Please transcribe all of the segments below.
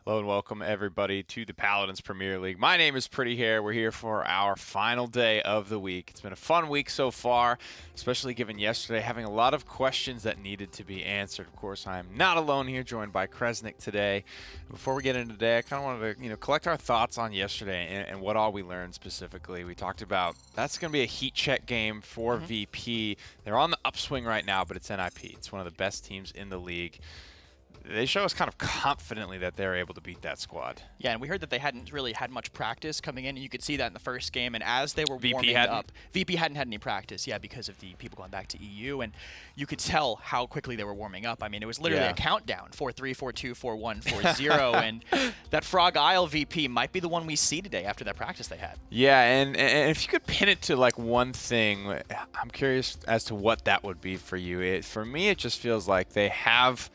Hello and welcome everybody to the Paladins Premier League. My name is Pretty Hair. We're here for our final day of the week. It's been a fun week so far, especially given yesterday having a lot of questions that needed to be answered. Of course, I am not alone here, joined by Kresnik today. Before we get into today, I kind of wanted to collect our thoughts on yesterday and what all we learned specifically. We talked about that's going to be a heat check game for VP. They're on the upswing right now, but it's NIP. It's one of the best teams in the league. They show us kind of confidently that they're able to beat that squad. Yeah, and we heard that they hadn't really had much practice coming in, and you could see that in the first game. And as they were VP warming hadn't? up, VP hadn't had any practice, yeah, because of the people going back to EU, and you could tell how quickly they were warming up. I mean, it was literally a countdown: 4-3, 4-2, 4-1, 4-0, and that Frog Isle VP might be the one we see today after that practice they had. Yeah, and if you could pin it to like one thing, I'm curious as to what that would be for you. For me, it just feels like they have.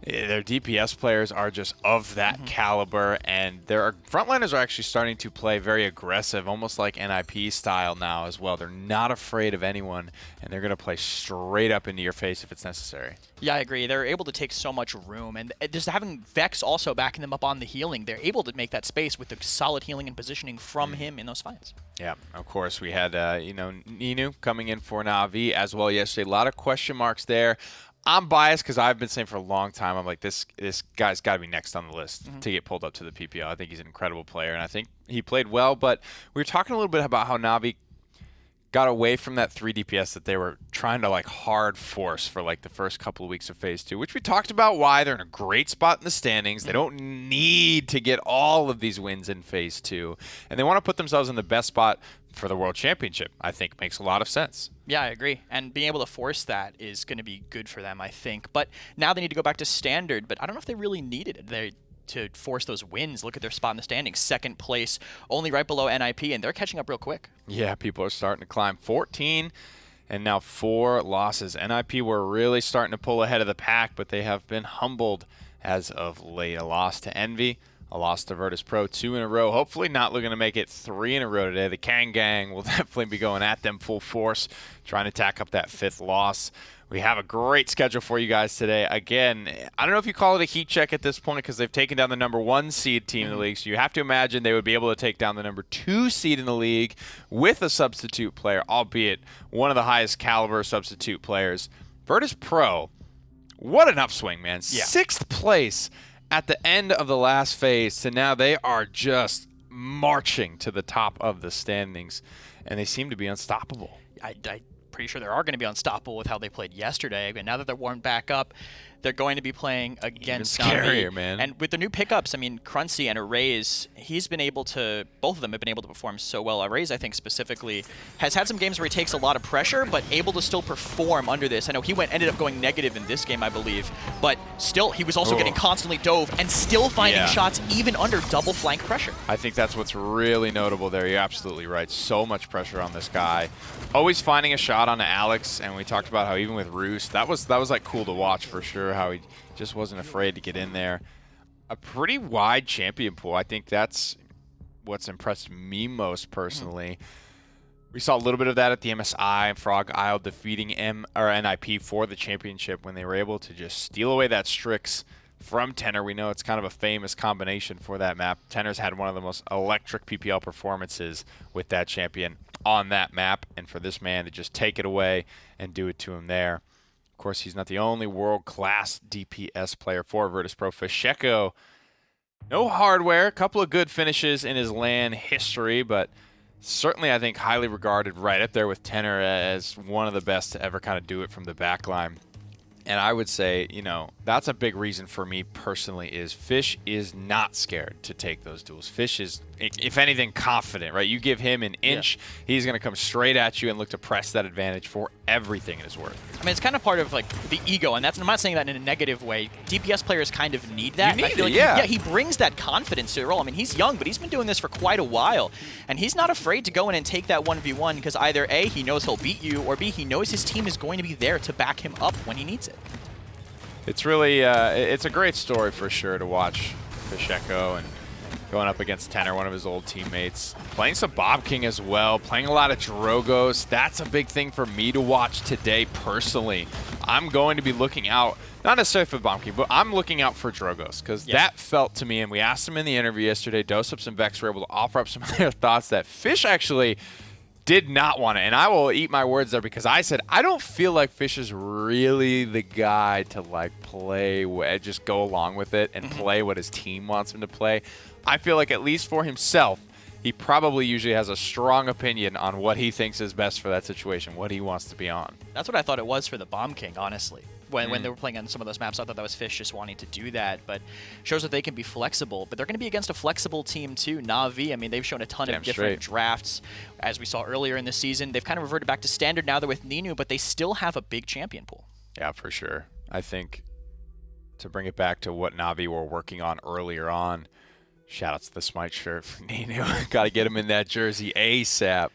Their DPS players are just of that caliber, and their frontliners are actually starting to play very aggressive, almost like NIP style now as well. They're not afraid of anyone, and they're going to play straight up into your face if it's necessary. Yeah, I agree. They're able to take so much room, and just having Vex also backing them up on the healing, they're able to make that space with the solid healing and positioning from him in those fights. Yeah, of course, we had Ninu coming in for Na'Vi as well yesterday. A lot of question marks there. I'm biased because I've been saying for a long time, I'm like, this guy's got to be next on the list to get pulled up to the PPL. I think he's an incredible player, and I think he played well. But we were talking a little bit about how Na'Vi got away from that 3 DPS that they were trying to like hard force for like the first couple of weeks of Phase 2, which we talked about why they're in a great spot in the standings. They don't need to get all of these wins in Phase 2, and they want to put themselves in the best spot for the World Championship. I think makes a lot of sense. Yeah, I agree. And being able to force that is going to be good for them, I think. But now they need to go back to standard, but I don't know if they really needed it. To force those wins. Look at their spot in the standings. Second place, only right below NIP, and they're catching up real quick. Yeah, people are starting to climb. 14 and now 4 losses. NIP were really starting to pull ahead of the pack, but they have been humbled as of late. A loss to Envy, a loss to Virtus.Pro, 2 in a row. Hopefully not looking to make it 3 in a row today. The Kang Gang will definitely be going at them full force, trying to tack up that 5th loss. We have a great schedule for you guys today. Again, I don't know if you call it a heat check at this point because they've taken down the #1 seed team in the league, so you have to imagine they would be able to take down the #2 seed in the league with a substitute player, albeit one of the highest caliber substitute players. Virtus.Pro, what an upswing, man. Yeah. 6th place at the end of the last phase, so now they are just marching to the top of the standings, and they seem to be unstoppable. I'm pretty sure they are going to be unstoppable with how they played yesterday. And now that they're warmed back up, they're going to be playing against Even scarier, Na'Vi. man. And with the new pickups, I mean, Cruncy and Arrays, he's been able to, both of them have been able to perform so well. Arrays, I think specifically, has had some games where he takes a lot of pressure, but able to still perform under this. I know he ended up going negative in this game, I believe, but still, he was also getting constantly dove and still finding shots even under double flank pressure. I think that's what's really notable there. You're absolutely right. So much pressure on this guy. Always finding a shot on Alex, and we talked about how even with Roost, that was like cool to watch for sure, how he just wasn't afraid to get in there. A pretty wide champion pool. I think that's what's impressed me most personally. We saw a little bit of that at the MSI, Frog Isle defeating NIP for the championship when they were able to just steal away that Strix from Tenor. We know it's kind of a famous combination for that map. Tenor's had one of the most electric PPL performances with that champion on that map, and for this man to just take it away and do it to him there. Of course, he's not the only world-class DPS player for Virtus.Pro. Fasheko, no hardware, a couple of good finishes in his LAN history, but certainly I think highly regarded right up there with Tenor as one of the best to ever kind of do it from the back line. And I would say, that's a big reason for me personally is Fish is not scared to take those duels. Fish is, if anything, confident, right? You give him an inch, he's going to come straight at you and look to press that advantage for everything it is worth. I mean, it's kind of part of like the ego, and I'm not saying that in a negative way. DPS players kind of need that. You need I feel it, like he brings that confidence to the role. I mean, he's young, but he's been doing this for quite a while, and he's not afraid to go in and take that 1v1 because either A, he knows he'll beat you, or B, he knows his team is going to be there to back him up when he needs it. It's really, it's a great story for sure to watch Fasheko and going up against Tenor, one of his old teammates. Playing some Bob King as well, playing a lot of Drogos. That's a big thing for me to watch today personally. I'm going to be looking out, not necessarily for the Bomb King, but I'm looking out for Drogos, because that felt to me, and we asked him in the interview yesterday, Dosups and Vex were able to offer up some of their thoughts that Fish actually did not want it. And I will eat my words there, because I said, I don't feel like Fish is really the guy to like play, just go along with it and play what his team wants him to play. I feel like at least for himself, he probably usually has a strong opinion on what he thinks is best for that situation, what he wants to be on. That's what I thought it was for the Bomb King, honestly. When they were playing on some of those maps, I thought that was Fish just wanting to do that, but shows that they can be flexible. But they're going to be against a flexible team too, Na'Vi. I mean, they've shown a ton of different drafts. As we saw earlier in the season, they've kind of reverted back to standard now. They're with Ninu, but they still have a big champion pool. Yeah, for sure. I think to bring it back to what Na'Vi were working on earlier on, shout out to the Smite shirt for Ninu. Got to get him in that jersey ASAP.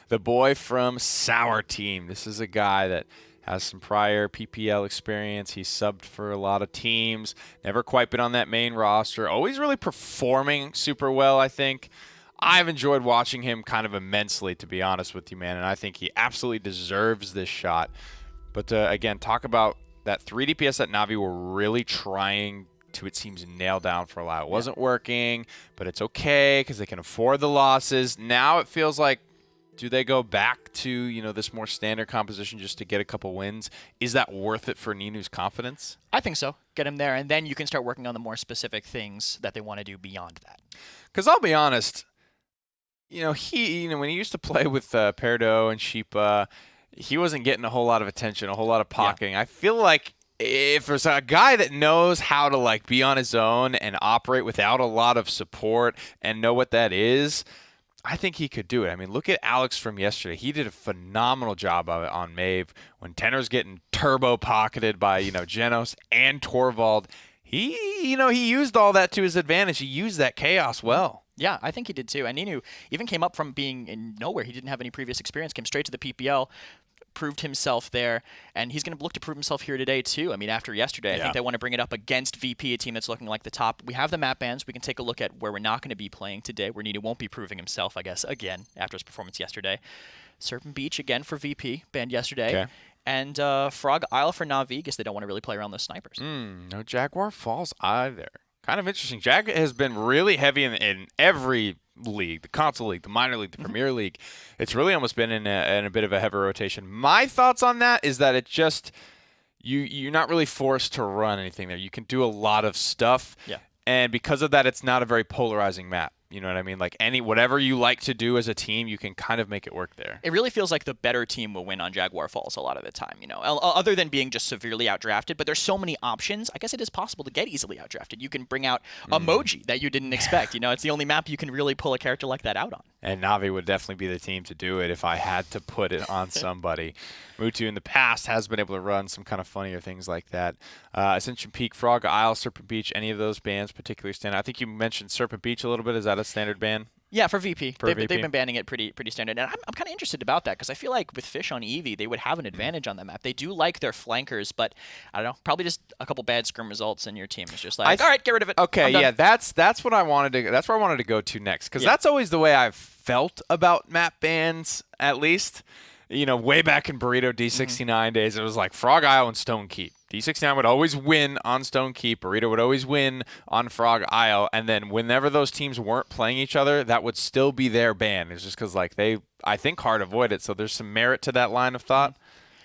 The boy from Sour Team. This is a guy that has some prior PPL experience. He's subbed for a lot of teams. Never quite been on that main roster. Always really performing super well, I think. I've enjoyed watching him kind of immensely, to be honest with you, man. And I think he absolutely deserves this shot. But again, talk about that 3 DPS that Na'Vi were really trying to, it seems, nail down for a while. It wasn't working, but it's okay because they can afford the losses. Now it feels like, do they go back to, you know, this more standard composition just to get a couple wins? Is that worth it for Ninu's confidence? I think so. Get him there, and then you can start working on the more specific things that they want to do beyond that. Because I'll be honest, you know, when he used to play with Perdo and Sheepa, he wasn't getting a whole lot of attention, a whole lot of pocketing. I feel like if there's a guy that knows how to like be on his own and operate without a lot of support and know what that is, I think he could do it. I mean, look at Alex from yesterday. He did a phenomenal job of it on Maeve. When Tenor's getting turbo pocketed by, you know, Genos and Torvald, he used all that to his advantage. He used that chaos well. Yeah, I think he did too. And Ninu even came up from being in nowhere. He didn't have any previous experience, came straight to the PPL, proved himself there, and he's going to look to prove himself here today too. I mean, after yesterday, I think they want to bring it up against VP, a team that's looking like the top. We have the map bans. We can take a look at where we're not going to be playing today, where Ninu won't be proving himself, I guess, again, after his performance yesterday. Serpent Beach, again, for VP, banned yesterday. Okay. And Frog Isle for Na'Vi, because they don't want to really play around those snipers. No Jaguar Falls either. Kind of interesting. Jag has been really heavy in every league, the console league, the minor league, the Premier League. It's really almost been in a bit of a heavy rotation. My thoughts on that is that it just, you're not really forced to run anything there. You can do a lot of stuff. Yeah. And because of that, it's not a very polarizing map. You know what I mean? Like whatever you like to do as a team, you can kind of make it work there. It really feels like the better team will win on Jaguar Falls a lot of the time, you know, other than being just severely outdrafted. But there's so many options. I guess it is possible to get easily outdrafted. You can bring out emoji that you didn't expect. You know, it's the only map you can really pull a character like that out on. And Na'Vi would definitely be the team to do it if I had to put it on somebody. Mutu in the past has been able to run some kind of funnier things like that. Ascension Peak, Frog Isle, Serpent Beach, any of those bans particularly stand out? I think you mentioned Serpent Beach a little bit. Is that a standard ban? Yeah, for VP. They've been banning it pretty standard. And I'm kind of interested about that because I feel like with Fish on Eevee, they would have an advantage on that map. They do like their flankers, but I don't know, probably just a couple bad scrim results and your team is just like, all right, get rid of it. Okay, yeah, that's what I wanted to, that's where I wanted to go to next, because that's always the way I've felt about map bans, at least. You know, way back in Burrito D69 days, it was like Frog Isle and Stone Keep. D69 would always win on Stone Keep. Burrito would always win on Frog Isle. And then whenever those teams weren't playing each other, that would still be their ban. It's just because, like, they, I think, hard avoid it. So there's some merit to that line of thought.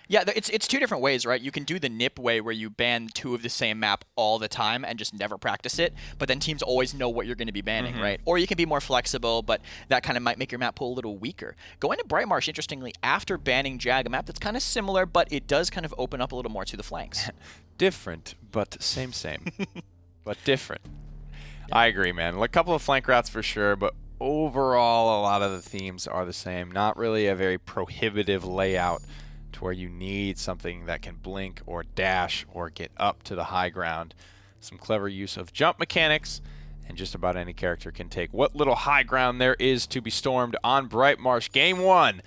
Yeah, it's two different ways, right? You can do the nip way where you ban two of the same map all the time and just never practice it, but then teams always know what you're going to be banning, right? Or you can be more flexible, but that kind of might make your map pool a little weaker. Going to Bright Marsh, interestingly, after banning Jag, a map that's kind of similar, but it does kind of open up a little more to the flanks. Different, but same. But different. Yeah. I agree, man. A couple of flank routes for sure, but overall, a lot of the themes are the same. Not really a very prohibitive layout to where you need something that can blink or dash or get up to the high ground. Some clever use of jump mechanics, and just about any character can take what little high ground there is to be stormed on Bright Marsh. Game 1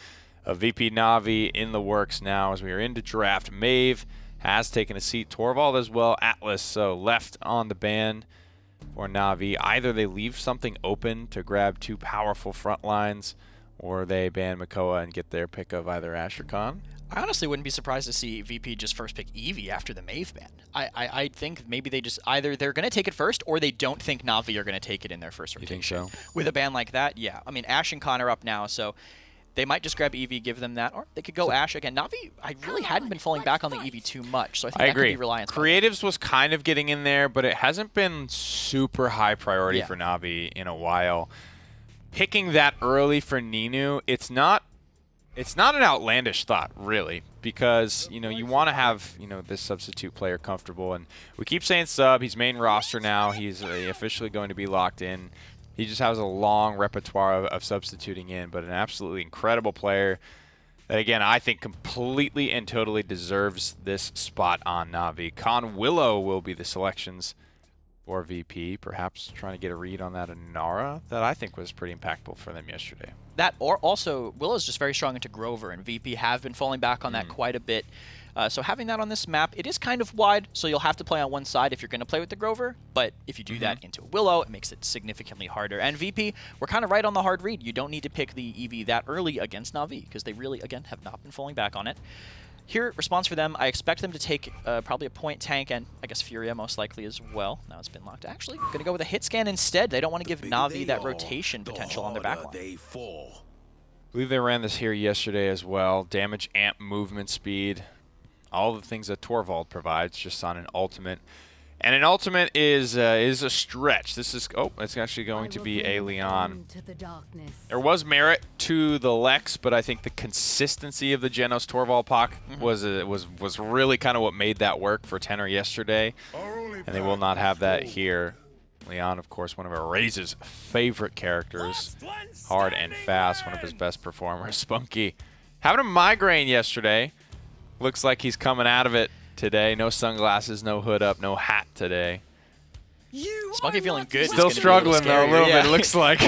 of VP Na'Vi in the works now as we are into draft. Maeve has taken a seat. Torvald as well. Atlas so left on the ban for Na'Vi. Either they leave something open to grab two powerful front lines, or they ban Makoa and get their pick of either Asher Khan. I honestly wouldn't be surprised to see VP just first pick Eevee after the Maeve ban. I think maybe they just either they're going to take it first or they don't think Na'Vi are going to take it in their first rotation. You think so? With a ban like that, yeah. I mean, Ashe and Con are up now, so they might just grab Eevee, give them that, or they could go Ashe again. Na'Vi, I really hadn't been falling back on the Eevee too much, so I think that agree. could be reliance. Creatives was kind of getting in there, but it hasn't been super high priority for Na'Vi in a while. Picking that early for Ninu, it's not an outlandish thought, really, because, you know, you want to have, you know, this substitute player comfortable. And we keep saying sub. He's main roster now. He's officially going to be locked in. He just has a long repertoire of substituting in, but an absolutely incredible player that, again, I think completely and totally deserves this spot on Na'Vi. Con Willow will be the selections for VP, perhaps trying to get a read on that Inara that I think was pretty impactful for them yesterday. That, or also, Willow's just very strong into Grover, and VP have been falling back on that quite a bit. So having that on this map, it is kind of wide, so you'll have to play on one side if you're going to play with the Grover, but if you do that into Willow, it makes it significantly harder. And VP, we're kind of right on the hard read. You don't need to pick the EV that early against Na'Vi, because they really, again, have not been falling back on it. Here, response for them, I expect them to take probably a point tank, and I guess Furia most likely as well. Now it's been locked. Actually, going to go with a hit scan instead. They don't want to give Na'Vi that rotation potential on their backline. I believe they ran this here yesterday as well. Damage, amp, movement speed. All the things that Torvald provides just on an ultimate. And an ultimate is a stretch. This is, oh, it's actually going to be a Leon. There was merit to the Lex, but I think the consistency of the Genos Torvald Pak was really kind of what made that work for Tenor yesterday. And they will not have that here. Leon, of course, one of Erase's favorite characters. Hard and fast, one of his best performers. Spunky having a migraine yesterday. Looks like he's coming out of it today. No sunglasses, no hood up, no hat today. Spunky feeling good. Still struggling though a little bit, it looks like.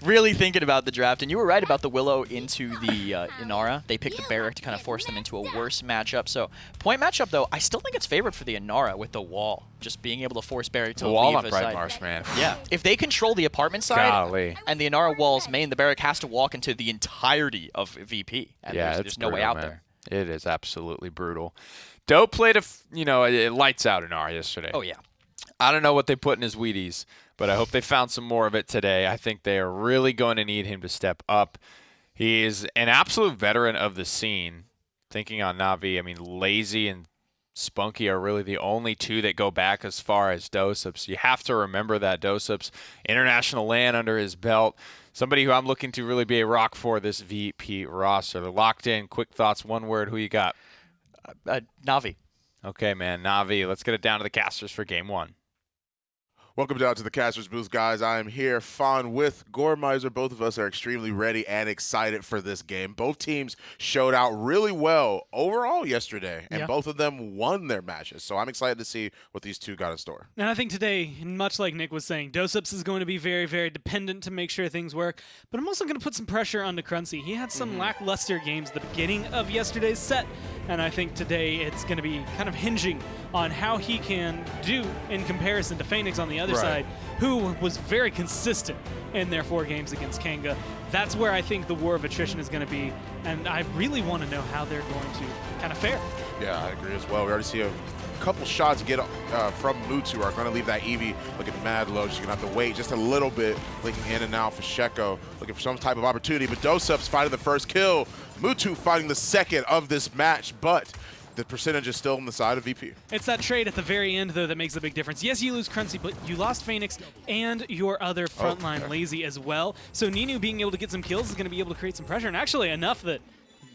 Really thinking about the draft. And you were right about the Willow into the Inara. They picked the Barrack to kind of force them into a worse matchup. So point matchup though, I still think it's favored for the Inara with the wall. Just being able to force Barrack to the wall leave on a Bright side. Marsh, man. Yeah. If they control the apartment side Golly. and the Inara wall's main, the Barrack has to walk into the entirety of VP. And yeah, there's no way out there. It is absolutely brutal. Doe played it lights out Inara yesterday. Oh yeah. I don't know what they put in his Wheaties, but I hope they found some more of it today. I think they are really going to need him to step up. He is an absolute veteran of the scene. Thinking on Na'Vi, I mean, Lazy and Spunky are really the only two that go back as far as Dosups. You have to remember that Dosups, international land under his belt. Somebody who I'm looking to really be a rock for this VP roster. They're locked in. Quick thoughts, one word. Who you got? Na'Vi. Okay, man. Na'Vi. Let's get it down to the casters for game one. Welcome down to the Casters booth, guys. I am here, Fawn with Goremizer. Both of us are extremely ready and excited for this game. Both teams showed out really well overall yesterday, and both of them won their matches. So I'm excited to see what these two got in store. And I think today, much like Nick was saying, Dosups is going to be very, very dependent to make sure things work. But I'm also going to put some pressure onto Cruncy. He had some lackluster games at the beginning of yesterday's set, and I think today it's going to be kind of hinging on how he can do in comparison to Phoenix on the other side, who was very consistent in their 4 games against Kanga. That's where I think the war of attrition is going to be, and I really want to know how they're going to kind of fare. Yeah, I agree as well. We already see a couple shots get from Mutu are going to leave that Eevee looking mad low. She's going to have to wait just a little bit, linking in and out for Sheko, looking for some type of opportunity. But Dosups fighting the first kill, Mutu fighting the second of this match, but the percentage is still on the side of VP. It's that trade at the very end, though, that makes the big difference. Yes, you lose Cruncy, but you lost Phoenix and your other frontline Lazy as well. So Ninu being able to get some kills is going to be able to create some pressure, and actually enough that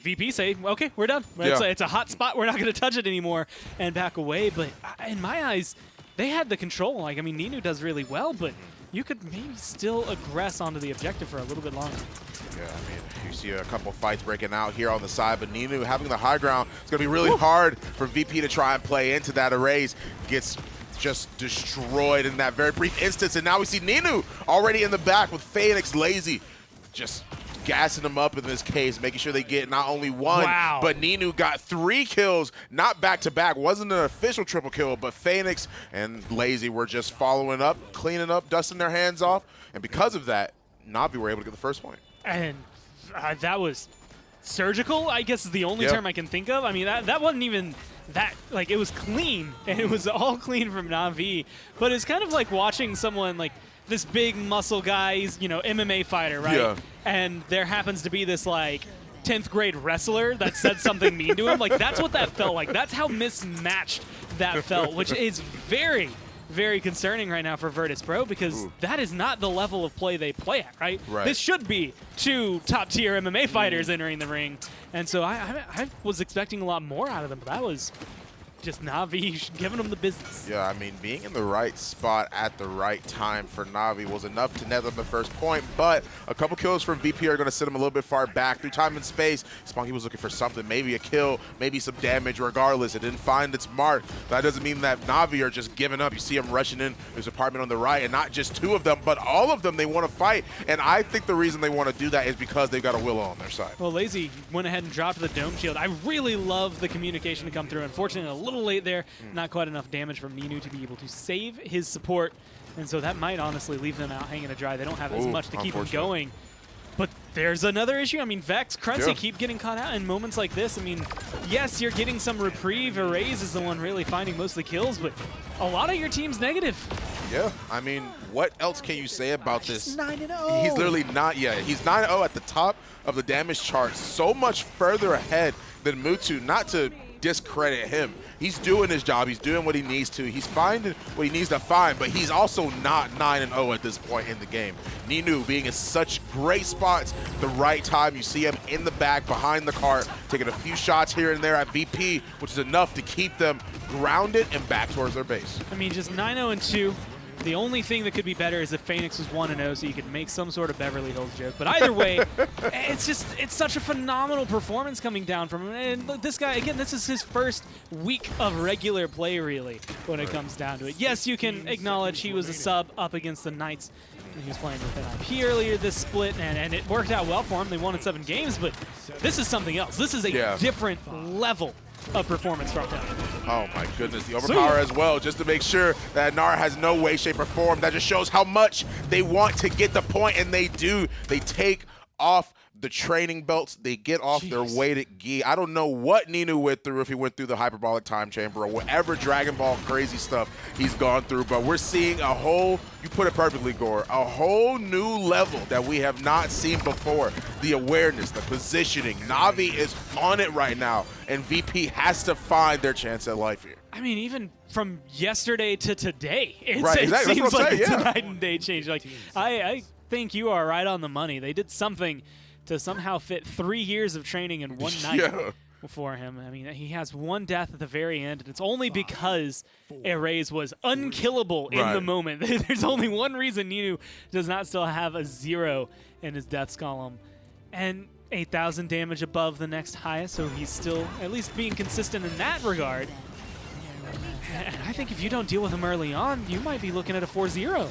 VP say, okay, we're done. It's a hot spot. We're not going to touch it anymore and back away. But in my eyes, they had the control. Like, I mean, Ninu does really well, but you could maybe still aggress onto the objective for a little bit longer. Yeah, I mean, you see a couple fights breaking out here on the side, but Ninu having the high ground, it's going to be really hard for VP to try and play into that. Erase gets just destroyed in that very brief instance, and now we see Ninu already in the back with Phoenix Lazy just gassing them up in this case, making sure they get not only one, but Ninu got 3 kills, not back-to-back. Wasn't an official triple kill, but Phoenix and Lazy were just following up, cleaning up, dusting their hands off, and because of that, Na'Vi were able to get the first point. And that was surgical, I guess is the only term I can think of. I mean, that wasn't even that, like, it was clean, and it was all clean from Na'Vi. But it's kind of like watching someone, like, this big muscle guy, he's, you know, MMA fighter, right? Yeah. And there happens to be this, like, 10th grade wrestler that said something mean to him. Like, that's what that felt like. That's how mismatched that felt, which is very, very concerning right now for Virtus.Pro, because that is not the level of play they play at, right? This should be 2 top-tier MMA fighters entering the ring. And so I was expecting a lot more out of them, but that was just Na'Vi giving them the business. Yeah, I mean, being in the right spot at the right time for Na'Vi was enough to net them the first point, but a couple kills from VP are going to send him a little bit far back. Through time and space, Spunky was looking for something, maybe a kill, maybe some damage. Regardless, it didn't find its mark. That doesn't mean that Na'Vi are just giving up. You see them rushing in his apartment on the right, and not just 2 of them, but all of them. They want to fight, and I think the reason they want to do that is because they've got a Willow on their side. Well, Lazy went ahead and dropped the Dome Shield. I really love the communication to come through. Unfortunately, a little late there. Not quite enough damage from Ninu to be able to save his support. And so that might honestly leave them out hanging to dry. They don't have as much to keep them going. But there's another issue. I mean, Vex, Cruncy keep getting caught out in moments like this. I mean, yes, you're getting some reprieve. Erase is the one really finding most of the kills, but a lot of your team's negative. Yeah, I mean, what else can you say about this? 9-0. He's literally not yet. He's 9-0 at the top of the damage chart, so much further ahead than Mutu. Not to discredit him. He's doing his job. He's doing what he needs to. He's finding what he needs to find, but he's also not 9-0 at this point in the game. Ninu being in such great spots at the right time. You see him in the back behind the cart, taking a few shots here and there at VP, which is enough to keep them grounded and back towards their base. I mean, just 9-0-2. The only thing that could be better is if Phoenix was 1-0, so you could make some sort of Beverly Hills joke. But either way, it's such a phenomenal performance coming down from him. And this guy, again, this is his first week of regular play, really, when it comes down to it. Yes, you can acknowledge he was a sub up against the Knights. He was playing with NIP earlier this split, and it worked out well for him. They won in 7 games, but this is something else. This is a different level of performance from him. Oh my goodness, the overpower as well, just to make sure that Nara has no way, shape, or form. That just shows how much they want to get the point, and they do. They take off the training belts, they get off their weighted gi. I don't know what Ninu went through, if he went through the hyperbolic time chamber or whatever Dragon Ball crazy stuff he's gone through, but we're seeing a whole, you put it perfectly, Gore, a whole new level that we have not seen before. The awareness, the positioning. Na'Vi is on it right now, and VP has to find their chance at life here. I mean, even from yesterday to today, it exactly. seems like it's a night and day change. Like, I think you are right on the money. They did something to somehow fit 3 years of training in one night for him. I mean, he has 1 death at the very end, and it's only because Erase was unkillable in the moment. There's only one reason Ninu does not still have a 0 in his deaths column. And 8,000 damage above the next highest, so he's still at least being consistent in that regard. And I think if you don't deal with him early on, you might be looking at a 4-0.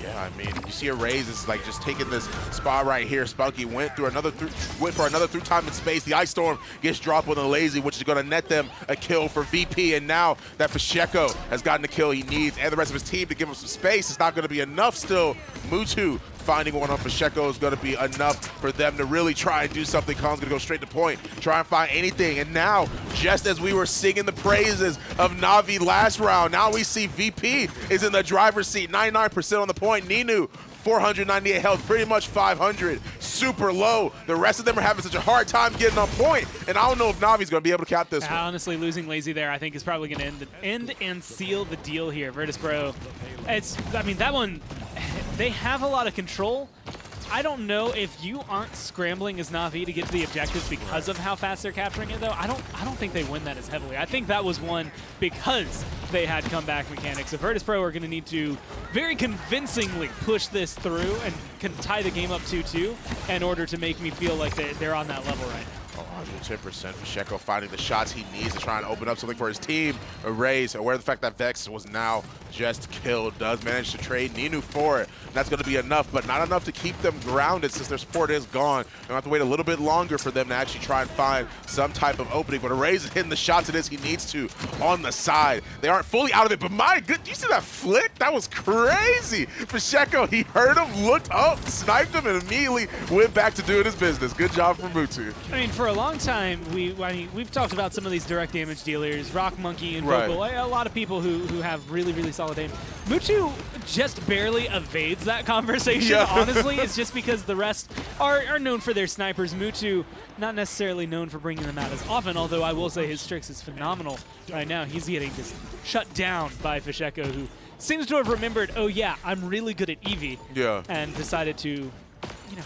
Yeah, I mean, you see Erase is like just taking this spot right here. Spunky went for another through time and space. The Ice Storm gets dropped with a Lazy, which is going to net them a kill for VP. And now that Pacheco has gotten the kill he needs and the rest of his team to give him some space, it's not going to be enough still. Mutu finding one on Pacheco is going to be enough for them to really try and do something. Khan's going to go straight to point, try and find anything. And now, just as we were singing the praises of Na'Vi last round, now we see VP is in the driver's seat, 99% on the point. Ninu, 498 health, pretty much 500, super low. The rest of them are having such a hard time getting on point, and I don't know if Na'Vi's going to be able to cap this one. Honestly, losing Lazy there, I think, is probably going to end and seal the deal here. Virtus.Pro, I mean, that one, they have a lot of control. I don't know if you aren't scrambling as Na'Vi to get to the objectives because of how fast they're capturing it, though. I don't think they win that as heavily. I think that was one because they had comeback mechanics. So Virtus.Pro are going to need to very convincingly push this through and can tie the game up 2-2 in order to make me feel like they're on that level right now. 110%. Pacheco finding the shots he needs to try and open up something for his team. Erase, aware of the fact that Vex was now just killed, does manage to trade Ninu for it. That's going to be enough, but not enough to keep them grounded since their support is gone. They'll have to wait a little bit longer for them to actually try and find some type of opening. But Arrays is hitting the shots it is he needs to on the side. They aren't fully out of it, but my good, do you see that flick? That was crazy. Pacheco, he heard him, looked up, sniped him, and immediately went back to doing his business. Good job from Mutu. I mean, for a long time, we've talked about some of these direct damage dealers, Rock Monkey and Vocal, a lot of people who have really, really solid aim. Mutu just barely evades that conversation, honestly. It's just because the rest are known for their snipers. Mutu, not necessarily known for bringing them out as often, although I will say his Strix is phenomenal right now. He's getting just shut down by Pacheco, who seems to have remembered, oh yeah, I'm really good at Eevee, and decided to,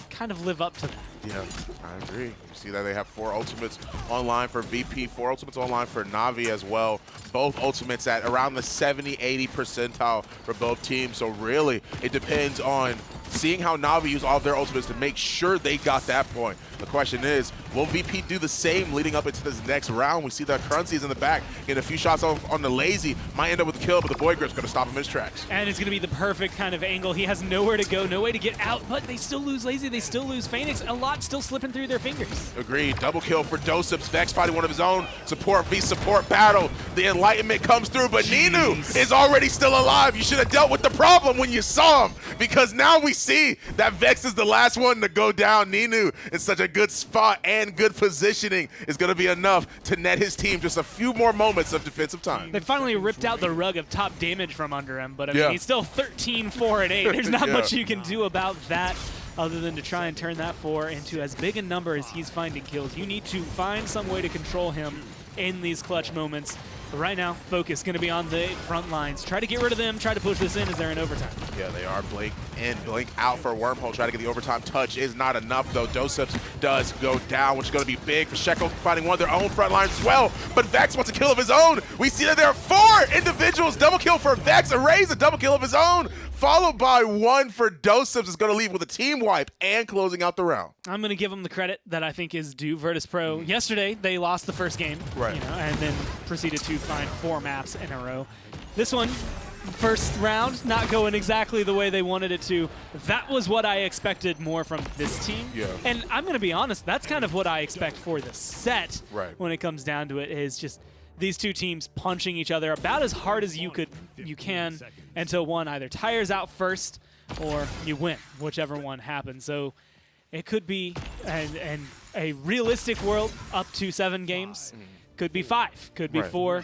kind of live up to that. Yeah, I agree. You see that they have 4 ultimates online for VP, 4 ultimates online for Na'Vi as well. Both ultimates at around the 70-80 percentile for both teams. So really, it depends on seeing how Na'Vi use all of their ultimates to make sure they got that point. The question is, will VP do the same leading up into this next round? We see that Cruncy is in the back, getting a few shots on the Lazy. Might end up with a kill, but the Void Grip's going to stop him in his tracks. And it's going to be the perfect kind of angle. He has nowhere to go, no way to get out, but they still lose Lazy, they still lose Phoenix. A lot still slipping through their fingers. Agreed. Double kill for Doseps. Vex fighting one of his own. Support v support battle. The Enlightenment comes through, but Ninu is already still alive. You should have dealt with the problem when you saw him, because now we see that Vex is the last one to go down. Ninu in such a good spot and good positioning is going to be enough to net his team just a few more moments of defensive time. They finally ripped out the rug of top damage from under him, but I mean, he's still 13, 4, and 8. There's not much you can do about that other than to try and turn that 4 into as big a number as he's finding kills. You need to find some way to control him in these clutch moments. But right now, focus going to be on the front lines. Try to get rid of them, try to push this in as they're in overtime. Yeah, they are. Blink in, Blink out for Wormhole. Try to get the overtime touch is not enough, though. Doseps does go down, which is going to be big. Pacheco finding one of their own front lines as well, but Vex wants a kill of his own. We see that there are 4 individuals. Double kill for Vex. Arrays a double kill of his own, followed by 1 for Doseps. Is going to leave with a team wipe and closing out the round. I'm going to give them the credit that I think is due. Virtus.Pro, yesterday, they lost the first game, and then proceeded to find 4 maps in a row. This one, first round, not going exactly the way they wanted it to. That was what I expected more from this team. And I'm going to be honest, that's kind of what I expect for the set when it comes down to it, is just these two teams punching each other about as hard as you can until one either tires out first or you win, whichever one happens. So it could be a realistic world up to 7 games. Could be 5, could be 4.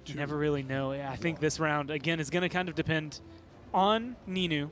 You never really know. I think this round, again, is going to kind of depend on Ninu.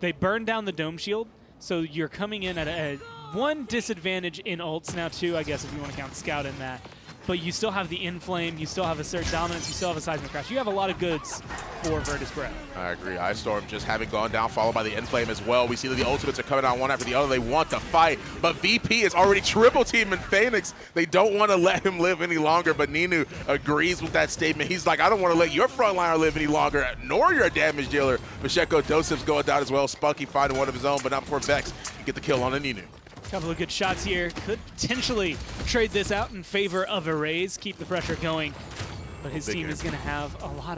They burned down the Dome Shield, so you're coming in at a 1 disadvantage in ults. Now 2, I guess, if you want to count Scout in that. But you still have the Inflame, you still have Assert Dominance, you still have a Seismic Crash. You have a lot of goods for Virtus.Pro. I agree. Ice Storm just having gone down, followed by the Inflame as well. We see that the ultimates are coming out one after the other. They want to fight, but VP is already triple teaming Phoenix. They don't want to let him live any longer, but Ninu agrees with that statement. He's like, I don't want to let your frontliner live any longer, nor your damage dealer. Pacheco, Doseps going down as well. Spunky finding one of his own, but not before Vex get the kill on the Ninu. Couple of good shots here. Could potentially trade this out in favor of Arrays, keep the pressure going. But his team is going to have a lot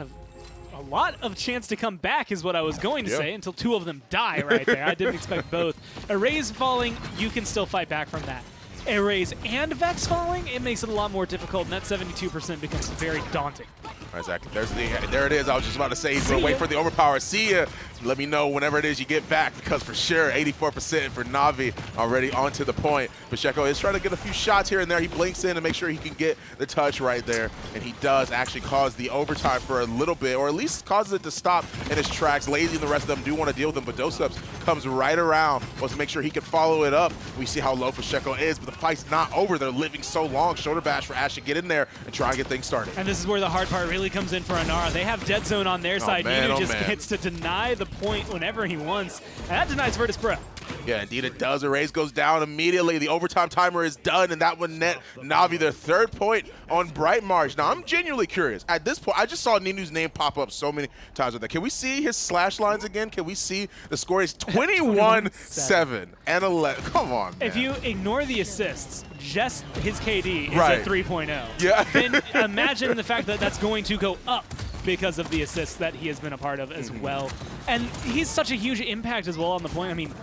of chance to come back, is what I was going to say, until 2 of them die right there. I didn't expect both. Arrays falling, you can still fight back from that. Arrays and Vex falling, it makes it a lot more difficult, and that 72% becomes very daunting. Exactly. There it is. I was just about to say he's going to wait for the overpower. See ya. Let me know whenever it is you get back, because for sure 84% for Na'Vi already onto the point. Pacheco is trying to get a few shots here and there. He blinks in to make sure he can get the touch right there, and he does actually cause the overtime for a little bit, or at least causes it to stop in his tracks. Lazy and the rest of them do want to deal with him, but Doseps comes right around, wants to make sure he can follow it up. We see how low Pacheco is, but the fight's not over. They're living so long. Shoulder bash for Ash to get in there and try and get things started. And this is where the hard part really comes in for Anara. They have Dead Zone on their side. Ninu just gets to deny the point whenever he wants, and that denies Virtus.Pro. Yeah, indeed it does. Arrays goes down immediately. The overtime timer is done, and that would net Na'Vi their 3rd point on Bright March. Now, I'm genuinely curious. At this point, I just saw Ninu's name pop up so many times with that. Can we see his slash lines again? Can we see the score is 21-7 and 11? Come on, man. If you ignore the assists, just his KD is at 3.0. Yeah. Then imagine the fact that that's going to go up because of the assists that he has been a part of as well. And he's such a huge impact as well on the point. I mean,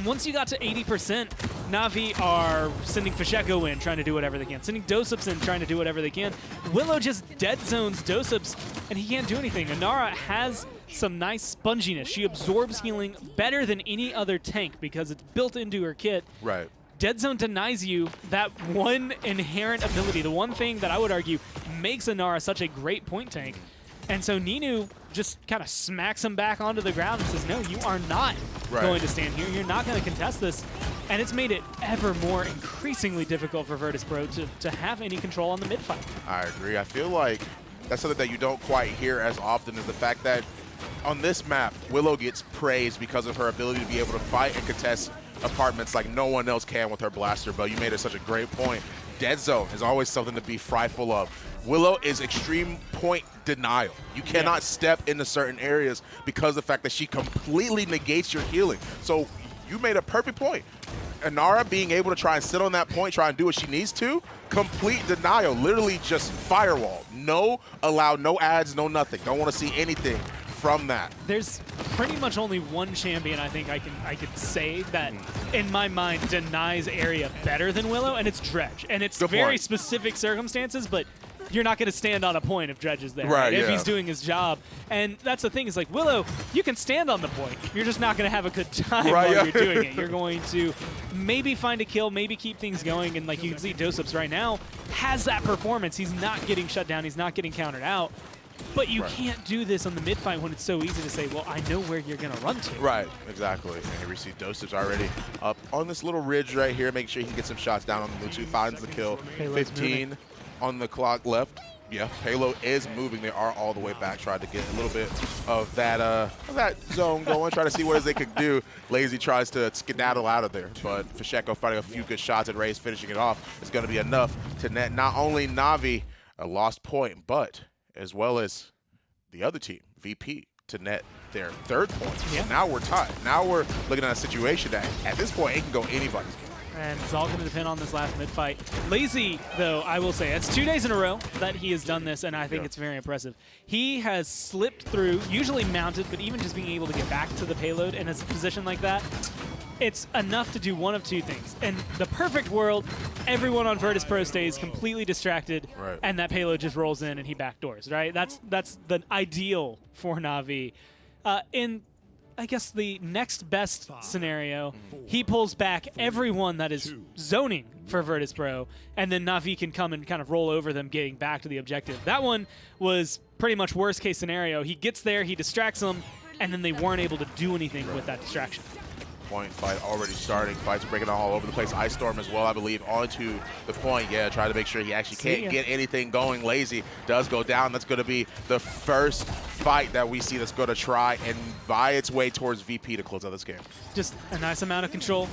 Once you got to 80%, Na'Vi are sending Fasheko in, trying to do whatever they can. Sending Dosups in, trying to do whatever they can. Willow just dead zones Dosups, and he can't do anything. Inara has some nice sponginess. She absorbs healing better than any other tank because it's built into her kit. Right. Dead Zone denies you that one inherent ability, the one thing that I would argue makes Inara such a great point tank. And so Ninu just kind of smacks him back onto the ground and says, no, you are not going to stand here. You're not going to contest this. And it's made it ever more increasingly difficult for Virtus.Pro to have any control on the mid fight. I agree. I feel like that's something that you don't quite hear as often, is the fact that on this map, Willow gets praised because of her ability to be able to fight and contest apartments like no one else can with her blaster bow. You made it such a great point. Dead zone is always something to be frightful of. Willow is extreme point denial. You cannot step into certain areas because of the fact that she completely negates your healing. So you made a perfect point. Inara being able to try and sit on that point, try and do what she needs to, complete denial, literally just firewall. No allowed, no ads, no nothing. Don't want to see anything from that. There's pretty much only one champion I think I could say that in my mind denies area better than Willow, and it's Dredge. And it's very specific circumstances, but you're not going to stand on a point if Dredge is there, right? If he's doing his job. And that's the thing, is like, Willow, you can stand on the point. You're just not going to have a good time while you're doing it. You're going to maybe find a kill, maybe keep things going. And like you can see, Dosups right now has that performance. He's not getting shut down. He's not getting countered out. But you can't do this on the mid fight when it's so easy to say, well, I know where you're going to run to. Right, exactly. And here we see Dosups already up on this little ridge right here, making sure he can get some shots down on the Mutu, finds the kill. Payload's 15 moving on the clock left. Yeah, payload is moving. They are all the way back. Tried to get a little bit of that zone going, try to see what else they could do. Lazy tries to skedaddle out of there, but Fasheko finding a few good shots and Ray's finishing it off is going to be enough to net not only Na'Vi a lost point, but as well as the other team, VP, to net their third point. So now we're tied. Now we're looking at a situation that at this point it can go anybody's game. And it's all going to depend on this last mid fight. Lazy, though, I will say, it's 2 days in a row that he has done this, and I think it's very impressive. He has slipped through, usually mounted, but even just being able to get back to the payload in a position like that, it's enough to do one of two things. In the perfect world, everyone on Virtus.Pro stays completely distracted, and that payload just rolls in and he backdoors, right? That's the ideal for Na'Vi. In I guess the next best scenario, he pulls back everyone that is zoning for Virtus.Pro, and then Na'Vi can come and kind of roll over them getting back to the objective. That one was pretty much worst case scenario. He gets there, he distracts them, and then they weren't able to do anything with that distraction. Point fight already starting. Fights breaking all over the place. Ice Storm as well, I believe, onto the point. Yeah, try to make sure he actually can't get anything going. Lazy does go down. That's going to be the first fight that we see that's going to try and buy its way towards VP to close out this game. Just a nice amount of control.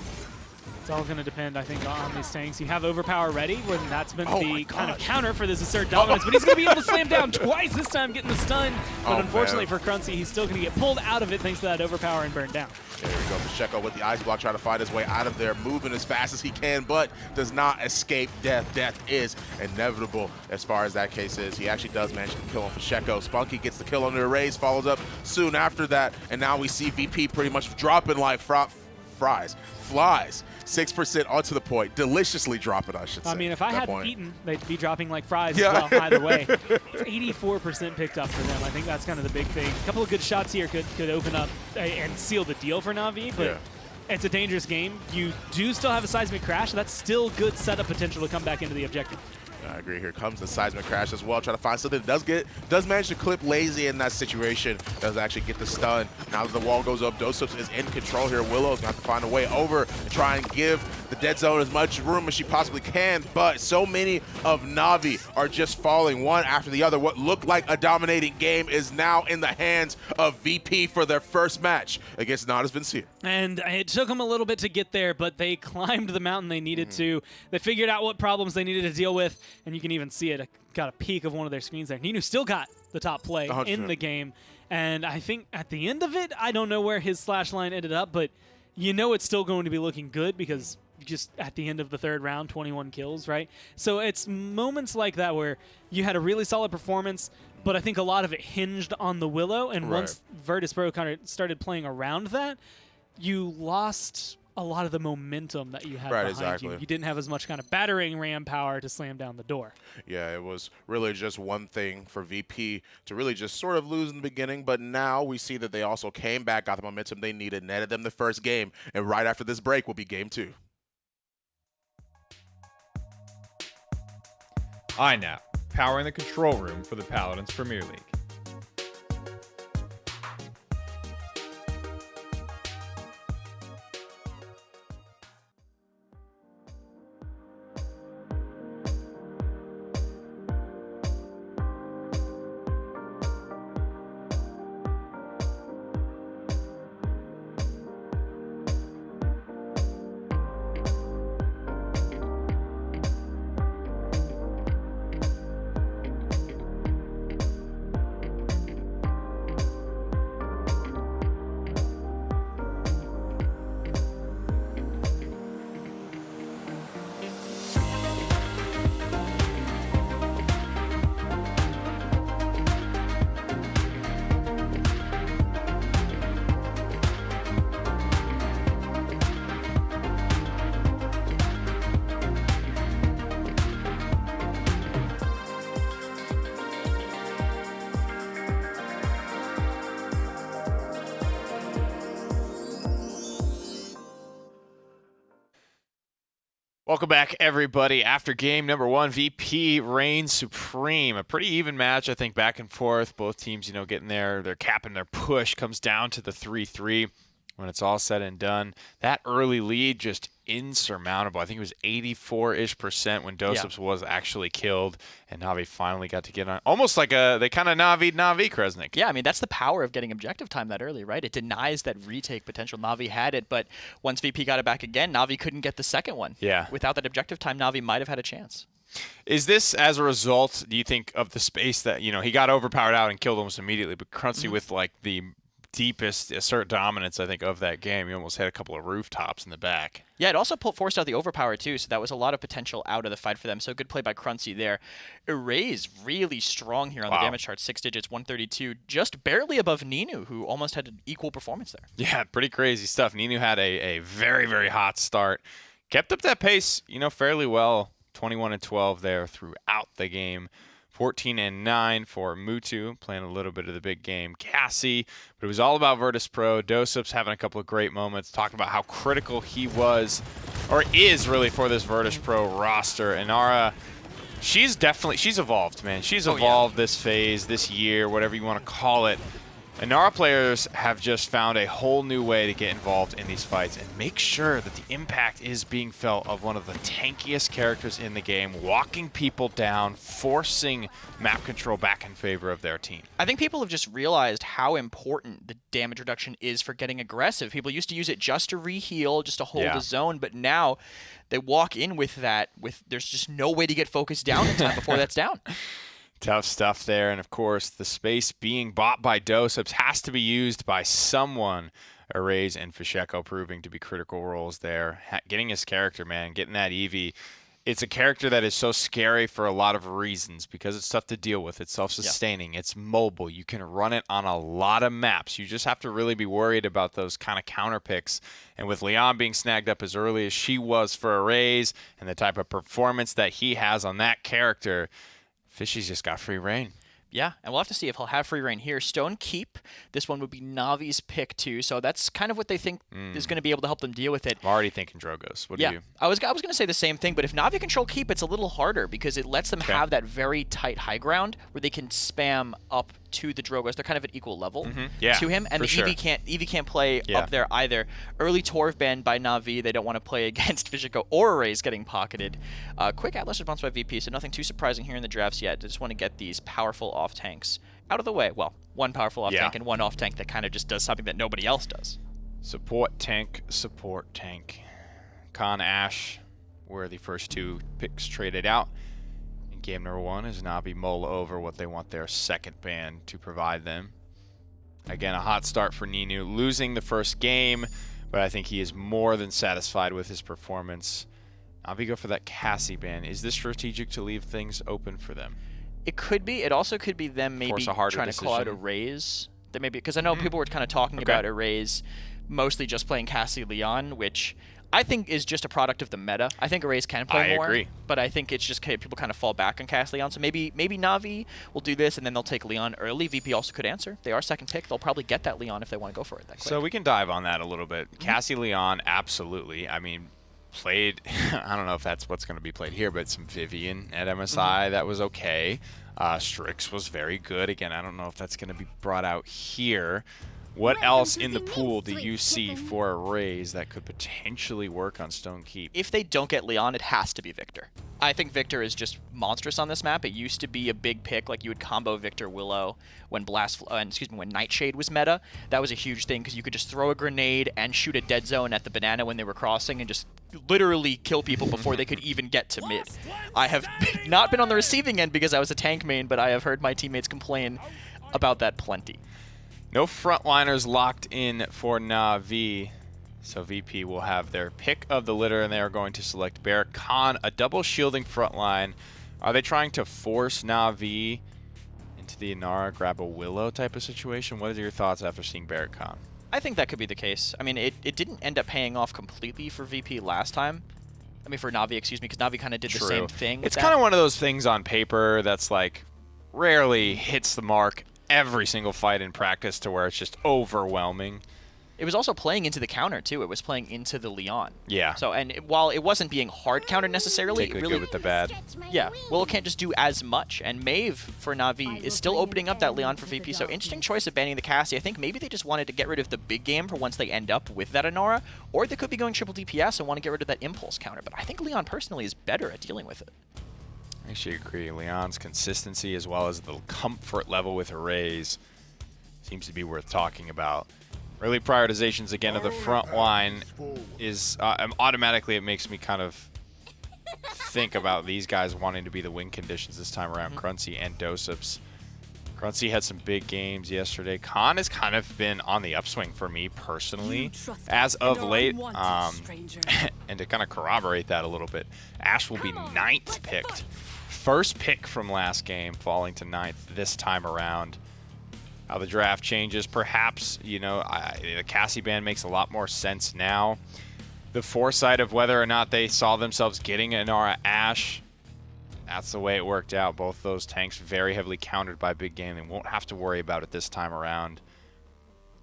It's all going to depend, I think, on these tanks. You have Overpower ready, where that's been the kind of counter for this assert dominance, but he's going to be able to slam down twice this time, getting the stun. But unfortunately for Cruncy, he's still going to get pulled out of it thanks to that Overpower and burned down. There we go. Fasheko with the ice block, trying to find his way out of there, moving as fast as he can, but does not escape death. Death is inevitable as far as that case is. He actually does manage to kill him. Fasheko, Spunky gets the kill on the raise, follows up soon after that, and now we see VP pretty much dropping like flies. 6% onto the point. Deliciously dropping, I should say. I mean, if I hadn't eaten, they'd be dropping like fries as well, either way. It's 84% picked up for them. I think that's kind of the big thing. A couple of good shots here could open up and seal the deal for Na'Vi, but it's a dangerous game. You do still have a seismic crash. That's still good setup potential to come back into the objective. I agree. Here comes the seismic crash as well. Trying to find something that does manage to clip Lazy in that situation. Does actually get the stun. Now that the wall goes up, Dosups is in control here. Willow's going to have to find a way over and try and give the dead zone as much room as she possibly can. But so many of Na'Vi are just falling one after the other. What looked like a dominating game is now in the hands of VP for their first match against Natus Vincere. And it took them a little bit to get there, but they climbed the mountain they needed to. They figured out what problems they needed to deal with, and you can even see it. I got a peek of one of their screens there. Ninu still got the top play 100%. In the game, and I think at the end of it, I don't know where his slash line ended up, but you know it's still going to be looking good because just at the end of the third round, 21 kills, right? So it's moments like that where you had a really solid performance, but I think a lot of it hinged on the Willow, and once Virtus.Pro kind of started playing around that, you lost a lot of the momentum that you had Right, behind exactly. you. You didn't have as much kind of battering ram power to slam down the door. Yeah, it was really just one thing for VP to really just sort of lose in the beginning, but now we see that they also came back, got the momentum they needed, netted them the first game, and right after this break will be game 2. iNap, powering the control room for the Paladins Premier League. Welcome back, everybody. After game number 1, VP reigns supreme. A pretty even match, I think, back and forth. Both teams, getting there. They're capping their push. Comes down to the 3-3 when it's all said and done. That early lead just insurmountable. I think it was 84-ish% when Dosups was actually killed, and Na'Vi finally got to get on. Almost like they kind of Na'Vi Kresnik. Yeah, I mean, that's the power of getting objective time that early, right? It denies that retake potential. Na'Vi had it, but once VP got it back again, Na'Vi couldn't get the second one. Yeah. Without that objective time, Na'Vi might have had a chance. Is this as a result, do you think, of the space that, he got overpowered out and killed almost immediately, but Crunchy with, like, the deepest assert dominance, I think, of that game. You almost had a couple of rooftops in the back. Yeah, it also forced out the overpower, too, so that was a lot of potential out of the fight for them. So good play by Crunchy there. Erase really strong here on the damage chart. 6 digits, 132, just barely above Ninu, who almost had an equal performance there. Yeah, pretty crazy stuff. Ninu had a very, very hot start. Kept up that pace, fairly well. 21-12 there throughout the game. 14-9 for Mutu, playing a little bit of the big game. Cassie, but it was all about Virtus.Pro. Dosups having a couple of great moments, talking about how critical he was, or is really, for this Virtus.Pro roster. Inara, she's evolved, man. She's evolved this phase, this year, whatever you want to call it. Inara players have just found a whole new way to get involved in these fights and make sure that the impact is being felt of one of the tankiest characters in the game, walking people down, forcing map control back in favor of their team. I think people have just realized how important the damage reduction is for getting aggressive. People used to use it just to re-heal, just to hold the zone, but now they walk in with that, there's just no way to get focused down in time before that's down. Tough stuff there, and of course, the space being bought by Dosups has to be used by someone. Arrays and Fisheko proving to be critical roles there. Getting his character, man, getting that Eevee. It's a character that is so scary for a lot of reasons because it's tough to deal with. It's self-sustaining. It's mobile. You can run it on a lot of maps. You just have to really be worried about those kind of counter picks. And with Leon being snagged up as early as she was for Arrays and the type of performance that he has on that character, Fishy's just got free reign. Yeah, and we'll have to see if he'll have free reign here. Stone Keep, this one would be Navi's pick too, so that's kind of what they think is going to be able to help them deal with it. I'm already thinking Drogos. What do you? I was going to say the same thing, but if Navi control Keep, it's a little harder because it lets them have that very tight high ground where they can spam up to the Drogos. They're kind of at equal level to him, and the Eevee can't play up there either. Early Torv ban by Na'Vi. They don't want to play against Fisheko or Arrays getting pocketed. Quick Atlas response by VP, so nothing too surprising here in the drafts yet. They just want to get these powerful off tanks out of the way. Well, one powerful off tank and one off tank that kind of just does something that nobody else does. Support tank. Khan Ash were the first two picks traded out. Game number 1 is Na'Vi mull over what they want their second ban to provide them. Again, a hot start for Ninu, losing the first game, but I think he is more than satisfied with his performance. Na'Vi go for that Cassie ban. Is this strategic to leave things open for them? It could be. It also could be them maybe trying to call out Arrays. That maybe, because I know people were kind of talking about Arrays mostly just playing Cassie Leon, which I think is just a product of the meta. I think Arrays can play more. Agree. But I think it's just people kind of fall back on Cassie Leon. So maybe Na'Vi will do this, and then they'll take Leon early. VP also could answer. They are second pick. They'll probably get that Leon if they want to go for it that quick. So we can dive on that a little bit. Cassie Leon, absolutely. I mean, played, I don't know if that's what's going to be played here, but some Vivian at MSI, that was okay. Strix was very good. Again, I don't know if that's going to be brought out here. What else in the pool do you see for Arrays that could potentially work on Stone Keep? If they don't get Leon, it has to be Victor. I think Victor is just monstrous on this map. It used to be a big pick, like you would combo Victor Willow when when Nightshade was meta. That was a huge thing because you could just throw a grenade and shoot a dead zone at the banana when they were crossing and just literally kill people before they could even get to mid. I have not been on the receiving end because I was a tank main, but I have heard my teammates complain about that plenty. No frontliners locked in for Na'Vi, so VP will have their pick of the litter, and they are going to select Barrack Khan, a double shielding frontline. Are they trying to force Na'Vi into the Inara, grab a Willow type of situation? What are your thoughts after seeing Barrack Khan? I think that could be the case. I mean, it didn't end up paying off completely for VP last time. I mean, for Na'Vi, excuse me, because Na'Vi kind of did the same thing. It's kind of one of those things on paper that's like rarely hits the mark every single fight in practice to where it's just overwhelming. It was also playing into the counter too. It was playing into the Leon. Yeah. So while it wasn't being hard countered necessarily, Take the really good with the bad. Yeah. Willow can't just do as much, and Maeve for Na'Vi is still opening up that Leon for VP. So interesting choice of banning the Cassie. I think maybe they just wanted to get rid of the big game for once they end up with that Inara, or they could be going triple DPS and want to get rid of that impulse counter. But I think Leon personally is better at dealing with it. I actually agree. Leon's consistency as well as the comfort level with Arrays seems to be worth talking about. Early prioritizations again of the front line is automatically it makes me kind of think about these guys wanting to be the win conditions this time around. Cruncy and Dosups. Cruncy had some big games yesterday. Khan has kind of been on the upswing for me personally as of late. And to kind of corroborate that a little bit, Ash will be 9th picked. First pick from last game, falling to 9th this time around. How the draft changes, perhaps, you know, the Cassie ban makes a lot more sense now. The foresight of whether or not they saw themselves getting Inara Ash, that's the way it worked out. Both those tanks very heavily countered by big game. They won't have to worry about it this time around.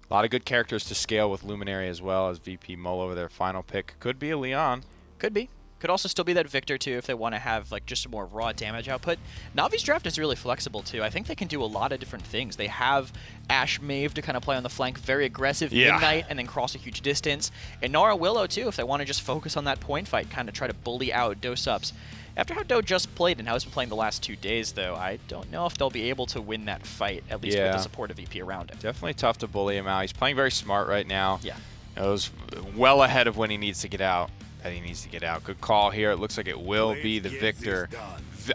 A lot of good characters to scale with Luminary as well as VP mull over their final pick. Could be a Leon. Could be. Could also still be that Victor too if they want to have like just more raw damage output. Na'Vi's draft is really flexible too. I think they can do a lot of different things. They have Ash Maeve to kind of play on the flank, very aggressive Midnight, and then cross a huge distance. And Nara Willow too if they want to just focus on that point fight, kind of try to bully out Dosups. After how Do just played and how he's been playing the last 2 days though, I don't know if they'll be able to win that fight, at least with the support of VP around him. Definitely tough to bully him out. He's playing very smart right now. Yeah. Knows well ahead of when he needs to get out. Good call here. It looks like it will be the Victor.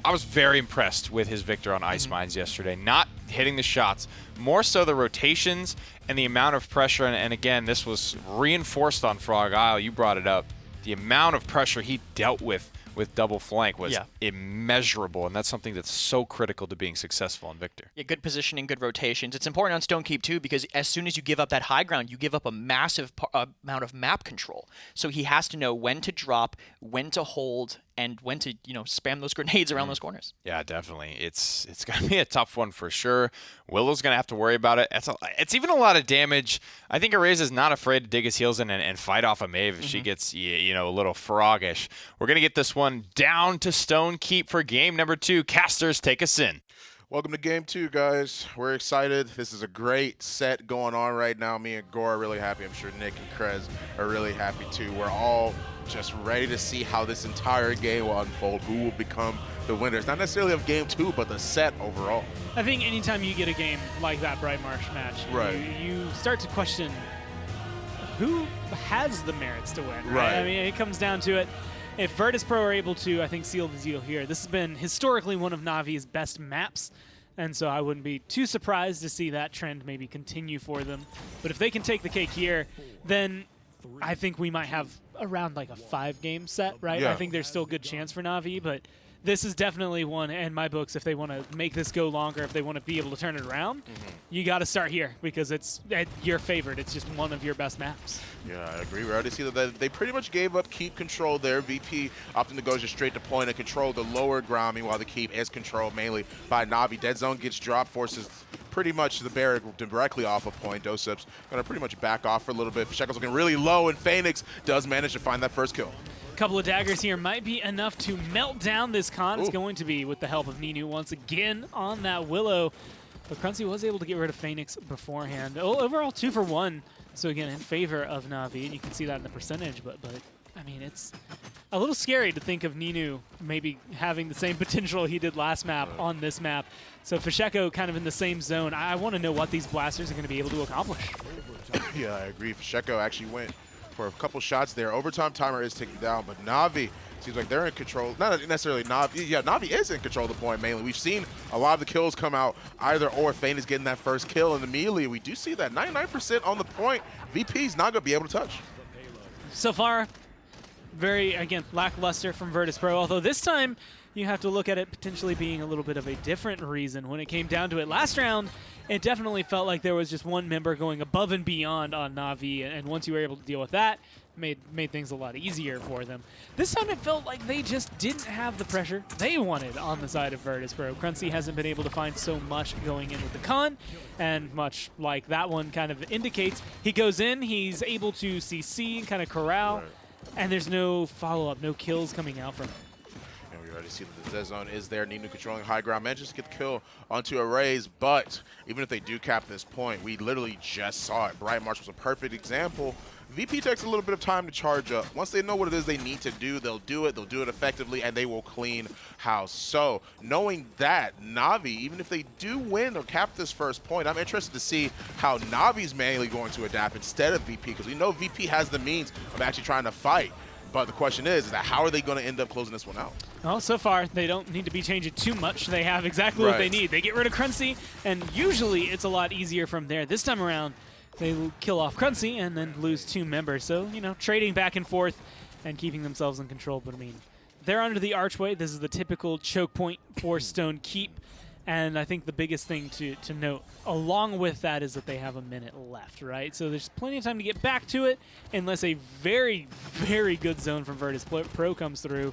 I was very impressed with his Victor on Ice Mines yesterday. Not hitting the shots, more so the rotations and the amount of pressure. And again, this was reinforced on Frog Isle. You brought it up. The amount of pressure he dealt with double flank was immeasurable, and that's something that's so critical to being successful in Victor. Yeah, good positioning, good rotations. It's important on Stone Keep too because as soon as you give up that high ground, you give up a massive amount of map control. So he has to know when to drop, when to hold, and when to spam those grenades around those corners. Yeah, definitely. It's going to be a tough one for sure. Willow's going to have to worry about it. It's even a lot of damage. I think Arrays is not afraid to dig his heels in and fight off a Maeve if she gets a little froggish. We're going to get this one down to Stone Keep for game number 2. Casters, take us in. Welcome to game 2, guys. We're excited. This is a great set going on right now. Me and Gore are really happy. I'm sure Nick and Krez are really happy too. We're all just ready to see how this entire game will unfold, who will become the winners. Not necessarily of game 2, but the set overall. I think anytime you get a game like that Bright Marsh match, you start to question who has the merits to win, right? I mean, it comes down to it. If Virtus.Pro are able to, I think, seal the deal here, this has been historically one of Navi's best maps, and so I wouldn't be too surprised to see that trend maybe continue for them. But if they can take the cake here, then I think we might have around like a 5-game set, right? Yeah. I think there's still a good chance for Na'Vi, but this is definitely one in my books. If they want to make this go longer, if they want to be able to turn it around, you got to start here because it's your favorite. It's just one of your best maps. Yeah, I agree. We already see that they pretty much gave up keep control there. VP opting to go just straight to point and control the lower ground. Meanwhile, the keep is controlled mainly by Na'Vi. Dead zone gets dropped, forces pretty much the barrier directly off of point. Dosup's going to pretty much back off for a little bit. Shackle's looking really low, and Phoenix does manage to find that first kill. Couple of daggers here might be enough to melt down this con. It's going to be with the help of Ninu once again on that Willow. But Cruncy was able to get rid of Phoenix beforehand. Overall 2 for 1. So again, in favor of Na'Vi, and you can see that in the percentage. But I mean, it's a little scary to think of Ninu maybe having the same potential he did last map on this map. So Fasheko kind of in the same zone. I want to know what these blasters are going to be able to accomplish. Yeah, I agree. Fasheko actually went for a couple shots there. Overtime timer is ticking down, but Na'Vi seems like they're in control. Not necessarily Na'Vi. Yeah, Na'Vi is in control of the point mainly. We've seen a lot of the kills come out either or. Fane is getting that first kill, and immediately we do see that 99% on the point. VP's not going to be able to touch. So far, very, again, lackluster from Virtus.Pro, although this time you have to look at it potentially being a little bit of a different reason. When it came down to it last round, it definitely felt like there was just one member going above and beyond on Na'Vi, and once you were able to deal with that, made things a lot easier for them. This time it felt like they just didn't have the pressure they wanted on the side of Virtus.Pro. Cruncy hasn't been able to find so much going in with the con, and much like that one kind of indicates, he goes in, he's able to CC and kind of corral, and there's no follow-up, no kills coming out from him. We already see that the dead zone is there. Ninu controlling high ground, manages to get the kill onto Arrays, but even if they do cap this point, we literally just saw it. Bright March was a perfect example. VP takes a little bit of time to charge up. Once they know what it is they need to do, they'll do it effectively, and they will clean house. So, knowing that, Na'Vi, even if they do win or cap this first point, I'm interested to see how Navi's manually going to adapt instead of VP, because we know VP has the means of actually trying to fight. But the question is that how are they going to end up closing this one out? Well, so far, they don't need to be changing too much. They have exactly what they need. They get rid of Cruncy, and usually it's a lot easier from there. This time around, they kill off Cruncy and then lose 2 members. So, you know, trading back and forth and keeping themselves in control. But, I mean, they're under the archway. This is the typical choke point 4-stone keep. And I think the biggest thing to note along with that is that they have a minute left, right? So there's plenty of time to get back to it unless a very, very good zone from Virtus.Pro comes through.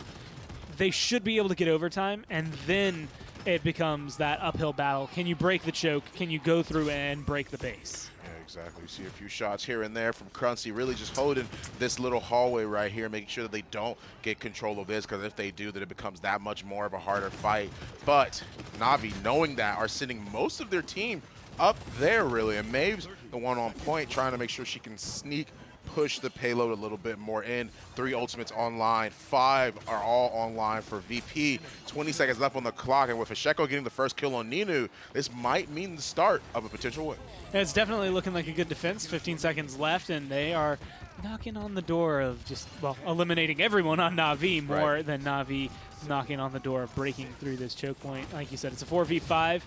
They should be able to get overtime, and then it becomes that uphill battle. Can you break the choke? Can you go through and break the base? Yeah, exactly. You see a few shots here and there from Cruncy, really just holding this little hallway right here, making sure that they don't get control of this, because if they do, then it becomes that much more of a harder fight. But Na'Vi, knowing that, are sending most of their team up there, really. And Maeve's the one on point, trying to make sure she can sneak, push the payload a little bit more in. 3 ultimates online, 5 are all online for VP. 20 seconds left on the clock, and with Fasheko getting the first kill on Ninu, this might mean the start of a potential win. It's definitely looking like a good defense. 15 seconds left, and they are knocking on the door of just, well, eliminating everyone on Na'Vi more than Na'Vi knocking on the door of breaking through this choke point. Like you said, it's a 4v5,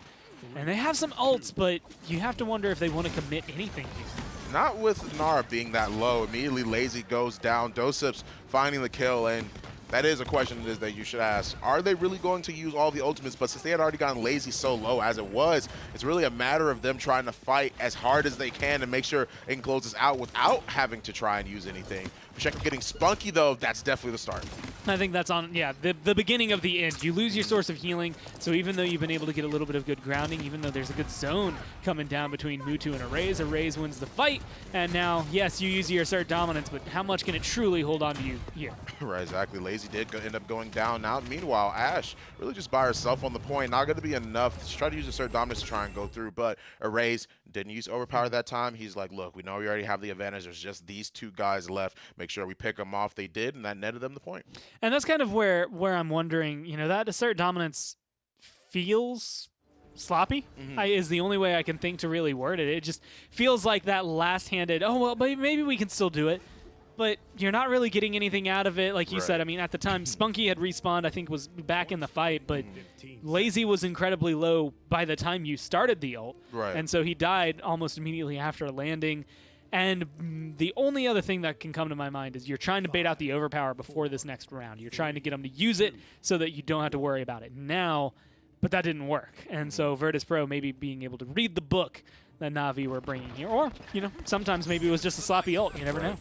and they have some ults, but you have to wonder if they want to commit anything here. Not with Nara being that low. Immediately Lazy goes down. Dosup's finding the kill, and that is a question that you should ask. Are they really going to use all the ultimates? But since they had already gotten Lazy so low as it was, it's really a matter of them trying to fight as hard as they can and make sure they can close this out without having to try and use anything. Fasheko getting spunky, though, that's definitely the start. I think that's on, yeah, the beginning of the end. You lose your source of healing, so even though you've been able to get a little bit of good grounding, even though there's a good zone coming down between Mutu and Arrays wins the fight, and now, yes, you use your assert dominance, but how much can it truly hold on to you here? Right, exactly. Lazy did end up going down now. Meanwhile, Ash really just by herself on the point. Not going to be enough. She tried to use assert dominance to try and go through, but Arrays didn't use overpower that time. He's like, look, we know we already have the advantage. There's just these 2 guys left. Make sure we pick them off. They did, and that netted them the point. And that's kind of where I'm wondering, you know, that assert dominance feels sloppy is the only way I can think to really word it. It just feels like that last-handed, oh, well, maybe we can still do it. But you're not really getting anything out of it. Like you said, I mean, at the time, Spunky had respawned, I think was back in the fight, but Lazy was incredibly low by the time you started the ult. Right. And so he died almost immediately after landing. And the only other thing that can come to my mind is you're trying to bait out the overpower before this next round. You're trying to get them to use it so that you don't have to worry about it now, but that didn't work. And so Virtus.Pro maybe being able to read the book that Na'Vi were bringing here. Or, you know, sometimes maybe it was just a sloppy ult. You never know.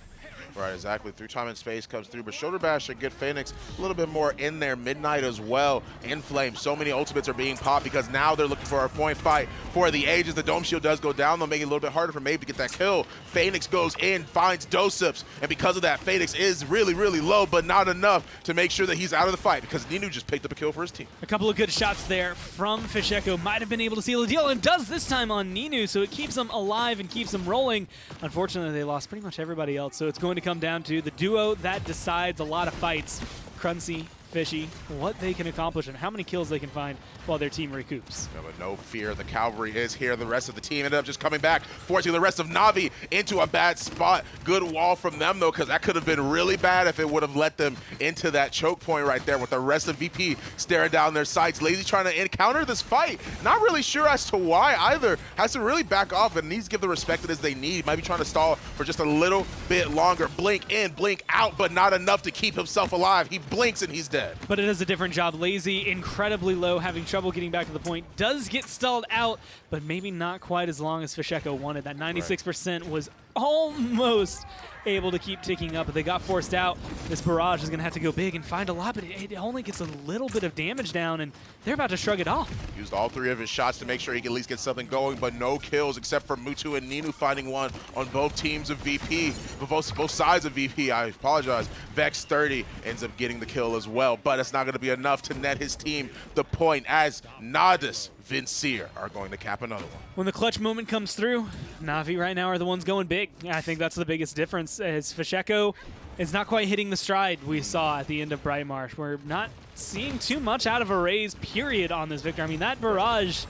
Right, exactly. Through time and space comes through, but Shoulder Bash should get Phoenix a little bit more in there. Midnight as well. Inflame. So many ultimates are being popped because now they're looking for a point fight for the ages. The Dome Shield does go down. They'll make it a little bit harder for Maeve to get that kill. Phoenix goes in, finds Dosups, and because of that, Phoenix is really, really low, but not enough to make sure that he's out of the fight because Ninu just picked up a kill for his team. A couple of good shots there from Fisheko. Might have been able to seal the deal, and does this time on Ninu, so it keeps him alive and keeps him rolling. Unfortunately, they lost pretty much everybody else, so it's going to come down to the duo that decides a lot of fights. Cruncy, Fishy, what they can accomplish and how many kills they can find while their team recoups. No, but no fear, the cavalry is here. The rest of the team ended up just coming back, forcing the rest of Na'Vi into a bad spot. Good wall from them, though, because that could have been really bad if it would have let them into that choke point right there with the rest of VP staring down their sights. Lazy trying to encounter this fight. Not really sure as to why either. Has to really back off and needs to give the respect that they need. Might be trying to stall for just a little bit longer. Blink in, blink out, but not enough to keep himself alive. He blinks and he's dead. But it does a different job. Lazy, incredibly low, having trouble getting back to the point. Does get stalled out, but maybe not quite as long as Fisheko wanted. That 96% was almost able to keep ticking up, but they got forced out. This barrage is going to have to go big and find a lot, but it only gets a little bit of damage down, and they're about to shrug it off. Used all three of his shots to make sure he can at least get something going, but no kills except for Mutu and Ninu finding one on both teams of VP, both sides of VP, I apologize. Vex 30 ends up getting the kill as well, but it's not going to be enough to net his team the point as Natus Vincere are going to cap another one. When the clutch moment comes through, Na'Vi right now are the ones going big. I think that's the biggest difference. As Fisheko is not quite hitting the stride we saw at the end of Bright Marsh. We're not seeing too much out of Arrays, period, on this victor. I mean, that barrage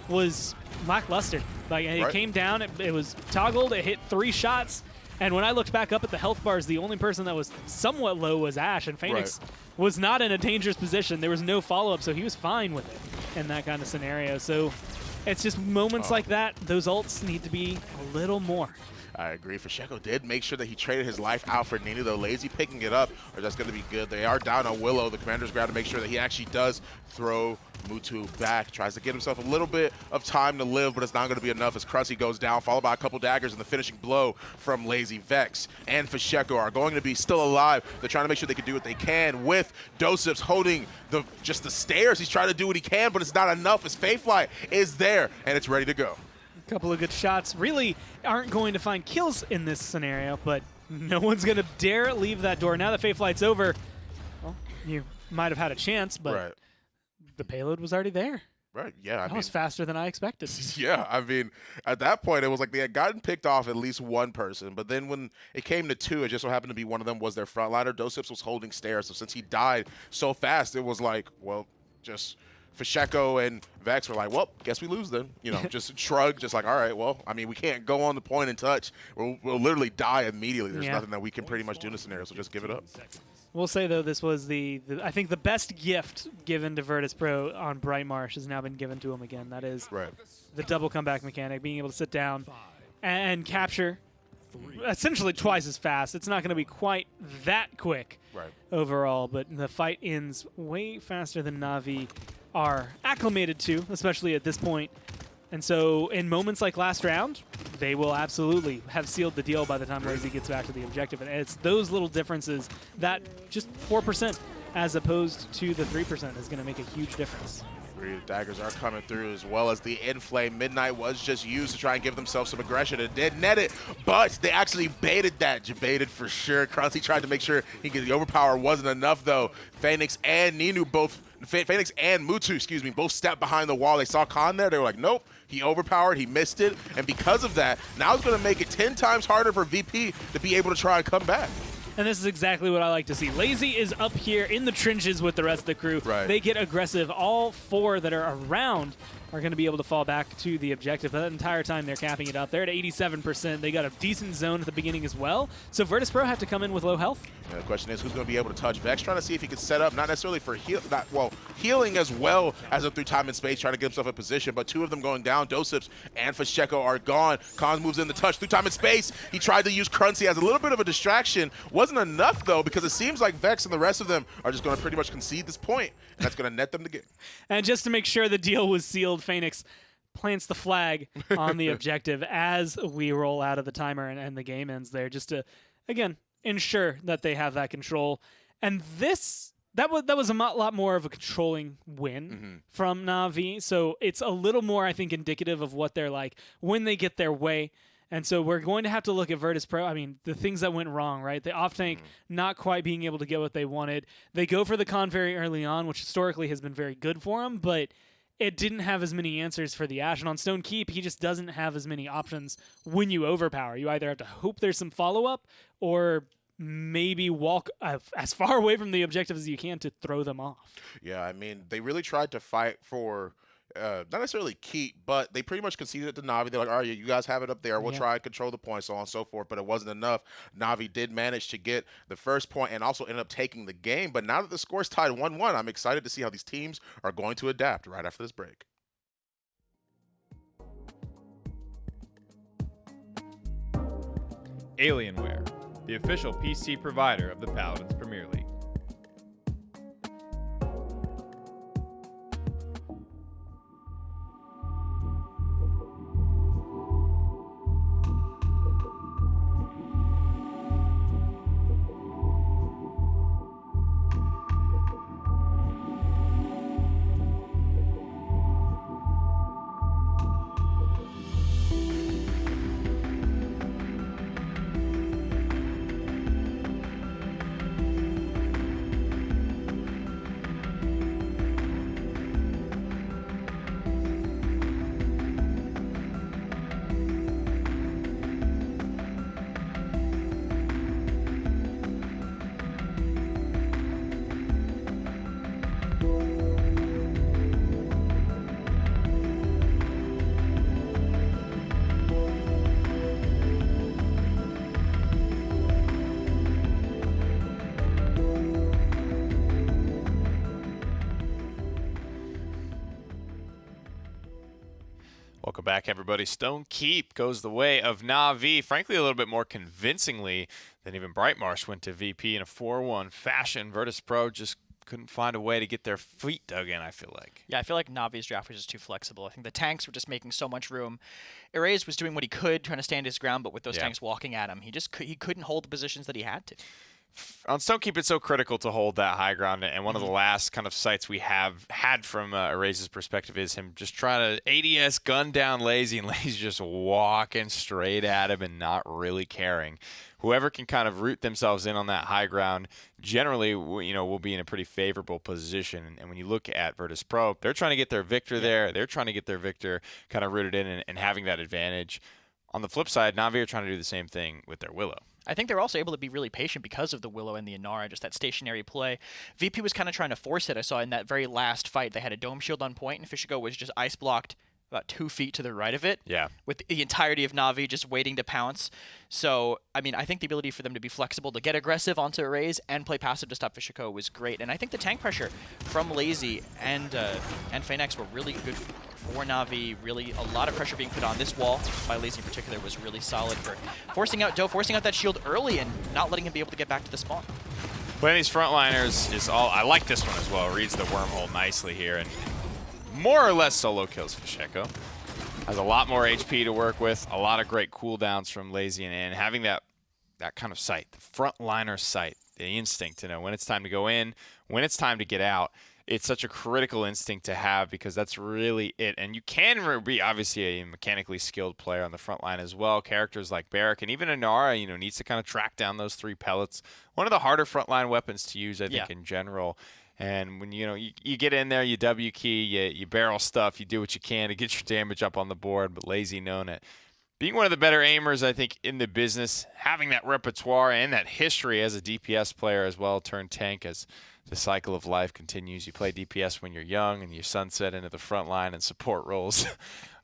was lackluster. Like, it came down, it was toggled, it hit 3 shots, and when I looked back up at the health bars, the only person that was somewhat low was Ash, and Phoenix was not in a dangerous position. There was no follow-up, so he was fine with it in that kind of scenario. So it's just moments like that. Those ults need to be a little more. I agree. Fisheko did make sure that he traded his life out for Ninu, though. Lazy picking it up, or that's going to be good. They are down on Willow. The commander's got to make sure that he actually does throw Mutu back. Tries to get himself a little bit of time to live, but it's not going to be enough as Crusty goes down, followed by a couple daggers and the finishing blow from Lazy. Vex and Fisheko are going to be still alive. They're trying to make sure they can do what they can with Dosups holding just the stairs. He's trying to do what he can, but it's not enough as Faithfly is there, and it's ready to go. Couple of good shots. Really aren't going to find kills in this scenario, but no one's going to dare leave that door. Now that Faithflight's over, well, you might have had a chance, but the payload was already there. Right, yeah. That was faster than I expected. Yeah, I mean, at that point, it was like they had gotten picked off at least one person, but then when it came to 2, it just so happened to be one of them was their frontliner. Dosups was holding stairs, so since he died so fast, it was like, well, just Fisheko and Vex were like, well, guess we lose then. You know, just shrug, just like, all right, well, I mean, we can't go on the point and touch. We'll literally die immediately. There's nothing that we can pretty much do in this scenario, so just give it up. We'll say, though, this was I think the best gift given to Virtus.Pro on Bright Marsh has now been given to him again. That is the double comeback mechanic, being able to sit down and capture essentially twice as fast. It's not going to be quite that quick overall, but the fight ends way faster than Na'Vi are acclimated to, especially at this point. And so in moments like last round, they will absolutely have sealed the deal by the time Lazy gets back to the objective. And it's those little differences, that just 4% as opposed to the 3% is going to make a huge difference. Daggers are coming through, as well as the Inflame. Midnight was just used to try and give themselves some aggression. It did net it, but they actually baited that. Baited for sure. Cruncy tried to make sure he could. The overpower wasn't enough, though. Phoenix and Mutu, both stepped behind the wall. They saw Khan there. They were like, nope. He overpowered. He missed it. And because of that, now it's going to make it 10 times harder for VP to be able to try and come back. And this is exactly what I like to see. Lazy is up here in the trenches with the rest of the crew. They get aggressive. All 4 that are around are going to be able to fall back to the objective. But that entire time, they're capping it up. They're at 87%. They got a decent zone at the beginning as well. So Virtus.Pro have to come in with low health. Yeah, the question is, who's going to be able to touch Vex? Trying to see if he can set up, not necessarily for healing as well as through time and space, trying to get himself in position. But two of them going down. Dosips and Fasheko are gone. Cons moves in the touch through time and space. He tried to use Cruncy as a little bit of a distraction. Wasn't enough, though, because it seems like Vex and the rest of them are just going to pretty much concede this point. And that's going to net them the game. And just to make sure the deal was sealed, Phoenix plants the flag on the objective as we roll out of the timer and the game ends there, just to, again, ensure that they have that control. And that was a lot more of a controlling win from Na'Vi. So it's a little more, I think, indicative of what they're like when they get their way. And so we're going to have to look at Virtus.Pro. I mean, the things that went wrong, right? The off-tank not quite being able to get what they wanted. They go for the con very early on, which historically has been very good for them, but it didn't have as many answers for the Ashe. And on Stone Keep, he just doesn't have as many options when you overpower. You either have to hope there's some follow-up or maybe walk as far away from the objective as you can to throw them off. Yeah, I mean, they really tried to fight for not necessarily keep, but they pretty much conceded it to Na'Vi. They're like, all right, you guys have it up there. We'll try and control the point, so on and so forth, but it wasn't enough. Na'Vi did manage to get the first point and also ended up taking the game. But now that the score's tied 1-1, I'm excited to see how these teams are going to adapt right after this break. Alienware, the official PC provider of the Paladins Premier League. Welcome back, everybody. Stone Keep goes the way of Na'Vi, frankly, a little bit more convincingly than even Brightmarsh went to VP in a 4-1 fashion. Virtus.Pro just couldn't find a way to get their feet dug in, I feel like. Yeah, I feel like Na'Vi's draft was just too flexible. I think the tanks were just making so much room. Erase was doing what he could, trying to stand his ground, but with those tanks walking at him, he couldn't hold the positions that he had to. On Stone Keep, it's so critical to hold that high ground, and one of the last kind of sights we have had from Erase's perspective is him just trying to ADS gun down Lazy, and Lazy just walking straight at him and not really caring. Whoever can kind of root themselves in on that high ground generally, will be in a pretty favorable position. And when you look at Virtus.Pro, they're trying to get their Victor there. They're trying to get their Victor kind of rooted in and having that advantage. On the flip side, Na'Vi are trying to do the same thing with their Willow. I think they're also able to be really patient because of the Willow and the Inara, just that stationary play. VP was kind of trying to force it. I saw in that very last fight, they had a Dome Shield on point, and Fishiko was just ice blocked about 2 feet to the right of it. Yeah. With the entirety of Na'Vi just waiting to pounce. So, I mean, I think the ability for them to be flexible, to get aggressive onto arrays and play passive to stop Fishiko was great. And I think the tank pressure from Lazy and Phoenix were really good for Na'Vi. Really, a lot of pressure being put on. This wall, by Lazy in particular, was really solid for forcing out Doe, forcing out that shield early and not letting him be able to get back to the spawn. Playing these frontliners is all. I like this one as well. Reads the wormhole nicely here, and more or less solo kills Fasheko. Has a lot more HP to work with, a lot of great cooldowns from Lazy, and having that kind of sight, the frontliner sight, the instinct to know when it's time to go in, when it's time to get out. It's such a critical instinct to have because that's really it. And you can be obviously a mechanically skilled player on the front line as well. Characters like Barrack and even Inara, needs to kind of track down those 3 pellets. One of the harder frontline weapons to use, I think, in general. And when you get in there, you W key, you barrel stuff, you do what you can to get your damage up on the board. But Lazy known it. Being one of the better aimers, I think, in the business, having that repertoire and that history as a DPS player as well, turned tank, as the cycle of life continues. You play DPS when you're young, and you sunset into the front line and support roles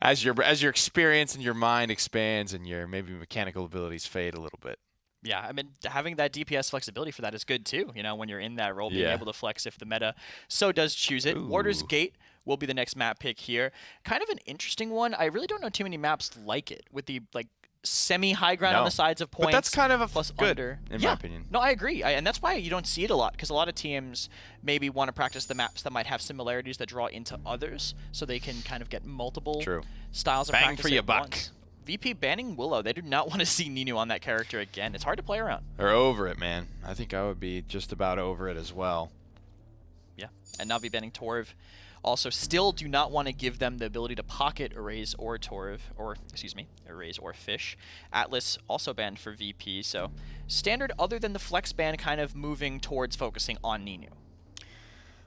as your experience and your mind expands, and your maybe mechanical abilities fade a little bit. Yeah, I mean, having that DPS flexibility for that is good too. You know, when you're in that role, being able to flex if the meta so does choose it. Ooh. Warder's Gate will be the next map pick here. Kind of an interesting one. I really don't know too many maps like it, with the like semi-high ground on the sides of points. But that's kind of a plus good, under. in my opinion. No, I agree. And that's why you don't see it a lot, because a lot of teams maybe want to practice the maps that might have similarities that draw into others, so they can kind of get multiple styles of Bang practice for your at buck. once. VP banning Willow. They do not want to see Ninu on that character again. It's hard to play around. They're over it, man. I think I would be just about over it as well. Yeah, and Navi banning Torv. Also, still do not want to give them the ability to pocket Erase or Torv, or excuse me, Erase or Fish. Atlas also banned for VP, so standard other than the flex ban kind of moving towards focusing on Ninu.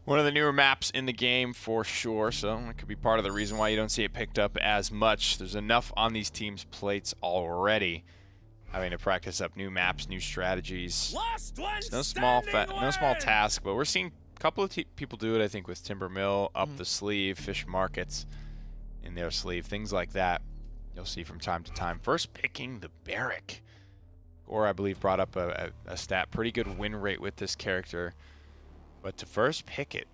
One of the newer maps in the game for sure, so it could be part of the reason why you don't see it picked up as much. There's enough on these teams' plates already, having to practice up new maps, new strategies. It's no small task, but we're seeing a couple of people do it, I think, with Timber Mill, up the sleeve, Fish Markets in their sleeve, things like that you'll see from time to time. First picking the Barrack. Or I believe brought up a stat, pretty good win rate with this character. But to first pick it,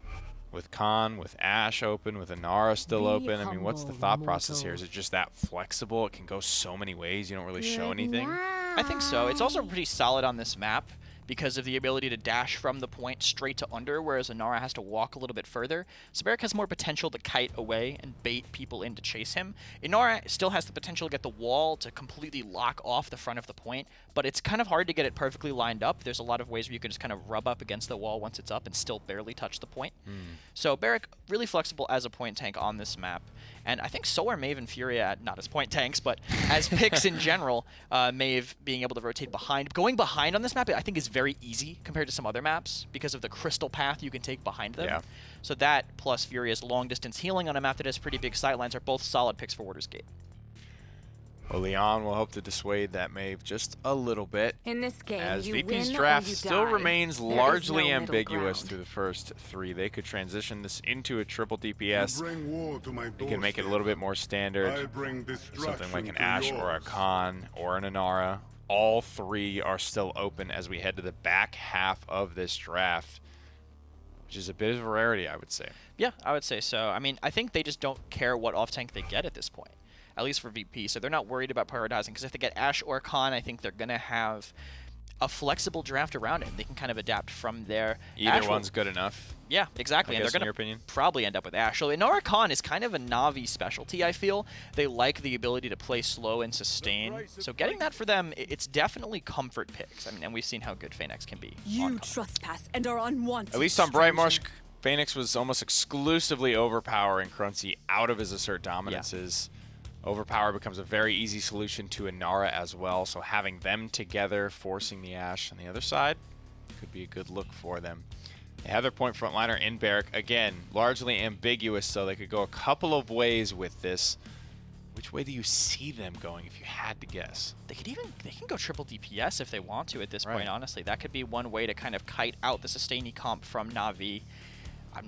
with Khan, with Ashe open, with Inara still open, I mean, what's the thought process here? Is it just that flexible? It can go so many ways, you don't really show anything? I think so. It's also pretty solid on this map because of the ability to dash from the point straight to under, whereas Inara has to walk a little bit further. So Barrack has more potential to kite away and bait people in to chase him. Inara still has the potential to get the wall to completely lock off the front of the point, but it's kind of hard to get it perfectly lined up. There's a lot of ways where you can just kind of rub up against the wall once it's up and still barely touch the point. So Barrack, really flexible as a point tank on this map. And I think so are Maeve and Furia, not as point tanks, but as picks in general. Maeve being able to rotate behind. Going behind on this map, I think, is very easy compared to some other maps because of the crystal path you can take behind them. Yeah. So that plus Furia's long-distance healing on a map that has pretty big sightlines are both solid picks for Warder's Gate. Well, Leon will hope to dissuade that Maeve just a little bit, In this game, as you VP's win draft or you still die. remains There is largely no middle ambiguous ground. through the first three. They could transition this into a triple DPS. Bring war to my They can make it a little bit more I standard. bring Something like an destruction Ashe to or a yours. Khan or an Inara. All three are still open as we head to the back half of this draft, which is a bit of a rarity, I would say. Yeah, I would say so. I mean, I think they just don't care what off-tank they get at this point, at least for VP. So they're not worried about prioritizing, because if they get Ashe or Khan, I think they're going to have a flexible draft around it. They can kind of adapt from there. Either Ashe will- one's good enough. Yeah, exactly. I And guess, they're in going your to opinion? probably end up with Ashe. So Inara Khan is kind of a Na'Vi specialty, I feel. They like the ability to play slow and sustain. So getting that for them, it's definitely comfort picks. I mean, and we've seen how good Phoenix can be. on You Khan. trespass and are unwanted. At least on Bright Marsh, stranger. Phoenix was almost exclusively overpowering Cruncy out of his assert dominances. Overpower becomes a very easy solution to Inara as well, so having them together, forcing the Ashe on the other side, could be a good look for them. They have their point frontliner in Barrack. Again, largely ambiguous, so they could go a couple of ways with this. Which way do you see them going if you had to guess? They can go triple DPS if they want to at this Right. point, honestly. That could be one way to kind of kite out the sustainy comp from Na'Vi.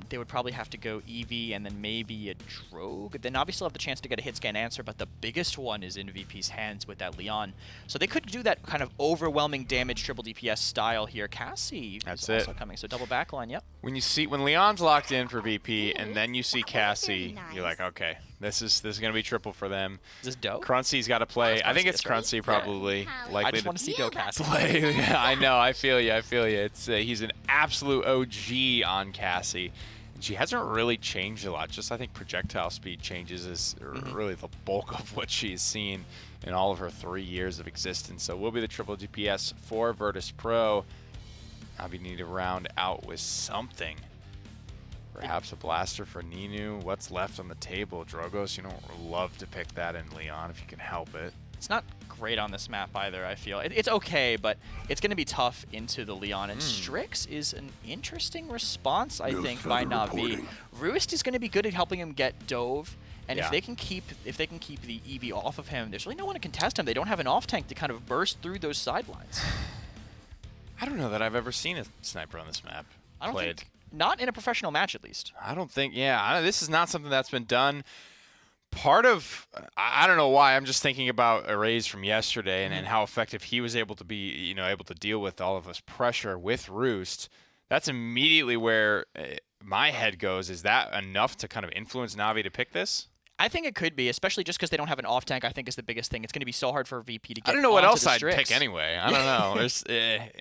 They would probably have to go Eevee and then maybe a Drogue. Then Na'Vi still have the chance to get a hit scan answer, but the biggest one is in VP's hands with that Leon. So they could do that kind of overwhelming damage triple DPS style here. Cassie That's is it. also coming, so double backline, yep. When Leon's locked in for VP and then you see Cassie, you're like, okay, this is gonna be triple for them. Is this dope? Cruncy's got to play. I think Cruncy, it's that's right. Cruncy Yeah. probably. I Likely just to want to see Go Cassie. play. Yeah, I know. I feel you. It's he's an absolute OG on Cassie. And she hasn't really changed a lot. Just I think projectile speed changes is really the bulk of what she's seen in all of her 3 years of existence. So will be the triple DPS for Virtus.Pro. I'll be need to round out with something. Perhaps a blaster for Ninu. What's left on the table? Drogos, you don't love to pick that in Leon if you can help it. It's not great on this map either, I feel. It's okay, but it's going to be tough into the Leon. And Strix is an interesting response, I think, by Na'Vi. Roost is going to be good at helping him get Dove. And Yeah. if they can keep the Eevee off of him, there's really no one to contest him. They don't have an off tank to kind of burst through those sidelines. I don't know that I've ever seen a sniper on this map. I don't played. think, not in a professional match at least. I don't think, this is not something that's been done. Part of, I don't know why, I'm just thinking about Arrays from yesterday and how effective he was able to be, able to deal with all of this pressure with Roost. That's immediately where my head goes. Is that enough to kind of influence Navi to pick this? I think it could be, especially just because they don't have an off tank. I think is the biggest thing. It's going to be so hard for VP to get. I don't know what onto else the I'd Strix. pick anyway. I don't know. There's,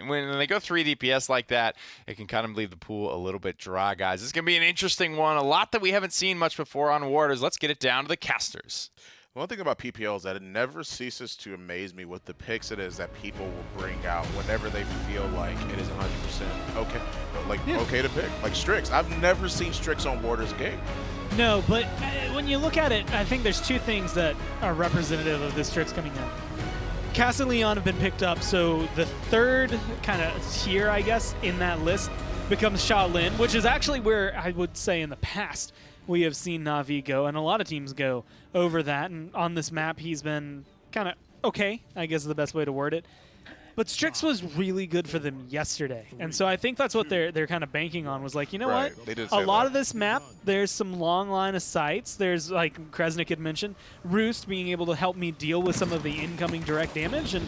when they go 3 DPS like that, it can kind of leave the pool a little bit dry, guys. This is going to be an interesting one. A lot that we haven't seen much before on Warders. Let's get it down to the casters. One thing about PPL is that it never ceases to amaze me with the picks it is that people will bring out whenever they feel like it is 100% okay. Okay to pick. Like Strix. I've never seen Strix on Warders game. No, but when you look at it, I think there's two things that are representative of this Strix coming in. Cass and Leon have been picked up, so the third kind of tier, I guess, in that list becomes Shaolin, which is actually where I would say in the past we have seen Na'Vi go, and a lot of teams go over that. And on this map, he's been kind of okay, I guess is the best way to word it. But Strix was really good for them yesterday. And so I think that's what they're kind of banking on, was like, you know Right. what? They did A say lot that. of this map, there's some long line of sights. There's, like Kresnik had mentioned, Roost being able to help me deal with some of the incoming direct damage. And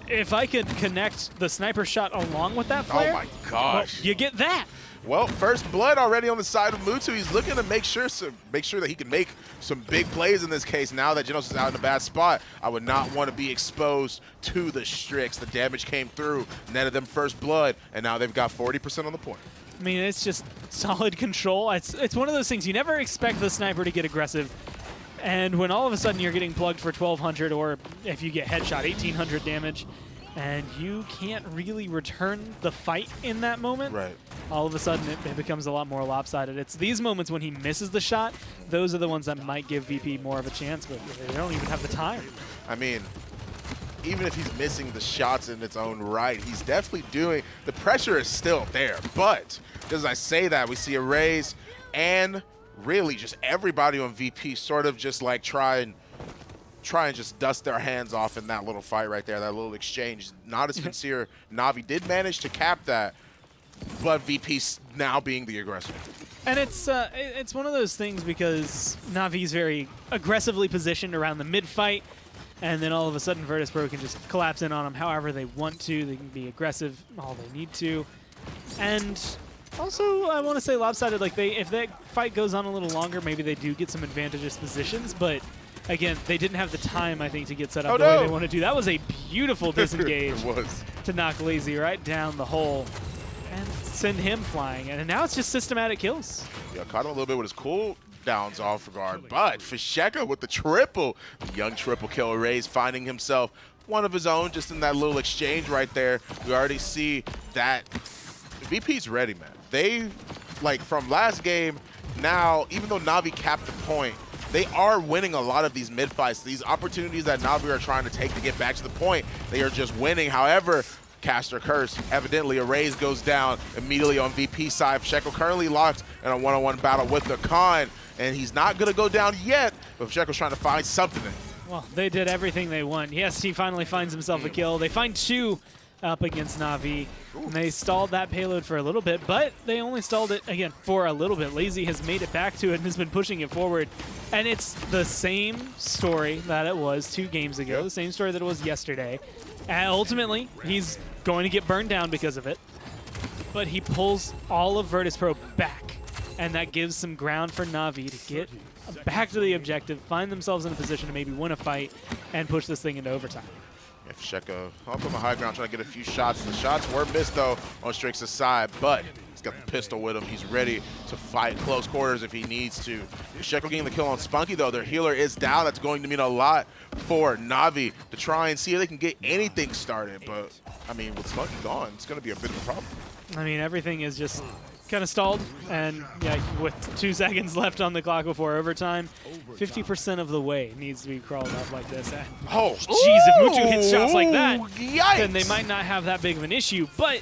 if I could connect the sniper shot along with that flare, Oh my well, gosh. you get that. Well, first blood already on the side of Mutu. He's looking to make sure that he can make some big plays in this case. Now that Genos is out in a bad spot, I would not want to be exposed to the Strix. The damage came through, netted them first blood, and now they've got 40% on the point. I mean, it's just solid control. It's one of those things you never expect the sniper to get aggressive. And when all of a sudden you're getting plugged for 1,200, or if you get headshot, 1,800 damage, and you can't really return the fight in that moment, Right. all of a sudden it becomes a lot more lopsided. It's these moments when he misses the shot, those are the ones that might give VP more of a chance, but they don't even have the time. I mean, even if he's missing the shots in its own right, he's definitely doing, the pressure is still there. But as I say that, we see Arrays and really just everybody on VP sort of just like try and just dust their hands off in that little fight right there, that little exchange. Natus Vincere, Navi did manage to cap that, but VP's now being the aggressor. And it's one of those things because Navi's very aggressively positioned around the mid-fight, and then all of a sudden Virtus.Pro can just collapse in on them however they want to. They can be aggressive all they need to. And also, I want to say lopsided, like if that fight goes on a little longer, maybe they do get some advantageous positions, but again, they didn't have the time, I think, to get set up the way they want to do. That was a beautiful disengage It was. to knock Lazy right down the hole and send him flying. And now it's just systematic kills. Yeah, caught him a little bit with his cooldowns off guard, but Fasheka with the triple, the young triple kill. Arrays finding himself one of his own just in that little exchange right there. We already see that VP's ready, man. They, like from last game, now, even though Navi capped the point, they are winning a lot of these mid-fights. These opportunities that Navi are trying to take to get back to the point, they are just winning. However, Caster Curse, evidently Arrays goes down immediately on VP side. Shekel currently locked in a one-on-one battle with the Khan, and he's not going to go down yet, but Shekel's trying to find something. Well, they did everything they want. Yes, he finally finds himself a kill. They find 2 up against Navi. And they stalled that payload for a little bit, but they only stalled it, again, for a little bit. Lazy has made it back to it and has been pushing it forward. And it's the same story that it was 2 games ago, the same story that it was yesterday. And ultimately, he's going to get burned down because of it. But he pulls all of Virtus.Pro back, and that gives some ground for Navi to get back to the objective, find themselves in a position to maybe win a fight, and push this thing into overtime. If Sheka up on the high ground trying to get a few shots. The shots were missed, though, on Strix's side, but he's got the pistol with him. He's ready to fight close quarters if he needs to. Sheka getting the kill on Spunky, though. Their healer is down. That's going to mean a lot for Navi to try and see if they can get anything started. But, I mean, with Spunky gone, it's going to be a bit of a problem. I mean, everything is just kind of stalled, and yeah, with 2 seconds left on the clock before overtime, 50% of the way needs to be crawled up like this. And, Oh, jeez, if Mutu hits shots like that, yikes. then they might not have that big of an issue, but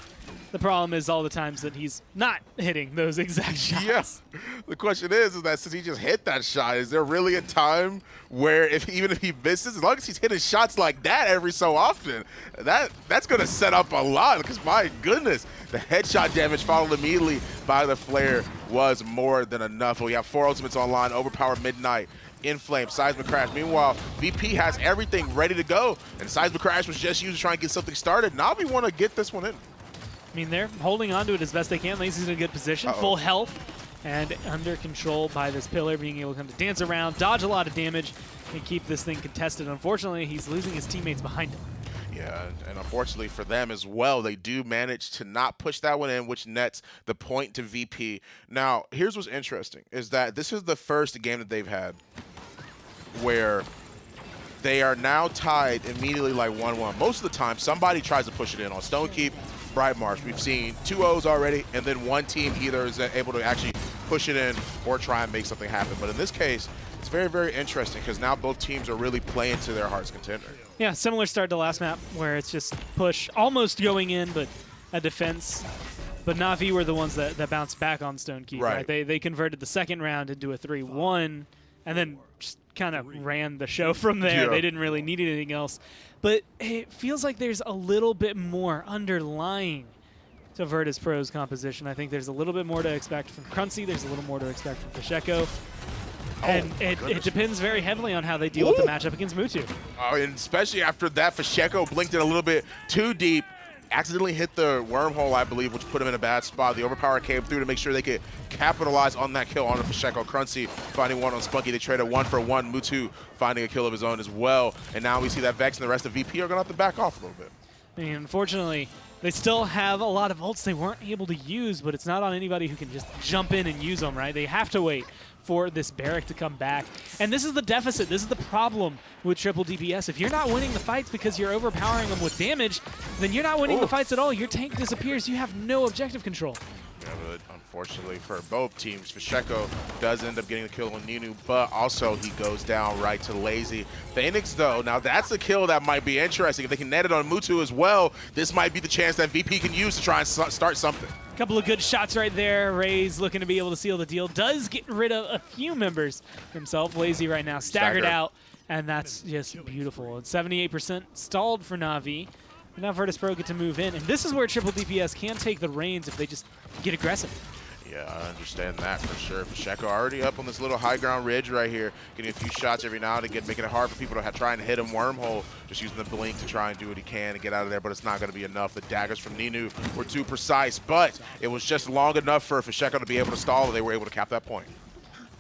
The problem is all the times that he's not hitting those exact shots. Yes. The question is that since he just hit that shot, is there really a time where even if he misses, as long as he's hitting shots like that every so often, that's going to set up a lot? Because my goodness, the headshot damage followed immediately by the flare was more than enough. We have 4 ultimates online, Overpower Midnight, In Flame, Seismic Crash. Meanwhile, VP has everything ready to go, and Seismic Crash was just used to try and get something started. Now we want to get this one in. I mean, they're holding on to it as best they can. Lazy's in a good position, full health, and under control by this pillar, being able to kind of dance around, dodge a lot of damage, and keep this thing contested. Unfortunately, he's losing his teammates behind him. Yeah, and unfortunately for them as well, they do manage to not push that one in, which nets the point to VP. Now, here's what's interesting, is that this is the first game that they've had where they are now tied immediately like 1-1. Most of the time, somebody tries to push it in. On Stonekeep, Bright Marsh, we've seen 2 O's already, and then one team either is able to actually push it in or try and make something happen. But in this case, it's very, very interesting because now both teams are really playing to their heart's content. Yeah, similar start to last map where it's just push almost going in, but a defense. But Na'Vi were the ones that bounced back on Stonekeep. Right? They converted the second round into a 3-1 and then just kind of ran the show from there. Yeah. They didn't really need anything else. But it feels like there's a little bit more underlying to Virtus.Pro's composition. I think there's a little bit more to expect from Cruncy. There's a little more to expect from Fasheko. And it depends very heavily on how they deal with the matchup against Mutu. Oh, and especially after that, Fasheko blinked it a little bit too deep. Accidentally hit the wormhole, I believe, which put him in a bad spot. The overpower came through to make sure they could capitalize on that kill on Fasheko. Cruncy finding one on Spunky. They traded 1-for-1. Mutu finding a kill of his own as well. And now we see that Vex and the rest of VP are going to have to back off a little bit. I mean, unfortunately, they still have a lot of ults they weren't able to use, but it's not on anybody who can just jump in and use them, right? They have to wait for this Barrack to come back. And this is the deficit. This is the problem with triple DPS. If you're not winning the fights because you're overpowering them with damage, then you're not winning the fights at all. Your tank disappears. You have no objective control. Yeah, but unfortunately for both teams, Fasheko does end up getting the kill on Ninu, but also he goes down right to Lazy. Phoenix, though, now that's a kill that might be interesting. If they can net it on Mutu as well, this might be the chance that VP can use to try and start something. A couple of good shots right there. Ray's looking to be able to seal the deal. Does get rid of a few members himself. Lazy right now staggered out, and that's just beautiful. It's 78% stalled for Na'Vi. Now Virtus.Pro get to move in, and this is where triple DPS can take the reins if they just get aggressive. Yeah, I understand that for sure. Fasheko already up on this little high ground ridge right here, getting a few shots every now and again, making it hard for people to try and hit him wormhole, just using the blink to try and do what he can and get out of there, but it's not going to be enough. The daggers from Ninu were too precise, but it was just long enough for Fasheko to be able to stall, and they were able to cap that point.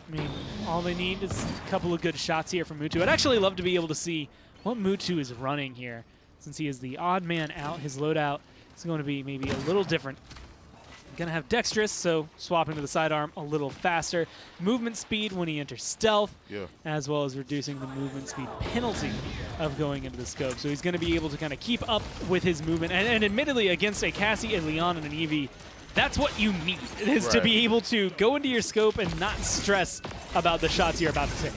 I mean, all they need is a couple of good shots here from Mutu. I'd actually love to be able to see what Mutu is running here. Since he is the odd man out, his loadout is going to be maybe a little different. Going to have Dexterous, so swapping to the sidearm a little faster. Movement speed when he enters stealth, as well as reducing the movement speed penalty of going into the scope. So he's going to be able to kind of keep up with his movement. And admittedly, against a Cassie, a Leon, and an Eevee, that's what you need, is to be able to go into your scope and not stress about the shots you're about to take.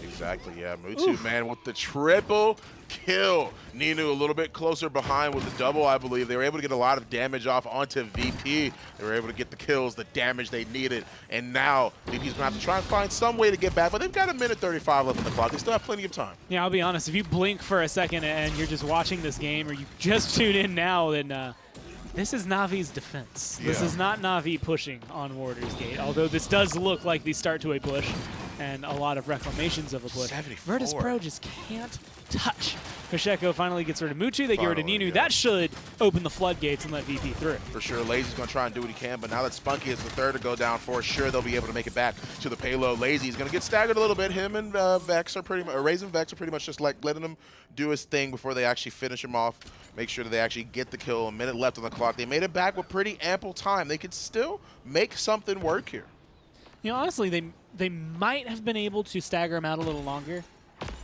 Exactly, yeah. Mutu, man, with the triple kill. Ninu a little bit closer behind with the double, I believe. They were able to get a lot of damage off onto VP. They were able to get the kills, the damage they needed. And now VP's going to have to try and find some way to get back. But they've got 1:35 left on the clock. They still have plenty of time. Yeah, I'll be honest. If you blink for a second and you're just watching this game, or you just tune in now, then this is Navi's defense. This is not Na'Vi pushing on Warder's Gate, although this does look like the start to a push and a lot of reclamations of a push. Virtus.Pro just can't touch. Fasheko finally gets rid of Mutu. They get rid of Ninu. Yeah. That should open the floodgates and let VP through. For sure, Lazy's going to try and do what he can, but now that Spunky is the third to go down, for sure they'll be able to make it back to the payload. Lazy's going to get staggered a little bit. Him and Vex are pretty much, Raze and Vex are pretty much just like letting him do his thing before they actually finish him off, make sure that they actually get the kill. A minute left on the clock. They made it back with pretty ample time. They could still make something work here. You know, honestly, they might have been able to stagger him out a little longer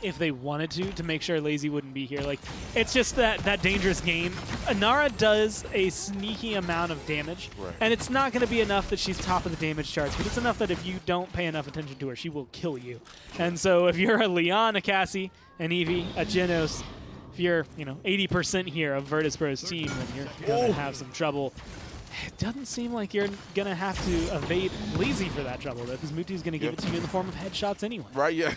if they wanted to make sure Lazy wouldn't be here. Like, it's just that dangerous game. Inara does a sneaky amount of damage, and it's not going to be enough that she's top of the damage charts, but it's enough that if you don't pay enough attention to her, she will kill you. And so if you're a Leon, a Cassie, an Eevee, a Genos, if you're 80% here of Virtus.Pro's team, then you're going to have some trouble it doesn't seem like you're going to have to evade Lazy for that trouble, though, because Mutu's going to give it to you in the form of headshots anyway. Right, yeah,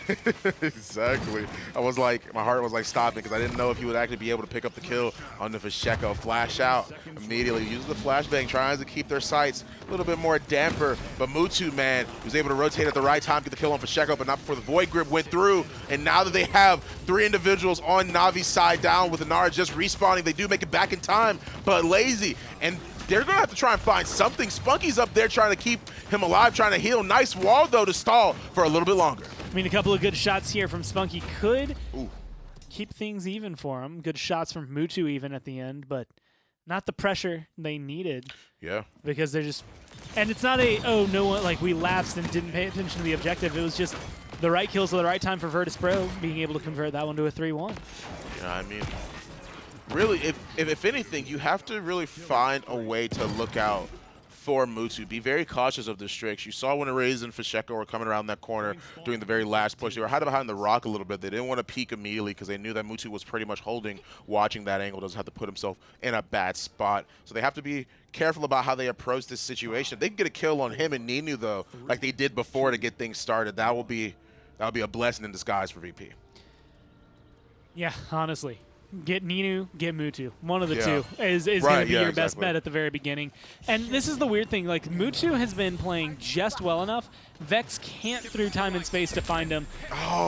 exactly. I was like, my heart was like stopping because I didn't know if he would actually be able to pick up the kill on the Visheko. Flash out immediately, uses the flashbang, trying to keep their sights a little bit more damper. But Mutu, man, was able to rotate at the right time, get the kill on Visheko, but not before the Void Grip went through. And now that they have 3 individuals on Navi's side down with Inara just respawning, they do make it back in time, but Lazy, and they're going to have to try and find something. Spunky's up there trying to keep him alive, trying to heal. Nice wall, though, to stall for a little bit longer. I mean, a couple of good shots here from Spunky could keep things even for him. Good shots from Mutu even at the end, but not the pressure they needed. Yeah. Because they're just... And it's not a, oh, no one, like, we lapsed and didn't pay attention to the objective. It was just the right kills at the right time for Virtus.Pro, being able to convert that one to a 3-1. Yeah, I mean, really, if anything, you have to really find a way to look out for Mutu. Be very cautious of the Strix. You saw when Arrays and Visheko were coming around that corner during the very last push. They were hiding behind the rock a little bit. They didn't want to peek immediately because they knew that Mutu was pretty much holding, watching that angle, doesn't have to put himself in a bad spot. So they have to be careful about how they approach this situation. If they can get a kill on him and Ninu, though, like they did before to get things started, that will be a blessing in disguise for VP. Yeah, honestly. Get Ninu, get Mutu. One of the two is going to be your best bet at the very beginning. And this is the weird thing. Like, Mutu has been playing just well enough. Vex can't, through time and space, to find him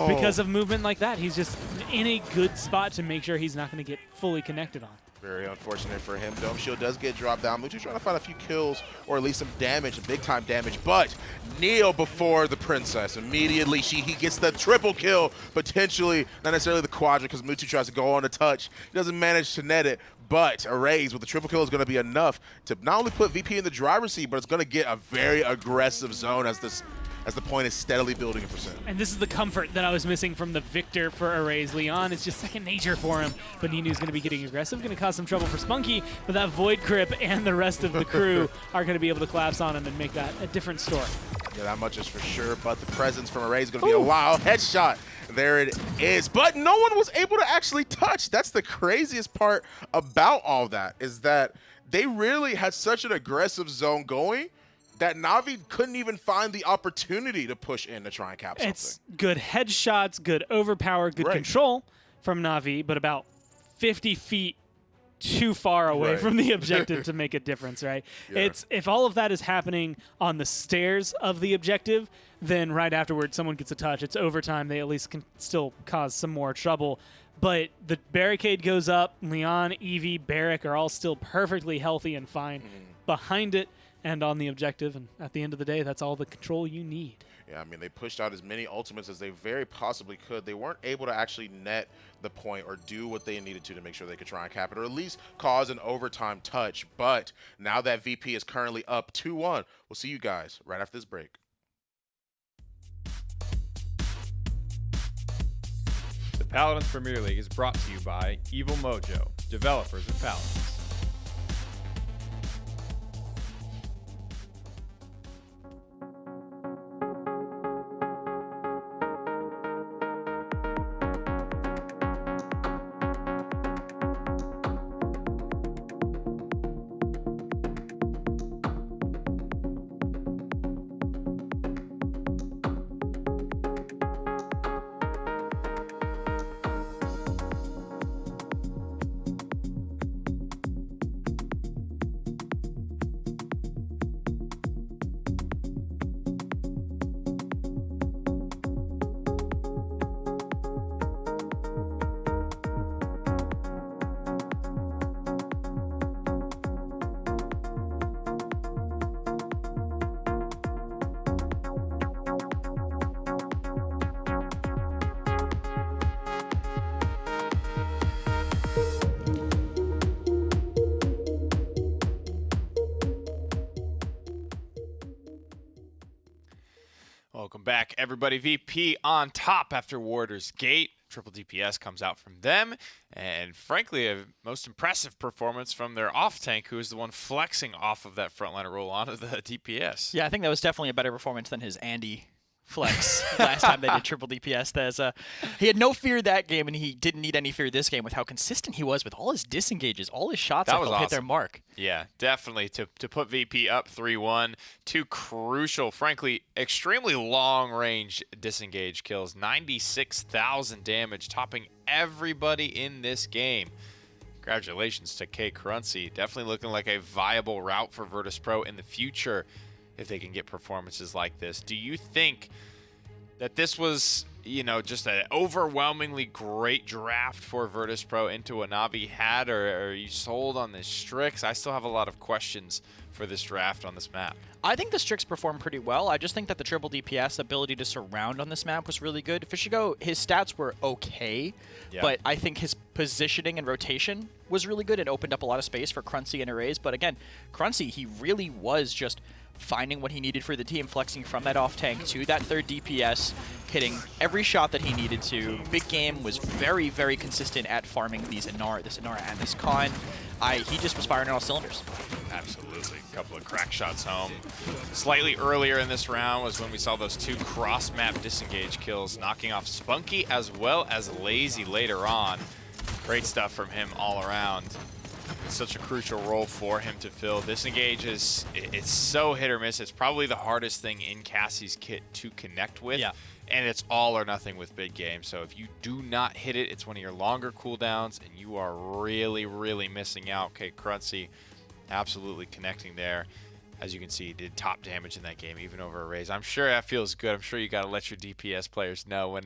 because of movement like that. He's just in a good spot to make sure he's not going to get fully connected on. Very unfortunate for him. Dome Shield does get dropped down. Mutu's trying to find a few kills or at least some damage, big-time damage. But Neo before the Princess. Immediately, he gets the triple kill, potentially, not necessarily the quadra, because Mutu tries to go on a touch. He doesn't manage to net it. But Arrays with the triple kill is going to be enough to not only put VP in the driver's seat, but it's going to get a very aggressive zone as the point is steadily building in percent. And this is the comfort that I was missing from the Victor for Arrays. Leon is just second nature for him, but Ninu's going to be getting aggressive, going to cause some trouble for Spunky, but that Void Grip and the rest of the crew are going to be able to collapse on him and make that a different story. Yeah, that much is for sure, but the presence from Arrays is going to be a wild headshot. There it is, but no one was able to actually touch. That's the craziest part about all that, is that they really had such an aggressive zone going that Navi couldn't even find the opportunity to push in to try and cap something. It's good headshots, good overpower, good control from Navi, but about 50 feet too far away from the objective to make a difference, right? It's if all of that is happening on the stairs of the objective, then right afterward someone gets a touch. It's overtime. They at least can still cause some more trouble. But the barricade goes up. Leon, Eevee, Barrick are all still perfectly healthy and fine behind it and on the objective, and at the end of the day, that's all the control you need. Yeah, I mean, they pushed out as many ultimates as they very possibly could. They weren't able to actually net the point or do what they needed to make sure they could try and cap it, or at least cause an overtime touch. But now that VP is currently up 2-1, we'll see you guys right after this break. The Paladins Premier League is brought to you by Evil Mojo, developers of Paladins. Welcome back, everybody. VP on top after Warder's Gate. Triple DPS comes out from them. And frankly, a most impressive performance from their off-tank, who is the one flexing off of that frontliner roll onto the DPS. Yeah, I think that was definitely a better performance than his Andy flex last time they did triple DPS. He had no fear that game, and he didn't need any fear this game with how consistent he was with all his disengages. All his shots That was hit their awesome. mark. Yeah, definitely. To put VP up 3-1, 2 crucial, frankly, extremely long-range disengage kills, 96,000 damage, topping everybody in this game. Congratulations to K Cruncy. Definitely looking like a viable route for Virtus.Pro in the future if they can get performances like this. Do you think that this was, just an overwhelmingly great draft for Virtus.Pro into what Navi had, or are you sold on the Strix? I still have a lot of questions for this draft on this map. I think the Strix performed pretty well. I just think that the triple DPS ability to surround on this map was really good. Fishigo, his stats were okay, but I think his positioning and rotation was really good and opened up a lot of space for Cruncy and Arrays. But again, Cruncy, he really was just finding what he needed for the team, flexing from that off tank to that third DPS, hitting every shot that he needed to. Big Game was very, very consistent at farming this Inara and this Khan. He just was firing on all cylinders. Absolutely. A couple of crack shots home. Slightly earlier in this round was when we saw those 2 cross-map disengage kills, knocking off Spunky as well as Lazy later on. Great stuff from him all around. It's such a crucial role for him to fill. Disengage it's so hit or miss. It's probably the hardest thing in Cassie's kit to connect with. Yeah. And it's all or nothing with Big Game. So if you do not hit it, it's one of your longer cooldowns, and you are really, really missing out. Okay, Cruncy absolutely connecting there. As you can see, he did top damage in that game, even over Arrays. I'm sure that feels good. I'm sure you got to let your DPS players know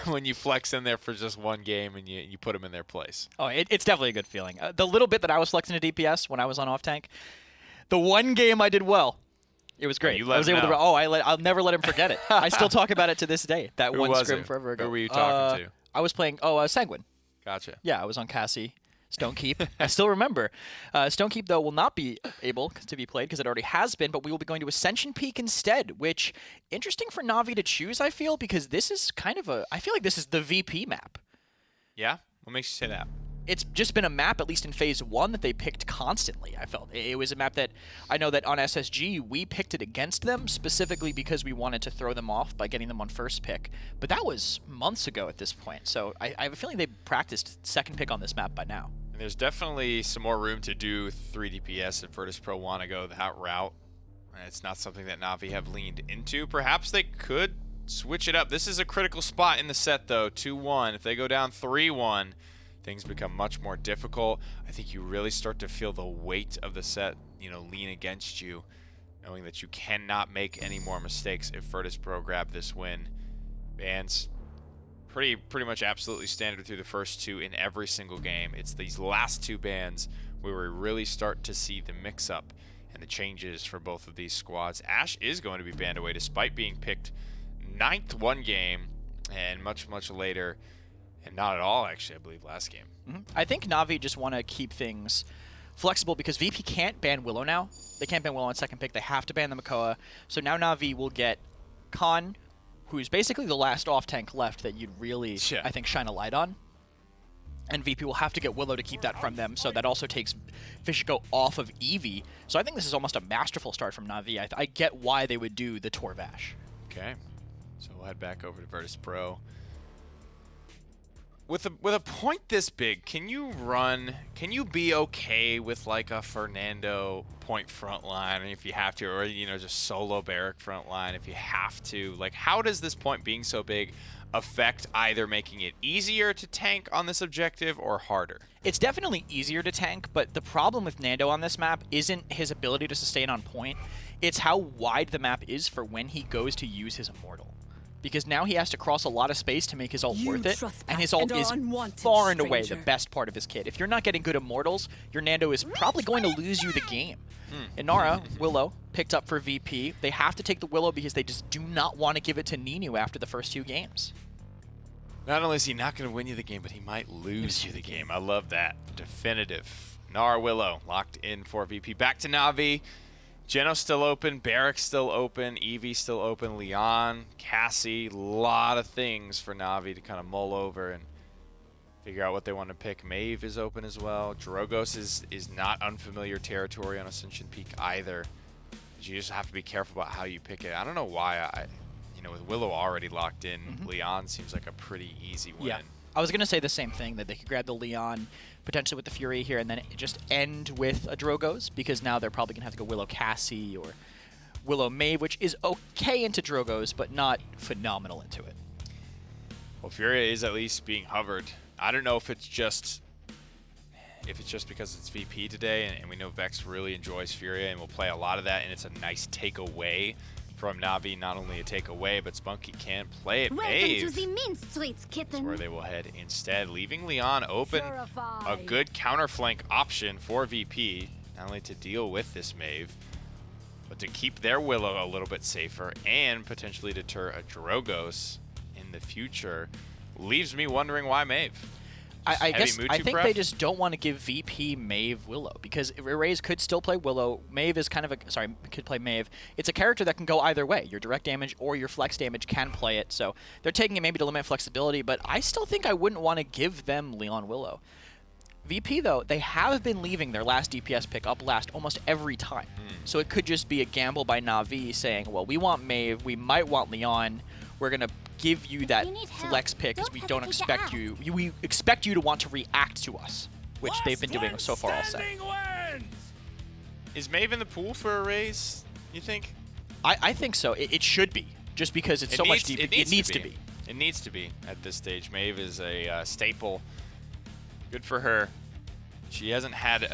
when you flex in there for just one game and you put them in their place. Oh, it's definitely a good feeling. The little bit that I was flexing to DPS when I was on off tank, the one game I did well, it was great. You let I was him able know. to. I'll never let him forget it. I still talk about it to this day. That Who one was scrim it? forever ago. Who were you talking to? I was playing. Sanguine. Gotcha. Yeah, I was on Cassie. Stonekeep. I still remember. Stonekeep, though, will not be able to be played because it already has been, but we will be going to Ascension Peak instead, which, interesting for Navi to choose, I feel, because this is kind of I feel like this is the VP map. Yeah? What makes you say that? It's just been a map, at least in Phase 1, that they picked constantly, I felt. It was a map that I know that on SSG, we picked it against them, specifically because we wanted to throw them off by getting them on first pick. But that was months ago at this point, so I have a feeling they practiced second pick on this map by now. And there's definitely some more room to do 3 DPS if Virtus.Pro want to go that route. It's not something that Navi have leaned into. Perhaps they could switch it up. This is a critical spot in the set, though. 2-1. If they go down 3-1, things become much more difficult. I think you really start to feel the weight of the set, lean against you, knowing that you cannot make any more mistakes if Virtus.Pro grab this win. Bans pretty much absolutely standard through the first 2 in every single game. It's these last 2 bans where we really start to see the mix-up and the changes for both of these squads. Ash is going to be banned away despite being picked 9th one game and much, much later. And not at all, actually, I believe, last game. I think Navi just want to keep things flexible because VP can't ban Willow now. They can't ban Willow on second pick. They have to ban the Makoa. So now Navi will get Khan, who's basically the last off-tank left that you'd really, I think, shine a light on. And VP will have to get Willow to keep that from them, so that also takes Fishigo off of Eevee. So I think this is almost a masterful start from Navi. I get why they would do the Torvash. Okay, so we'll head back over to Virtus.Pro. With a point this big, can you be okay with like a Fernando point front line if you have to, or just solo Barrack front line if you have to? Like, how does this point being so big affect either making it easier to tank on this objective or harder? It's definitely easier to tank, but the problem with Nando on this map isn't his ability to sustain on point. It's how wide the map is for when he goes to use his Immortal. Because now he has to cross a lot of space to make his ult worth it, and his ult is far and away the best part of his kit. If you're not getting good Immortals, your Nando is probably going to lose you the game. Inara, Willow, picked up for VP. They have to take the Willow because they just do not want to give it to Ninu after the first 2 games. Not only is he not going to win you the game, but he might lose you the game. I love that. Definitive. Nara Willow locked in for VP. Back to Navi. Geno's still open, Barrack's still open, Eevee still open, Leon, Cassie, a lot of things for Navi to kind of mull over and figure out what they want to pick. Maeve is open as well. Drogos is not unfamiliar territory on Ascension Peak either. You just have to be careful about how you pick it. I don't know why you know, with Willow already locked in, Leon seems like a pretty easy win. Yeah. I was going to say the same thing, that they could grab the Leon potentially with the Fury here and then just end with a Drogoz, because now they're probably going to have to go Willow Cassie or Willow Maeve, which is okay into Drogoz, but not phenomenal into it. Well, Furia is at least being hovered. I don't know if it's just because it's VP today, and we know Vex really enjoys Furia and will play a lot of that, and it's a nice takeaway from Na'Vi. Not only a takeaway, but Spunky can play it. Maeve. Welcome to the mean streets, That's kitten. where they will head instead, leaving Leon open. Purify. A good counterflank option for VP, not only to deal with this Maeve, but to keep their Willow a little bit safer and potentially deter a Drogoz in the future. Leaves me wondering why Maeve. I guess I think prep? they just don't want to give VP Maeve Willow, because Raze could still play Willow. Maeve is kind of could play Maeve. It's a character that can go either way. Your direct damage or your flex damage can play it, so they're taking it maybe to limit flexibility, but I still think I wouldn't want to give them Leon Willow. VP, though, they have been leaving their last DPS pick up last almost every time. So it could just be a gamble by Na'Vi saying, well, we want Maeve, we might want Leon, we're going to give you that flex pick because we don't expect you. We expect you to want to react to us, which they've been doing so far all set. Is Maeve in the pool for a raise, you think? I think so. It should be, just because it's so much deeper. It needs to be. It needs to be at this stage. Maeve is a staple. Good for her. She hasn't had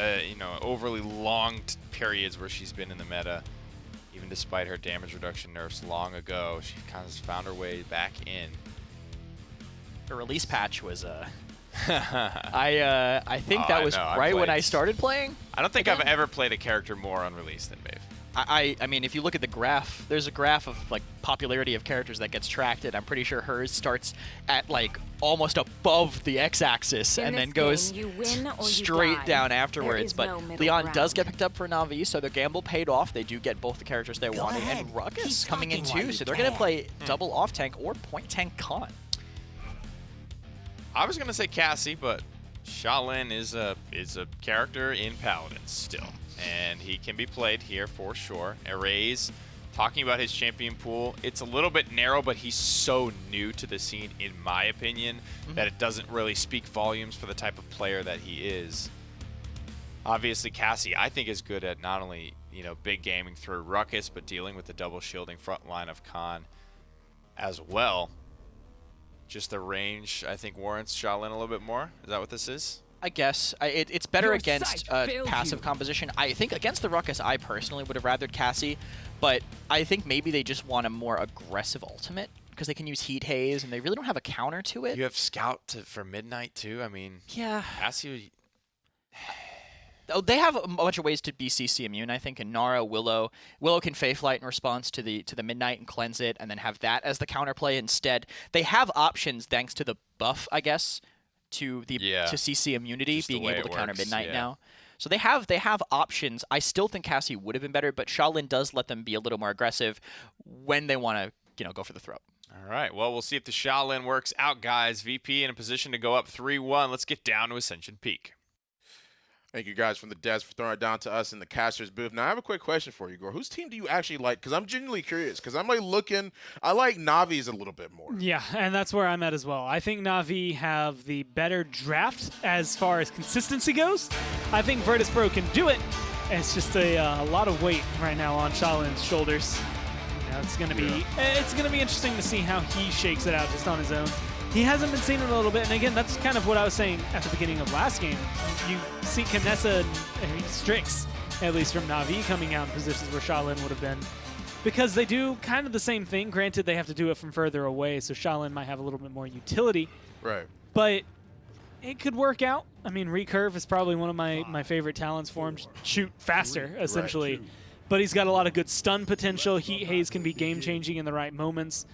overly long periods where she's been in the meta. Even despite her damage reduction nerfs long ago, she kind of found her way back in. The release patch was I think that was right when I started playing. I don't think I've ever played a character more unreleased than Maeve. I mean, if you look at the graph, there's a graph of like popularity of characters that gets tracked, and I'm pretty sure hers starts at like almost above the x-axis and then goes straight down afterwards. But Leon does get picked up for Na'Vi, so the gamble paid off. They do get both the characters they wanted, and Ruckus coming in too, so they're gonna play double off tank or point tank Khan. I was gonna say Cassie, but Shaolin is a character in Paladins still, and he can be played here for sure. Erase, talking about his champion pool, it's a little bit narrow, but he's so new to the scene, in my opinion, that it doesn't really speak volumes for the type of player that he is. Obviously, Cassie, I think, is good at not only big gaming through Ruckus, but dealing with the double shielding front line of Khan as well. Just the range, I think, warrants Shaolin a little bit more. Is that what this is? I guess. It's better against passive composition. I think against the Ruckus, I personally would have rathered Cassie, but I think maybe they just want a more aggressive ultimate, because they can use Heat Haze, and they really don't have a counter to it. You have Scout for Midnight, too? I mean, yeah. Cassie... Oh, they have a bunch of ways to be CC immune, I think, in Nara, Willow. Willow can Fae Flight in response to the Midnight and cleanse it, and then have that as the counterplay instead. They have options thanks to the buff, I guess, to CC immunity, just being able to counter Midnight yeah. now. So they have options. I still think Cassie would have been better, but Shaolin does let them be a little more aggressive when they want to go for the throat. All right, well, we'll see if the Shaolin works out, guys. VP in a position to go up 3-1. Let's get down to Ascension Peak. Thank you guys from the desk for throwing it down to us in the caster's booth. Now, I have a quick question for you, Gore. Whose team do you actually like? Because I'm genuinely curious. Because I'm I like Navi's a little bit more. Yeah, and that's where I'm at as well. I think Na'Vi have the better draft as far as consistency goes. I think Virtus.Pro can do it. It's just a lot of weight right now on Shaolin's shoulders. It's gonna be interesting to see how he shakes it out just on his own. He hasn't been seen in a little bit, and again, that's kind of what I was saying at the beginning of last game. You see Kinessa and Strix, at least from Na'Vi, coming out in positions where Shaolin would have been, because they do kind of the same thing. Granted, they have to do it from further away, so Shaolin might have a little bit more utility. Right. But it could work out. I mean, Recurve is probably one of my favorite talents for him. Just shoot faster, essentially. Right. But he's got a lot of good stun potential. Heat Haze can be game-changing in the right moments.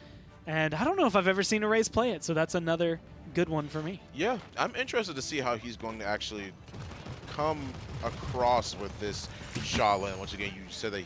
And I don't know if I've ever seen a Raze play it, so that's another good one for me. Yeah, I'm interested to see how he's going to actually come across with this Shaolin. Once again, you said that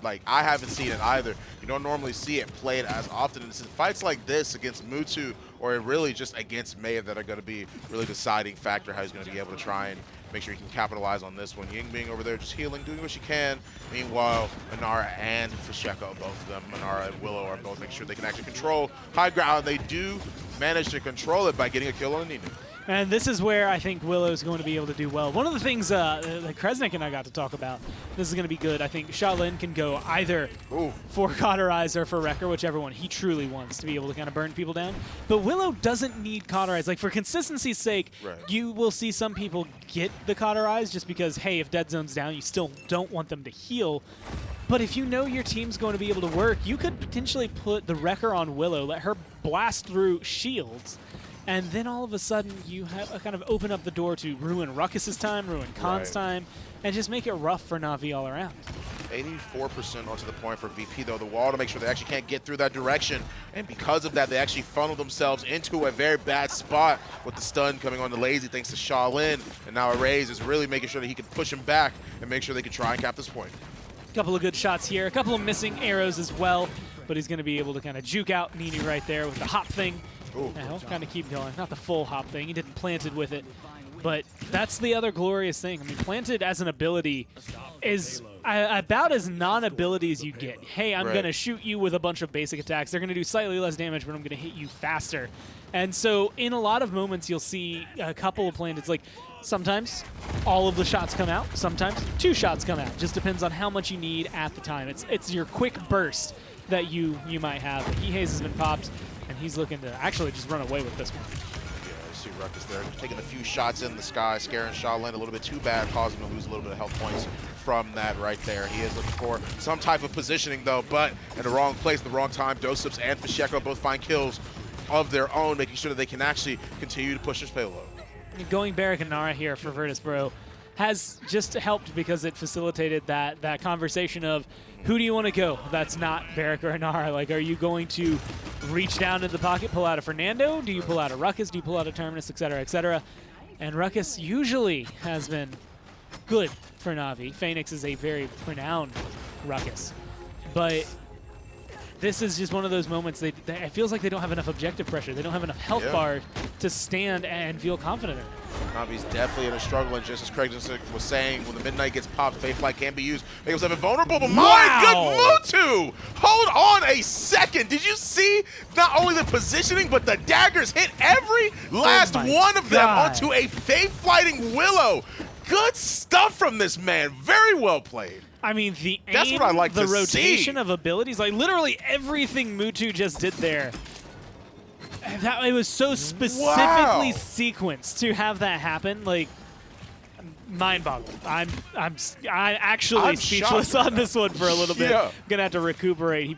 I haven't seen it either. You don't normally see it played as often. And it's in fights like this against Mutu, or really just against Maeve, that are going to be really deciding factor how he's going to be able to try and make sure you can capitalize on this one. Yingbing over there just healing, doing what she can. Meanwhile, Inara and Fasheko, both of them, Inara and Willow, are both making sure they can actually control high ground. They do manage to control it by getting a kill on Ninu. And this is where I think Willow's going to be able to do well. One of the things that Kresnik and I got to talk about, this is going to be good. I think Shaolin can go either for Cauterize or for Wrecker, whichever one he truly wants to be able to kind of burn people down. But Willow doesn't need Cauterize. Like, for consistency's sake, you will see some people get the Cauterize just because, hey, if Dead Zone's down, you still don't want them to heal. But if you know your team's going to be able to work, you could potentially put the Wrecker on Willow, let her blast through shields, and then all of a sudden you have kind of open up the door to ruin Ruckus's time, ruin Khan's time, and just make it rough for Na'Vi all around. 84% onto the point for VP, though. The wall to make sure they actually can't get through that direction. And because of that, they actually funnel themselves into a very bad spot with the stun coming on the Lazy thanks to Shaolin. And now Arrays is really making sure that he can push him back and make sure they can try and cap this point. Couple of good shots here, a couple of missing arrows as well, but he's going to be able to kind of juke out Nini right there with the hop thing. And he'll kind of keep going. Not the full hop thing. He didn't plant it with it. But that's the other glorious thing. I mean, planted as an ability is about as non-ability as you get. Hey, I'm going to shoot you with a bunch of basic attacks. They're going to do slightly less damage, but I'm going to hit you faster. And so in a lot of moments, you'll see a couple of planteds. Like, sometimes all of the shots come out. Sometimes 2 shots come out. Just depends on how much you need at the time. It's your quick burst that you might have. But He-Haze has been popped, and he's looking to actually just run away with this one. Yeah, you see Ruckus there, taking a few shots in the sky, scaring Shaolin a little bit too bad, causing him to lose a little bit of health points from that right there. He is looking for some type of positioning, though, but in the wrong place, the wrong time. Dosups and Fasheko both find kills of their own, making sure that they can actually continue to push this payload. Going Barrack and Nara here for Virtus.Pro has just helped because it facilitated that conversation of who do you want to go that's not Barrack or Nara? Like, are you going to reach down into the pocket, pull out a Fernando? Do you pull out a Ruckus? Do you pull out a Terminus, et cetera, et cetera? And Ruckus usually has been good for Na'Vi. Phoenix is a very renowned Ruckus. But this is just one of those moments, it feels like they don't have enough objective pressure. They don't have enough health bar to stand and feel confident in. Na'Vi's definitely in a struggle, and just as Craig was saying, when the Midnight gets popped, Faith Flight can be used. Make himself invulnerable, but my good Mutu! Hold on a second. Did you see not only the positioning, but the daggers hit every last one of them onto a Faith Flighting Willow. Good stuff from this man. Very well played. I mean, the aim, that's what I like the to rotation see. of abilities, like literally everything Mutu just did there. It was so specifically sequenced to have that happen. Like, mind-boggling. I'm actually speechless on this one for a little bit. I'm gonna have to recuperate. He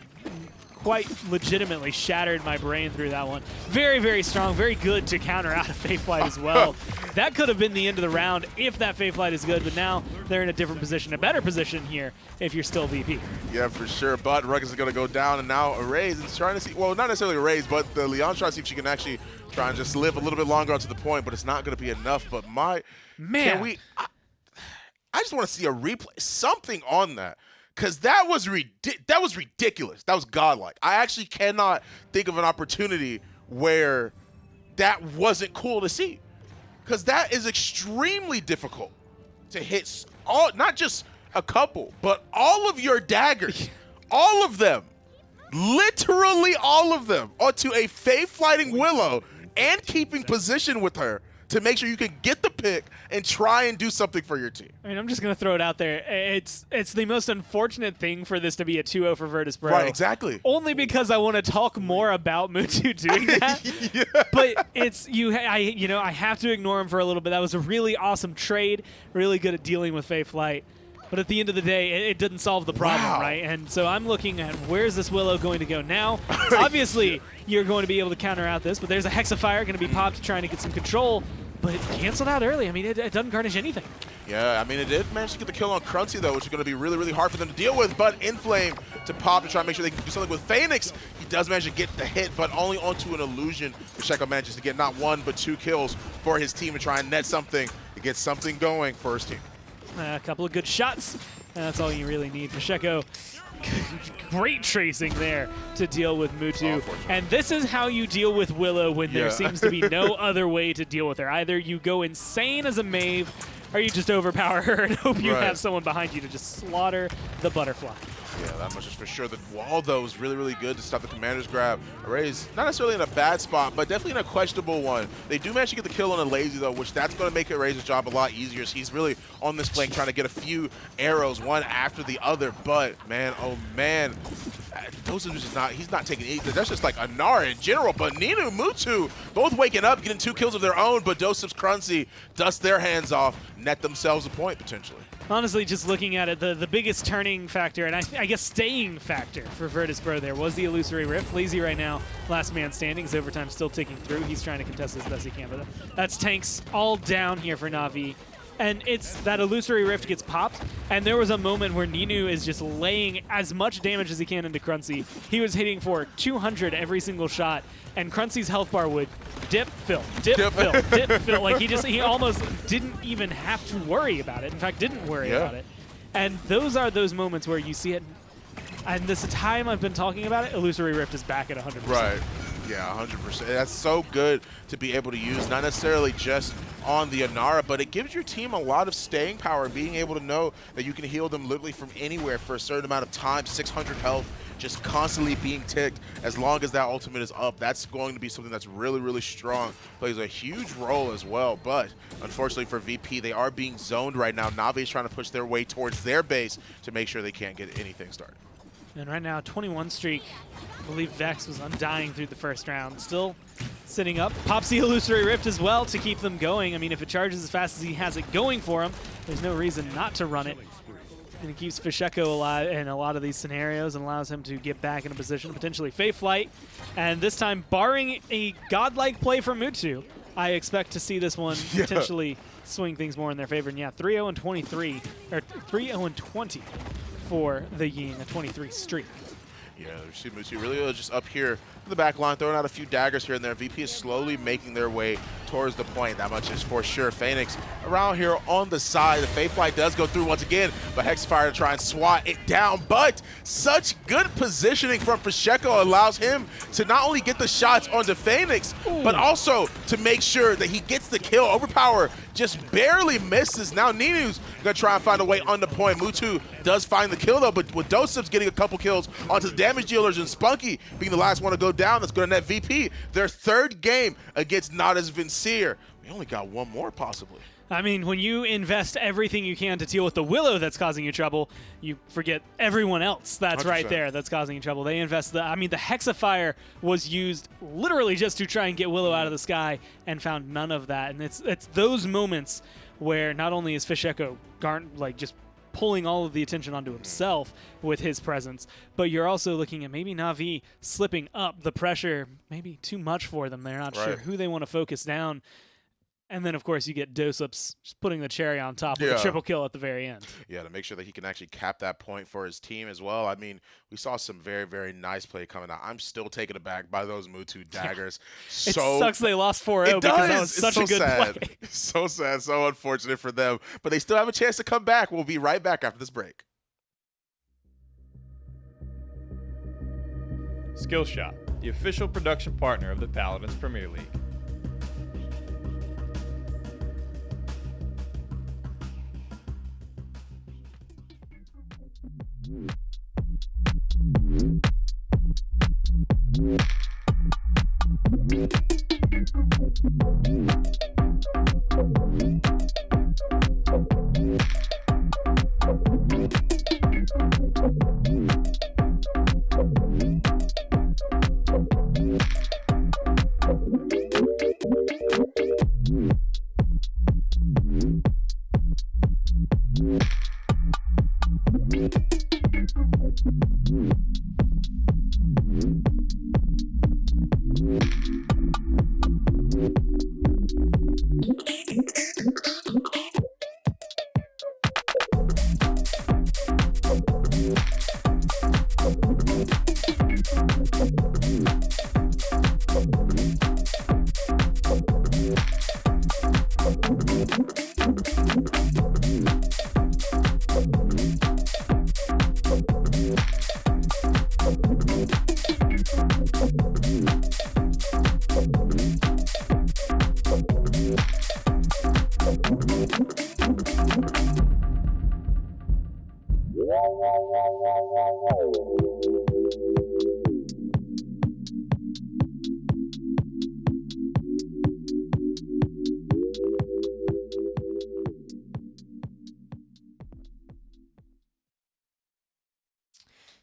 quite legitimately shattered my brain through that one. Very, very strong. Very good to counter out a Faith Flight as well. That could have been the end of the round if that Faith Flight is good, but now they're in a different position, a better position here if you're still VP. Yeah, for sure. But Ruckus is going to go down, and now Arrays is trying to see, well, not necessarily Arrays, but the Leon's trying to see if she can actually try and just live a little bit longer onto the point, but it's not going to be enough. But my, man, I just want to see a replay, something on that. Because that was ridiculous. That was godlike. I actually cannot think of an opportunity where that wasn't cool to see. Because that is extremely difficult to hit all, not just a couple, but all of your daggers, all of them, literally all of them, onto a Faith Flighting Willow and keeping position with her to make sure you can get the pick and try and do something for your team. I mean, I'm just going to throw it out there. It's the most unfortunate thing for this to be a 2-0 for Virtus.Pro. Right, exactly. Only because I want to talk more about Mutu doing that. But it's I have to ignore him for a little bit. That was a really awesome trade, really good at dealing with Faith Flight. But at the end of the day, it didn't solve the problem, right? And so I'm looking at where's this Willow going to go now? Obviously, you're going to be able to counter out this, but there's a Hexafire going to be popped trying to get some control, but it canceled out early. I mean, it doesn't garnish anything. Yeah, I mean, it did manage to get the kill on Crunchy, though, which is going to be really, really hard for them to deal with, but Inflame to pop to try and make sure they can do something with Phoenix. He does manage to get the hit, but only onto an illusion. Fasheko manages to get not 1, but 2 kills for his team and try and net something to get something going for his team. A couple of good shots. That's all you really need. Fasheko, great tracing there to deal with Mutu. And this is how you deal with Willow when there seems to be no other way to deal with her. Either you go insane as a Maeve, or you just overpower her and hope you Right. have someone behind you to just slaughter the butterfly. Yeah, that much is for sure. The wall, though, is really, really good to stop the commander's grab. Array's not necessarily in a bad spot, but definitely in a questionable one. They do manage to get the kill on a lazy, though, which that's going to make Array's job a lot easier. So he's really on this flank trying to get a few arrows, one after the other. But, man, oh, man, Dosa is just not, he's not taking either. That's just like Anara in general. But Ninu, Mutu, both waking up, getting 2 kills of their own. But Dosip's Cruncy dust their hands off, net themselves a point, potentially. Honestly, just looking at it, the biggest turning factor, and I guess staying factor for Virtus.Pro there was the Illusory Rift. Lazy right now, last man standing. His overtime still ticking through. He's trying to contest as best he can, but that's tanks all down here for Na'Vi. And it's that Illusory Rift gets popped, and there was a moment where Ninu is just laying as much damage as he can into Cruncy. He was hitting for 200 every single shot, and Cruncy's health bar would dip, fill, dip, fill, dip, fill. Like he almost didn't even have to worry about it. In fact, didn't worry about it. And those are those moments where you see it. And this time I've been talking about it, Illusory Rift is back at 100%. Right. Yeah, 100%. That's so good to be able to use, not necessarily just on the Anara, but it gives your team a lot of staying power, being able to know that you can heal them literally from anywhere for a certain amount of time, 600 health, just constantly being ticked as long as that ultimate is up. That's going to be something that's really, really strong. Plays a huge role as well, but unfortunately for VP, they are being zoned right now. Na'Vi is trying to push their way towards their base to make sure they can't get anything started. And right now, 21 streak. I believe Vex was undying through the first round. Still sitting up. Pops the Illusory Rift as well to keep them going. I mean, if it charges as fast as he has it going for him, there's no reason not to run it. And it keeps Fisheko alive in a lot of these scenarios and allows him to get back in a position, potentially Fate Flight. And this time, barring a godlike play from Mutu, I expect to see this one potentially swing things more in their favor. And yeah, 3-0 and 23, or 3-0 and 20 for the Ying, a 23 streak. Yeah, Mutu really just up here in the back line, throwing out a few daggers here and there. VP is slowly making their way towards the point. That much is for sure. Phoenix around here on the side. The Fate Flight does go through once again, but Hexfire to try and swat it down. But such good positioning from Fisheko allows him to not only get the shots onto Phoenix, but also to make sure that he gets the kill. Overpower just barely misses. Now Ninu's going to try and find a way on the point. Mutu does find the kill, though, but with Dosip's getting a couple kills onto the damage dealers and Spunky being the last one to go down, that's going to net VP their 3rd game against Natus Vincere. We only got one more, possibly. I mean, when you invest everything you can to deal with the Willow that's causing you trouble, you forget everyone else that's 100%. right there that's causing you trouble. They invest the, I mean, the Hexafire was used literally just to try and get Willow out of the sky and found none of that. And it's those moments where not only is Fisheko like just pulling all of the attention onto himself with his presence, but you're also looking at maybe Na'Vi slipping up the pressure, maybe too much for them. They're not sure who they want to focus down. And then, of course, you get Dosips just putting the cherry on top with a triple kill at the very end. Yeah, to make sure that he can actually cap that point for his team as well. I mean, we saw some very, very nice play coming out. I'm still taken aback by those Mutu daggers. It sucks they lost 4-0 because that was such a good play. It's so sad, so unfortunate for them. But they still have a chance to come back. We'll be right back after this break. Skillshot, the official production partner of the Paladins Premier League.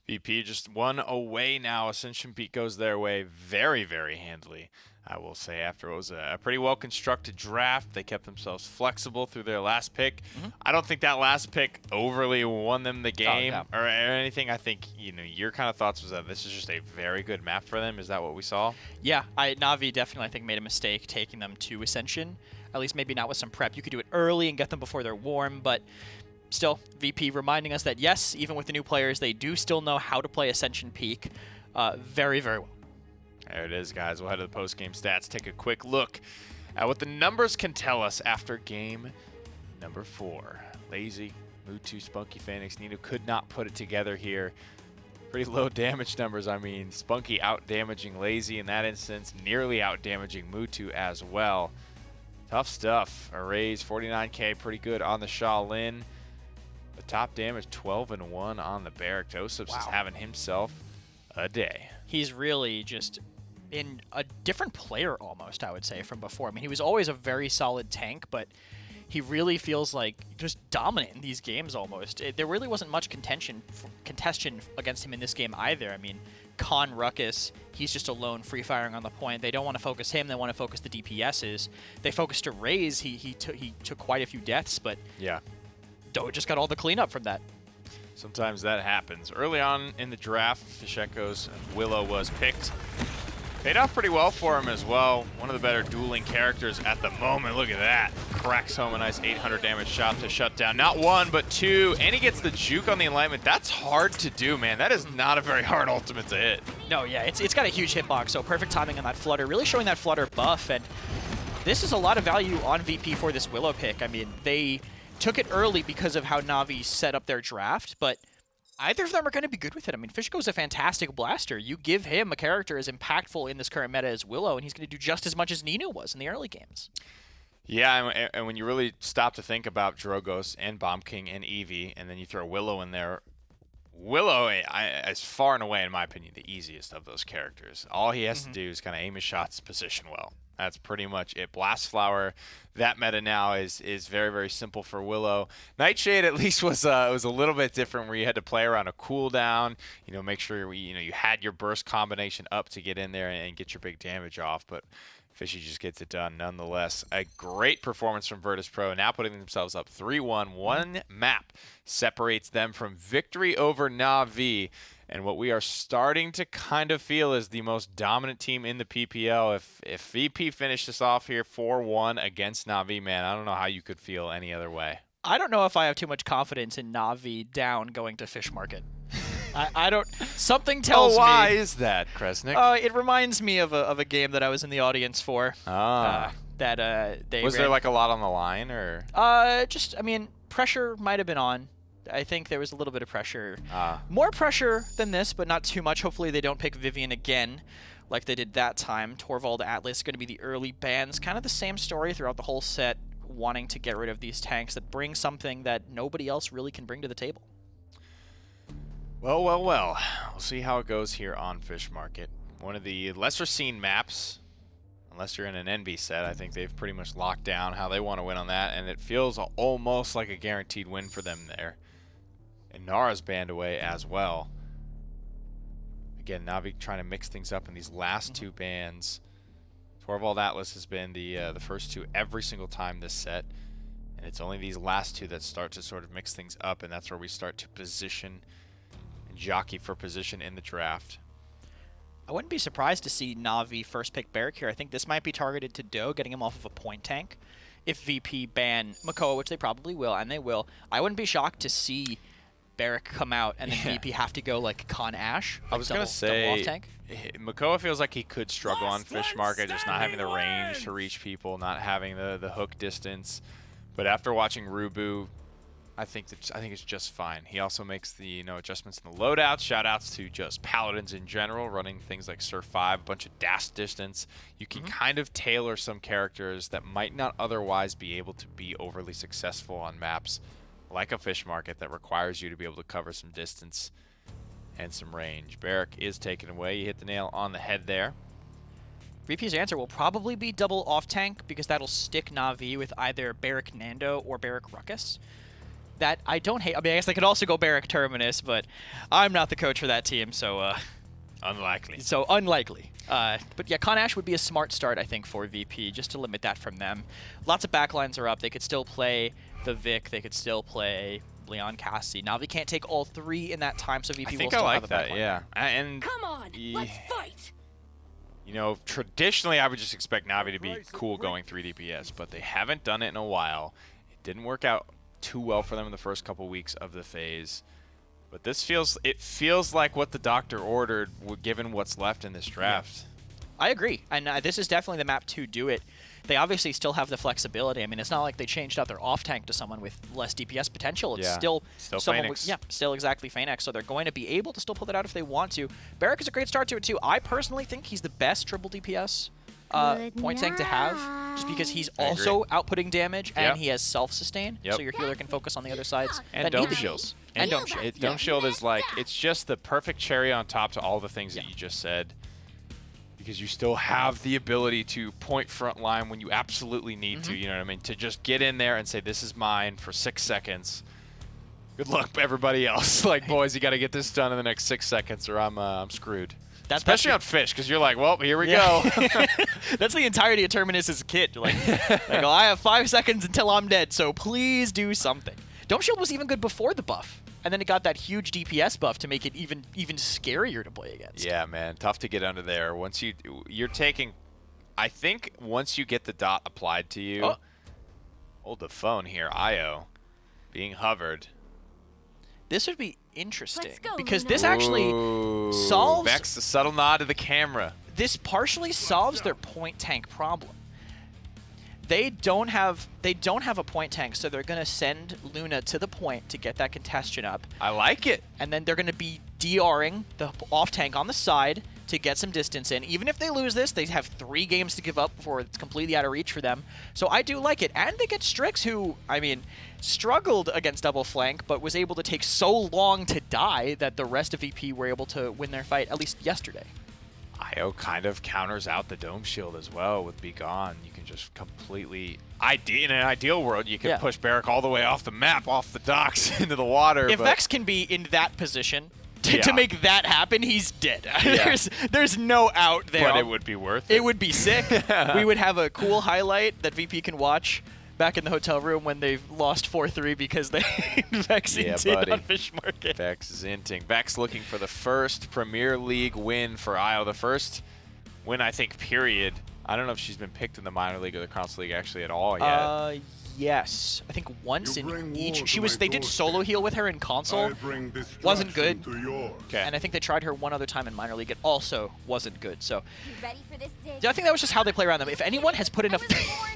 VP just one away now. Ascension Peak goes their way very, very handily, I will say. After it was a pretty well-constructed draft, they kept themselves flexible through their last pick. I don't think that last pick overly won them the game or anything. I think, your kind of thoughts was that this is just a very good map for them. Is that what we saw? Yeah, Na'Vi definitely, I think, made a mistake taking them to Ascension. At least maybe not with some prep. You could do it early and get them before they're warm, but still, VP reminding us that, yes, even with the new players, they do still know how to play Ascension Peak very, very well. There it is, guys. We'll head to the post-game stats, take a quick look at what the numbers can tell us after game number 4. Lazy, Mutu, Spunky, Phoenix, Nino could not put it together here. Pretty low damage numbers. I mean, Spunky out-damaging Lazy in that instance, nearly out-damaging Mutu as well. Tough stuff. Arrays, 49k, pretty good on the Shaolin. The top damage, 12-1 on the Barrack. Josephs is having himself a day. He's really just in a different player almost, I would say, from before. I mean, he was always a very solid tank, but he really feels like just dominant in these games almost. There really wasn't much contention against him in this game either. I mean, Khan Ruckus, he's just alone free-firing on the point. They don't want to focus him. They want to focus the DPSs. They focused to Raze. He took quite a few deaths, but yeah, Doe just got all the cleanup from that. Sometimes that happens. Early on in the draft, Fishenko's Willow was picked. Paid off pretty well for him as well. One of the better dueling characters at the moment. Look at that. Cracks home a nice 800 damage shot to shut down. Not one, but two. And he gets the juke on the enlightenment. That's hard to do, man. That is not a very hard ultimate to hit. No, yeah, it's got a huge hitbox, so perfect timing on that Flutter. Really showing that Flutter buff. And this is a lot of value on VP for this Willow pick. I mean, they took it early because of how Na'Vi set up their draft, but either of them are going to be good with it. I mean, Fishko's a fantastic blaster. You give him a character as impactful in this current meta as Willow, and he's going to do just as much as Nino was in the early games. Yeah, and when you really stop to think about Drogos and Bomb King and Eevee, and then you throw Willow in there, Willow is far and away, in my opinion, the easiest of those characters. All he has to do is kind of aim his shots, position well. That's pretty much it. Blast Flower, that meta now is very, very simple for Willow. Nightshade at least was a little bit different, where you had to play around a cooldown. Make sure you had your burst combination up to get in there and get your big damage off. But Fishy just gets it done nonetheless. A great performance from Virtus.Pro, now putting themselves up 3-1. One map separates them from victory over Na'Vi. And what we are starting to kind of feel is the most dominant team in the PPL. If VP finished this off here 4-1 against Na'Vi, man, I don't know how you could feel any other way. I don't know if I have too much confidence in Na'Vi down going to Fish Market. I don't. Something tells me. Why is that, Kresnik? It reminds me of a game that I was in the audience for. Was there like a lot on the line, or? I mean, pressure might have been on. I think there was a little bit of pressure. More pressure than this, but not too much. Hopefully they don't pick Vivian again like they did that time. Torvald, Atlas, going to be the early bans. Kind of the same story throughout the whole set, wanting to get rid of these tanks that bring something that nobody else really can bring to the table. Well. We'll see how it goes here on Fish Market. One of the lesser seen maps, unless you're in an NB set. I think they've pretty much locked down how they want to win on that, and it feels almost like a guaranteed win for them there. And Nara's banned away as well. Again, Na'Vi trying to mix things up in these last two bans. Torvald Atlas has been the first two every single time this set. And it's only these last two that start to sort of mix things up, and that's where we start to position and jockey for position in the draft. I wouldn't be surprised to see Na'Vi first pick Barrack here. I think this might be targeted to Doe, getting him off of a point tank. If VP ban Makoa, which they probably will, and they will, I wouldn't be shocked to see Barrack come out and then VP have to go like Con Ash. Like I was going to say, tank. Makoa feels like he could struggle on Fish Market, just not having the range to reach people, not having the hook distance. But after watching Rubu, I think it's just fine. He also makes the adjustments in the loadouts. Shoutouts to just Paladins in general, running things like Surf 5, a bunch of dash distance. You can kind of tailor some characters that might not otherwise be able to be overly successful on maps like a fish market that requires you to be able to cover some distance and some range. Barrack is taken away. You hit the nail on the head there. VP's answer will probably be double off tank because that'll stick Na'Vi with either Barrack Nando or Barrack Ruckus. That I don't hate. I mean, I guess they could also go Barrack Terminus, but I'm not the coach for that team, so Unlikely. So unlikely. But yeah, Con Ash would be a smart start, I think, for VP, just to limit that from them. Lots of backlines are up. They could still play the Vic. They could still play Leon Cassie. Navi can't take all three in that time, so VP will still have a backline. I think I like that, yeah. And come on, let's fight. You know, traditionally I would just expect Navi to be cool going 3 DPS, but they haven't done it in a while. It didn't work out too well for them in the first couple weeks of the phase. But this feels like what the doctor ordered, given what's left in this draft. Yeah. I agree, and this is definitely the map to do it. They obviously still have the flexibility. I mean, it's not like they changed out their off tank to someone with less DPS potential. It's still someone Phoenix. Still exactly Phoenix. So they're going to be able to still pull that out if they want to. Barrack is a great start to it too. I personally think he's the best triple DPS point tank to have, just because he's also outputting damage and he has self-sustain, so your healer can focus on the other sides. And Dome Shields. And Dome Shield. Dome Shield is like, it's just the perfect cherry on top to all the things that you just said. Because you still have the ability to point front line when you absolutely need to, you know what I mean? To just get in there and say, this is mine for 6 seconds. Good luck, everybody else. Like, boys, you got to get this done in the next 6 seconds or I'm screwed. Especially on Fish, because you're like, well, here we go. That's the entirety of Terminus's kit. Like, well, I have 5 seconds until I'm dead, so please do something. Dome Shield was even good before the buff. And then it got that huge DPS buff to make it even scarier to play against. Yeah, man, tough to get under there. Once you're taking, I think once you get the dot applied to you, hold the phone here, IO, being hovered. This would be interesting because this actually solves. Vex, a subtle nod to the camera. This partially solves their point tank problem. They don't have a point tank, so they're gonna send Luna to the point to get that contestion up. I like it. And then they're gonna be DRing the off tank on the side to get some distance in. Even if they lose this, they have 3 games to give up before it's completely out of reach for them. So I do like it. And they get Strix, who, I mean, struggled against double flank, but was able to take so long to die that the rest of VP were able to win their fight, at least yesterday. IO kind of counters out the Dome Shield as well with Be Gone. You can just completely, in an ideal world, you can push Barrack all the way off the map, off the docks, into the water. If Vex can be in that position to make that happen, he's dead. There's no out there. But it would be worth it. It would be sick. We would have a cool highlight that VP can watch back in the hotel room when they've lost 4-3 because they Vex inted on Fish Market. Vex is inting. Vex looking for the first Premier League win for IO. The first win, I think, period. I don't know if she's been picked in the minor league or the Council League actually at all yet. Yes. I think once in each. They did solo heal with her in console. Wasn't good. Okay. And I think they tried her one other time in minor league. It also wasn't good. So I think that was just how they play around them. If anyone has put enough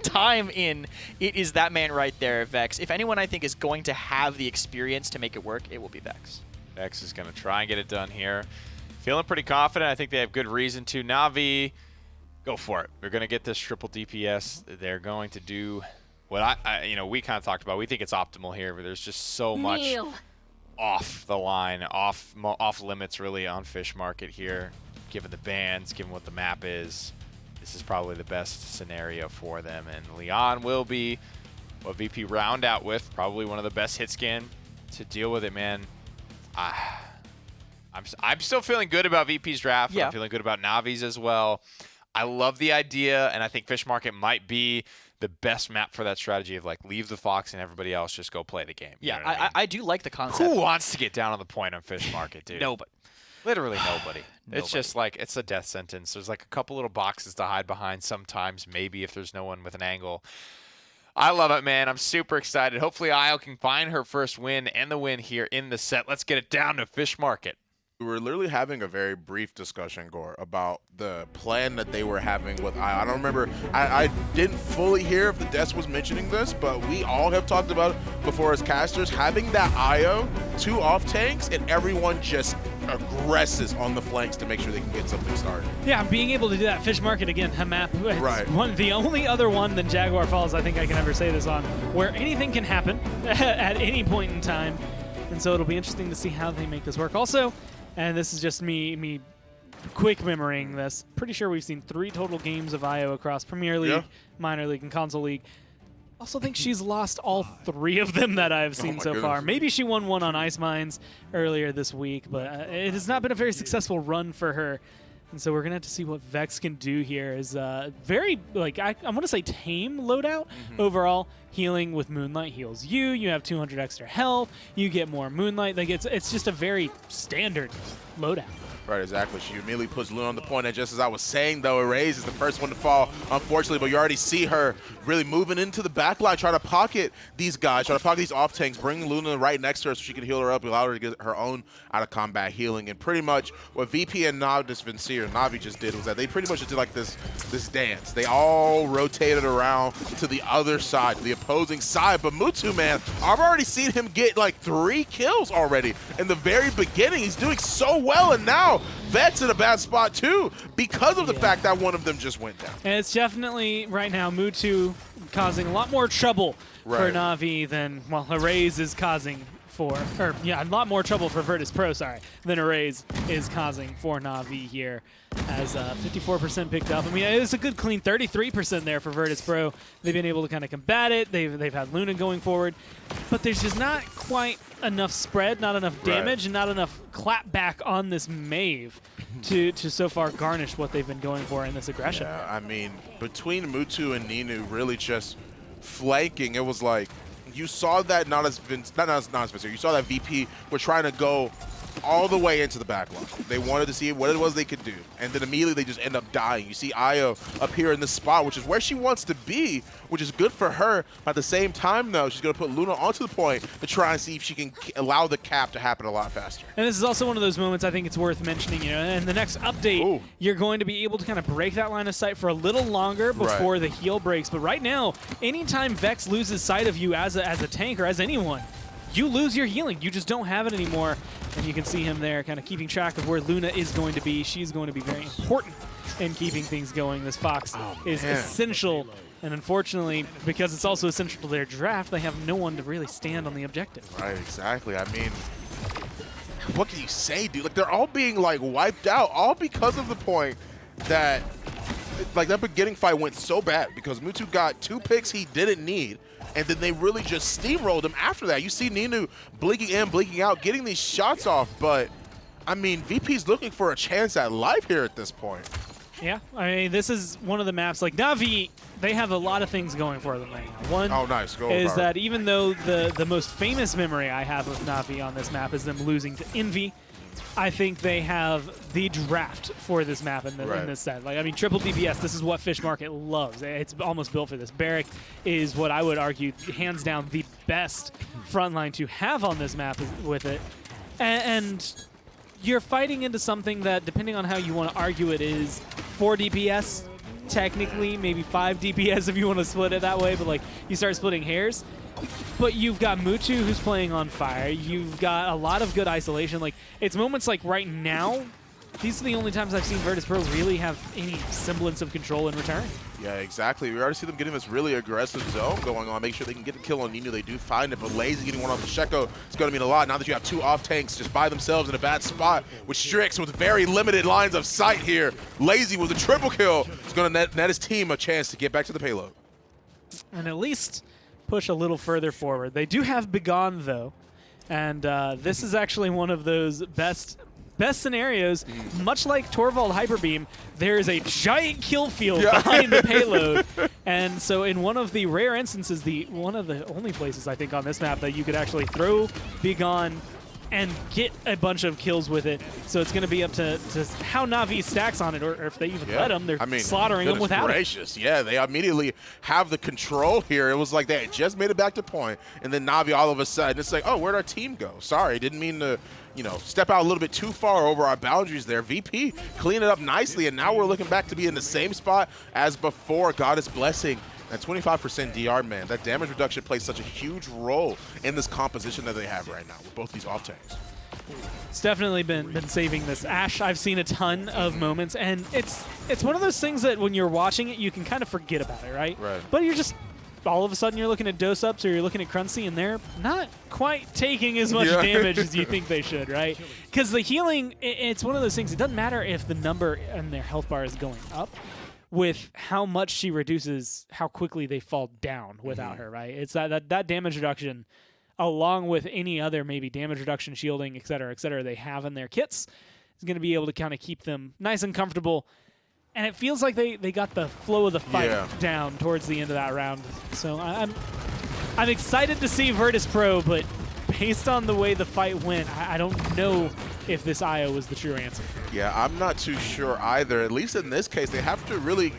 time in, it is that man right there, Vex. If anyone I think is going to have the experience to make it work, it will be Vex. Vex is going to try and get it done here. Feeling pretty confident. I think they have good reason to. Na'Vi, go for it. They're going to get this triple DPS. They're going to do what we kind of talked about. We think it's optimal here, but there's just so much off the line, off limits really on Fish Market here. Given the bans, given what the map is, this is probably the best scenario for them. And Leon will be what VP round out with, probably one of the best hit scan to deal with it, man. I'm still feeling good about VP's draft. I'm feeling good about Navi's as well. I love the idea, and I think Fish Market might be the best map for that strategy of like leave the Fox and everybody else just go play the game. Yeah, you know what I mean? I do like the concept. Who wants to get down on the point on Fish Market, dude? Nobody. Literally nobody. It's just like, it's a death sentence. There's like a couple little boxes to hide behind sometimes, maybe if there's no one with an angle. I love it, man. I'm super excited. Hopefully IO can find her first win and the win here in the set. Let's get it down to Fish Market. We were literally having a very brief discussion, Gore, about the plan that they were having with IO. I don't remember, I didn't fully hear if the desk was mentioning this, but we all have talked about it before as casters, having that IO, 2 off tanks, and everyone just aggresses on the flanks to make sure they can get something started. Yeah, being able to do that fish market again, Hamap, Right. the only other one than Jaguar Falls I think I can ever say this on, where anything can happen at any point in time. And so it'll be interesting to see how they make this work. Also, and this is just me quick memorying this, pretty sure we've seen 3 total games of IO across Premier League, Minor League, and Console League. Also think she's lost all 3 of them that I've seen so far. Maybe she won one on Ice Mines earlier this week, but it has not been a very successful run for her. And so we're going to have to see what Vex can do here. Is very, like, I want to say tame loadout overall. Healing with Moonlight heals you. You have 200 extra health. You get more Moonlight. Like, it's just a very standard loadout. Right, exactly. She immediately puts Luna on the point, and just as I was saying, though, Erase is the first one to fall, unfortunately, but you already see her really moving into the back line, trying to pocket these guys, trying to pocket these off tanks, bringing Luna right next to her so she can heal her up, allow her to get her own out-of-combat healing. And pretty much what VP and Natus Vincere, Navi just did was that they pretty much just did like this dance. They all rotated around to the other side, to the opposing side. But Mutu, man, I've already seen him get like 3 kills already in the very beginning. He's doing so well, and now Vet's in a bad spot too because of the fact that one of them just went down. And it's definitely right now Mutu causing a lot more trouble for Navi than, well, Erase is causing for, or yeah, a lot more trouble for Virtus.Pro, sorry, than Erase is causing for Navi here. As 54% picked up. I mean, it was a good clean 33% there for Virtus.Pro. They've been able to kind of combat it. They've had Luna going forward, but there's just not quite enough spread, not enough damage, and not enough clap back on this Mave to so far garnish what they've been going for in this aggression. Yeah, I mean, between Mutu and Ninu really just flanking, it was like you saw that Natus Vincere, you saw that VP were trying to go all the way into the back line. They wanted to see what it was they could do, and then immediately they just end up dying. You see Io up here in this spot, which is where she wants to be, which is good for her. At the same time, though, she's going to put Luna onto the point to try and see if she can allow the cap to happen a lot faster. And this is also one of those moments I think it's worth mentioning, you know, in the next update, you're going to be able to kind of break that line of sight for a little longer before the heal breaks. But right now, anytime Vex loses sight of you as a tank or as anyone, you lose your healing. You just don't have it anymore. And you can see him there kind of keeping track of where Luna is going to be. She's going to be very important in keeping things going. This Fox is essential. And unfortunately, because it's also essential to their draft, they have no one to really stand on the objective. Right, exactly. I mean, what can you say, dude? Like, they're all being, like, wiped out, all because of the point that, like, that beginning fight went so bad because Mutu got 2 picks he didn't need. And then they really just steamrolled him after that. You see Ninu blinking in, blinking out, getting these shots off. But, I mean, VP's looking for a chance at life here at this point. Yeah, I mean, this is one of the maps. Like, Navi, they have a lot of things going for them right now. One is that even though the most famous memory I have of Navi on this map is them losing to Envy, I think they have the draft for this map in this set. Like, I mean, triple DPS, this is what Fish Market loves. It's almost built for this. Barrack is what I would argue, hands down, the best frontline to have on this map with it. And you're fighting into something that, depending on how you want to argue it, is 4 DPS, technically, maybe 5 DPS if you want to split it that way, but like, you start splitting hairs. But you've got Mutu who's playing on fire. You've got a lot of good isolation. Like, it's moments like right now, these are the only times I've seen Virtus.Pro really have any semblance of control in return. Yeah, exactly. We already see them getting this really aggressive zone going on. Make sure they can get the kill on Ninu. They do find it, but Lazy getting one off the Sheko is going to mean a lot. Now that you have 2 off tanks just by themselves in a bad spot with Strix with very limited lines of sight here. Lazy with a triple kill is going to net his team a chance to get back to the payload. And at least push a little further forward. They do have Begone, though, and this is actually one of those best scenarios. Much like Torvald Hyperbeam, there is a giant kill field behind the payload, and so in one of the rare instances, one of the only places I think on this map that you could actually throw Begone and get a bunch of kills with it. So it's going to be up to how Navi stacks on it, or if they even let them. They're slaughtering them without it. Yeah, they immediately have the control here. It was like they had just made it back to point, and then Navi all of a sudden, it's like, oh, where'd our team go? Sorry, didn't mean to, you know, step out a little bit too far over our boundaries there. VP clean it up nicely, and now we're looking back to be in the same spot as before. Goddess Blessing. That 25% DR, man, that damage reduction plays such a huge role in this composition that they have right now with both these off tanks. It's definitely been saving this. Ashe, I've seen a ton of moments, and it's one of those things that when you're watching it, you can kind of forget about it, right? Right. But you're just, all of a sudden you're looking at Dose-Ups or you're looking at Cruncy, and they're not quite taking as much damage as you think they should, right? Because the healing, it's one of those things, it doesn't matter if the number in their health bar is going up with how much she reduces how quickly they fall down without her, right? It's that damage reduction, along with any other maybe damage reduction, shielding, et cetera, they have in their kits, is going to be able to kind of keep them nice and comfortable. And it feels like they got the flow of the fight down towards the end of that round. So I'm excited to see Virtus.Pro, but based on the way the fight went, I don't know if this IO was the true answer. Yeah, I'm not too sure either. At least in this case, they have to really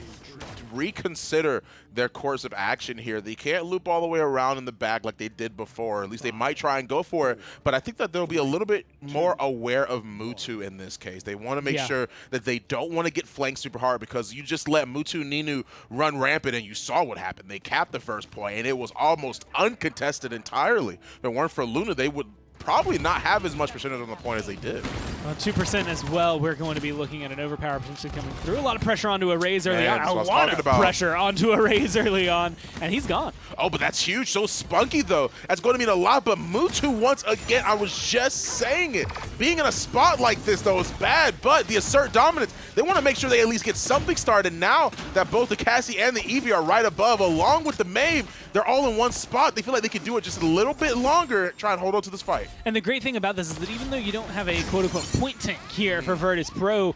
reconsider their course of action here. They can't loop all the way around in the back like they did before. At least they might try and go for it, but I think that they'll be a little bit more aware of Mutu in this case. They want to make sure that they don't want to get flanked super hard, because you just let Mutu Ninu run rampant and you saw what happened. They capped the first point and it was almost uncontested entirely. If it weren't for Luna, they would probably not have as much percentage on the point as they did. 2% as well. We're going to be looking at an overpower potentially coming through. A lot of pressure onto a Raze early on. That's what I was A lot talking of about. pressure onto a Raze early on, and he's gone. Oh, but that's huge. So spunky, though. That's going to mean a lot. But Mutu, once again, I was just saying it. Being in a spot like this, though, is bad. But the assert dominance, they want to make sure they at least get something started. Now that both the Cassie and the Eevee are right above, along with the Maeve, they're all in one spot. They feel like they can do it just a little bit longer, try and hold on to this fight. And the great thing about this is that even though you don't have a quote-unquote point tank here for Virtus.Pro,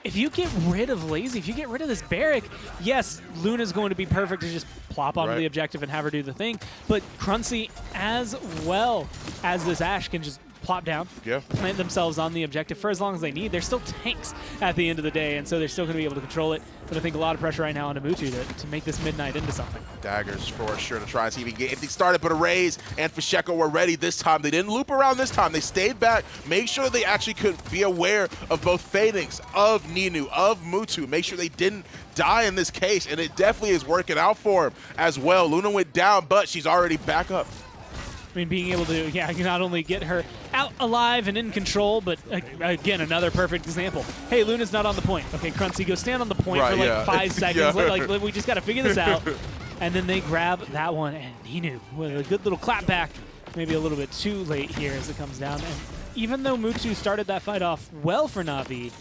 if you get rid of Lazy, if you get rid of this Barrack, yes, Luna's going to be perfect to just plop onto the objective and have her do the thing, but Cruncy, as well as this Ashe, can just plop down, plant themselves on the objective for as long as they need. They're still tanks at the end of the day, and so they're still going to be able to control it. But I think a lot of pressure right now on Mutu to make this Midnight into something. Daggers for sure to try and see if he can get anything started, but Arrays and Fasheko were ready this time. They didn't loop around this time. They stayed back, make sure that they actually could be aware of both Phoenix, of Ninu, of Mutu, make sure they didn't die in this case, and it definitely is working out for him as well. Luna went down, but she's already back up. I mean, being able to, not only get her out alive and in control, but again, another perfect example. Hey, Luna's not on the point. Okay, Cruncy, go stand on the point for like 5 seconds. We just got to figure this out. And then they grab that one, and Ninu with a good little clap back. Maybe a little bit too late here as it comes down. And even though Mutu started that fight off well for Na'Vi,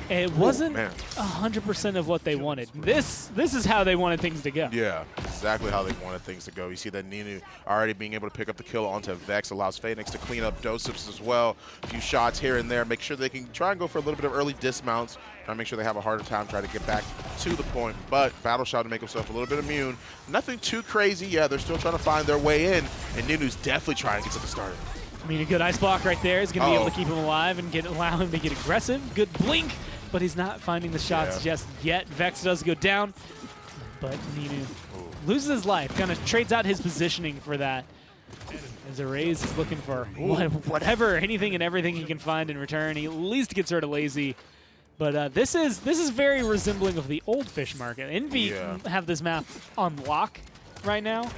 it wasn't 100% of what they wanted. This is how they wanted things to go. Yeah, exactly how they wanted things to go. You see that Ninu already being able to pick up the kill onto Vex, allows Phoenix to clean up Dose-Ups as well. A few shots here and there, make sure they can try and go for a little bit of early dismounts, try to make sure they have a harder time trying to get back to the point. But Battle Shot to make himself a little bit immune. Nothing too crazy. Yeah, they're still trying to find their way in, and Ninu's definitely trying to get something started. I mean, a good ice block right there is going to be able to keep him alive and allow him to get aggressive. Good blink, but he's not finding the shots just yet. Vex does go down, but Ninu loses his life, kind of trades out his positioning for that. As Arrays is looking for whatever, anything and everything he can find in return. He at least gets rid of Lazy. But this is very resembling of the old fish market. Envy have this map on lock right now,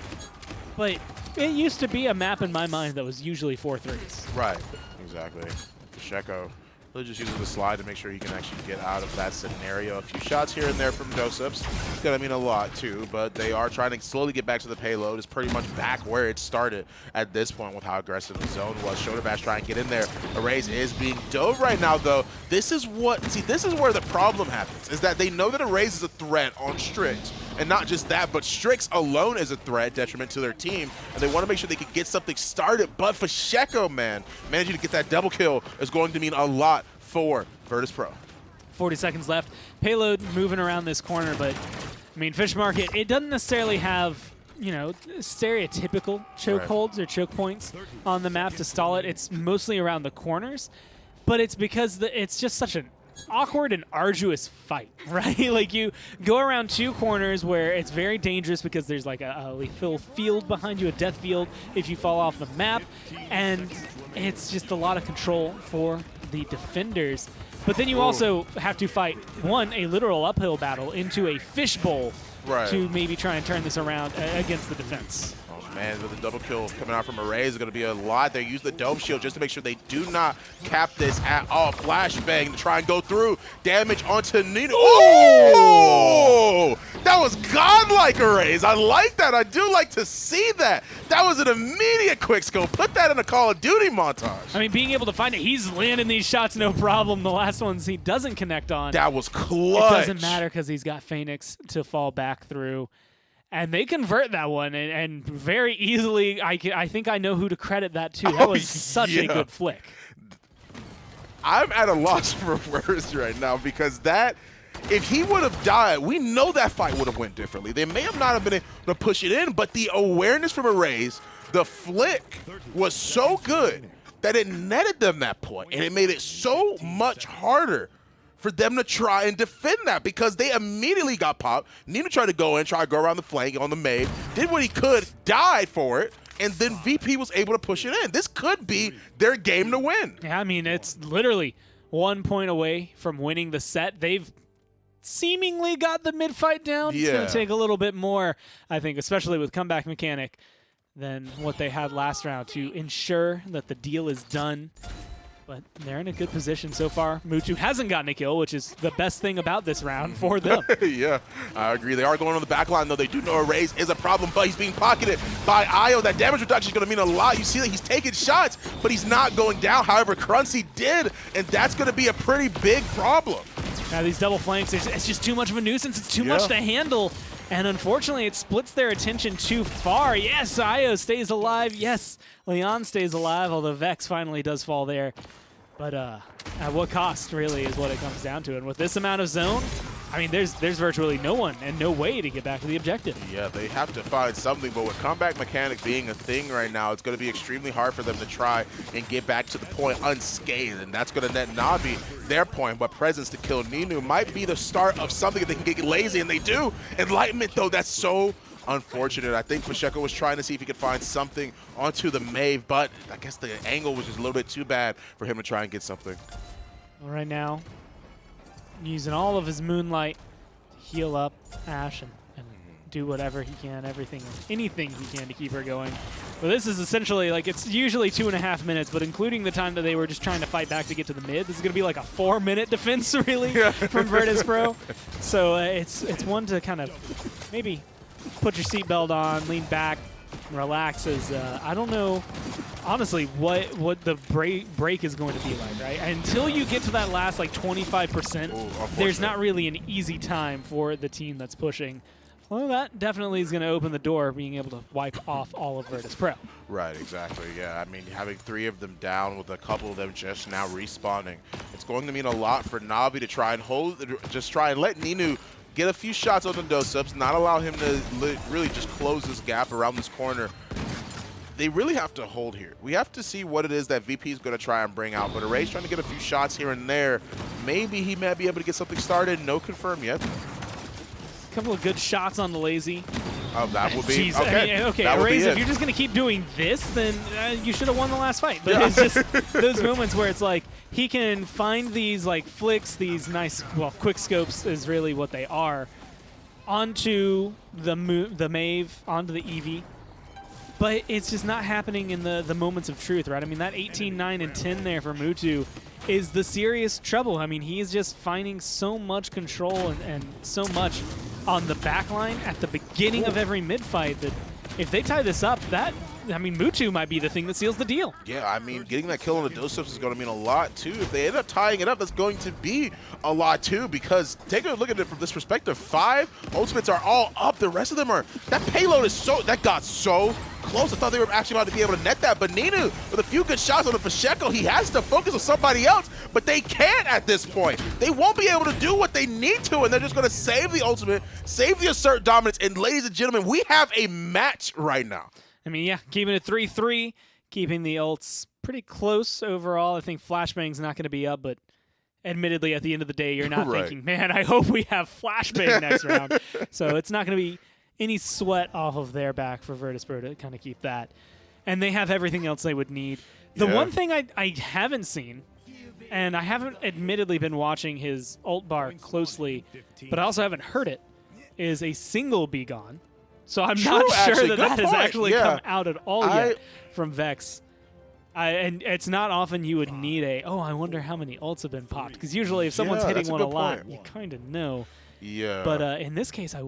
but it used to be a map in my mind that was usually 4-3s. Right, exactly. Fasheko really just uses the slide to make sure he can actually get out of that scenario. A few shots here and there from Dose-Ups. It's going to mean a lot too, but they are trying to slowly get back to the payload. It's pretty much back where it started at this point with how aggressive the zone was. Shoulder Bash trying to get in there. Arrays is being dove right now though. This is where the problem happens, is that they know that Arrays is a threat on Strix. And not just that, but Strix alone is a threat, detriment to their team, and they want to make sure they can get something started. But Fasheko, man, managing to get that double kill is going to mean a lot for Virtus.Pro. 40 seconds left. Payload moving around this corner, but I mean, Fish Market, it doesn't necessarily have, stereotypical chokeholds or choke points on the map to stall it. It's mostly around the corners, but it's because it's just such an awkward and arduous fight, right? Like, you go around 2 corners where it's very dangerous because there's like a lethal field behind you, a death field if you fall off the map, and it's just a lot of control for the defenders. But then you also have to fight, a literal uphill battle into a fishbowl to maybe try and turn this around against the defense. Man, with the double kill coming out from Array is going to be a lot. They use the dome shield just to make sure they do not cap this at all. Flashbang to try and go through. Damage onto Nino. Oh! That was godlike Arrays. I like that. I do like to see that. That was an immediate quick scope. Put that in a Call of Duty montage. I mean, being able to find it, he's landing these shots no problem. The last ones he doesn't connect on. That was clutch. It doesn't matter because he's got Phoenix to fall back through. And they convert that one, and very easily, I think I know who to credit that to. That was such a good flick. I'm at a loss for words right now because that, if he would have died, we know that fight would have went differently. They may have not have been able to push it in, but the awareness from Arrays, the flick was so good that it netted them that point, and it made it so much harder for them to try and defend that because they immediately got popped. Nino tried to go in, try to go around the flank on the Maeve, did what he could, died for it, and then VP was able to push it in. This could be their game to win. Yeah, I mean, it's literally 1 point away from winning the set. They've seemingly got the mid-fight down. It's going to take a little bit more, I think, especially with comeback mechanic, than what they had last round to ensure that the deal is done. But they're in a good position so far. Mutu hasn't gotten a kill, which is the best thing about this round for them. Yeah, I agree. They are going on the back line, though. They do know Arrays is a problem, but he's being pocketed by Io. That damage reduction is going to mean a lot. You see that he's taking shots, but he's not going down. However, Cruncy did, and that's going to be a pretty big problem. Now these double flanks, it's just too much of a nuisance. It's too much to handle. And unfortunately, it splits their attention too far. Yes, Io stays alive. Yes, Leon stays alive, although Vex finally does fall there. But at what cost, really, is what it comes down to. And with this amount of zone, I mean, there's virtually no one and no way to get back to the objective. Yeah, they have to find something, but with comeback mechanic being a thing right now, it's going to be extremely hard for them to try and get back to the point unscathed, and that's going to net Navi their point, but presence to kill Ninu might be the start of something if they can get lazy, and they do. Enlightenment, though, that's so unfortunate. I think Pacheco was trying to see if he could find something onto the Maeve, but I guess the angle was just a little bit too bad for him to try and get something. Well, right now, using all of his Moonlight to heal up Ashe and do whatever he can, anything he can to keep her going. But this is essentially, like, it's usually 2.5 minutes, but including the time that they were just trying to fight back to get to the mid, this is going to be like a 4-minute defense, really, from Virtus.Pro. So it's one to kind of maybe put your seatbelt on, lean back, relax. As I don't know, honestly, what the break is going to be like, right? Until you get to that last, like, 25%, there's not really an easy time for the team that's pushing. Well, that definitely is going to open the door, being able to wipe off all of Virtus.Pro. Right, exactly, yeah. I mean, having 3 of them down with a couple of them just now respawning, it's going to mean a lot for Navi to try and let Ninu get a few shots on the dose-ups, not allow him to really just close this gap around this corner. They really have to hold here. We have to see what it is that VP is going to try and bring out, but Array's trying to get a few shots here and there. Maybe he might be able to get something started. No confirm yet. Couple of good shots on the lazy. Oh, that would be Jeez, okay. I mean, okay, Arrays, if you're just gonna keep doing this, then you should have won the last fight. But it's just those moments where it's like he can find these like flicks, these nice, well, quick scopes is really what they are, onto the Maeve, onto the Eevee. But it's just not happening in the moments of truth, right? I mean, that 18, 9, and 10 there for Mutu is the serious trouble. I mean, he's just finding so much control and so much on the back line at the beginning of every mid-fight that if they tie this up, I mean, Mutu might be the thing that seals the deal. Yeah, I mean, getting that kill on the dose-ups is going to mean a lot, too. If they end up tying it up, that's going to be a lot, too, because take a look at it from this perspective. 5 ultimates are all up. The rest of them are... That payload is that got so close. I thought they were actually about to be able to net that, but Ninu, with a few good shots on the Pacheco, he has to focus on somebody else, but they can't at this point. They won't be able to do what they need to, and they're just going to save the ultimate, save the assert dominance, and ladies and gentlemen, we have a match right now. I mean, yeah, keeping it 3-3, keeping the ults pretty close overall. I think Flashbang's not going to be up, but admittedly, at the end of the day, you're not thinking, man, I hope we have Flashbang next round. So it's not going to be any sweat off of their back for Virtus.Pro to kind of keep that. And they have everything else they would need. The one thing I haven't seen, and I haven't admittedly been watching his ult bar closely, but I also haven't heard it, is a single Be Gone. So I'm True, not sure actually. that Good that has point. actually Yeah. come out at all yet from Vex. And it's not often you would need I wonder how many ults have been popped. Because usually if someone's Yeah, hitting that's a one a good lot, point. you kind of know. Yeah. But in this case, I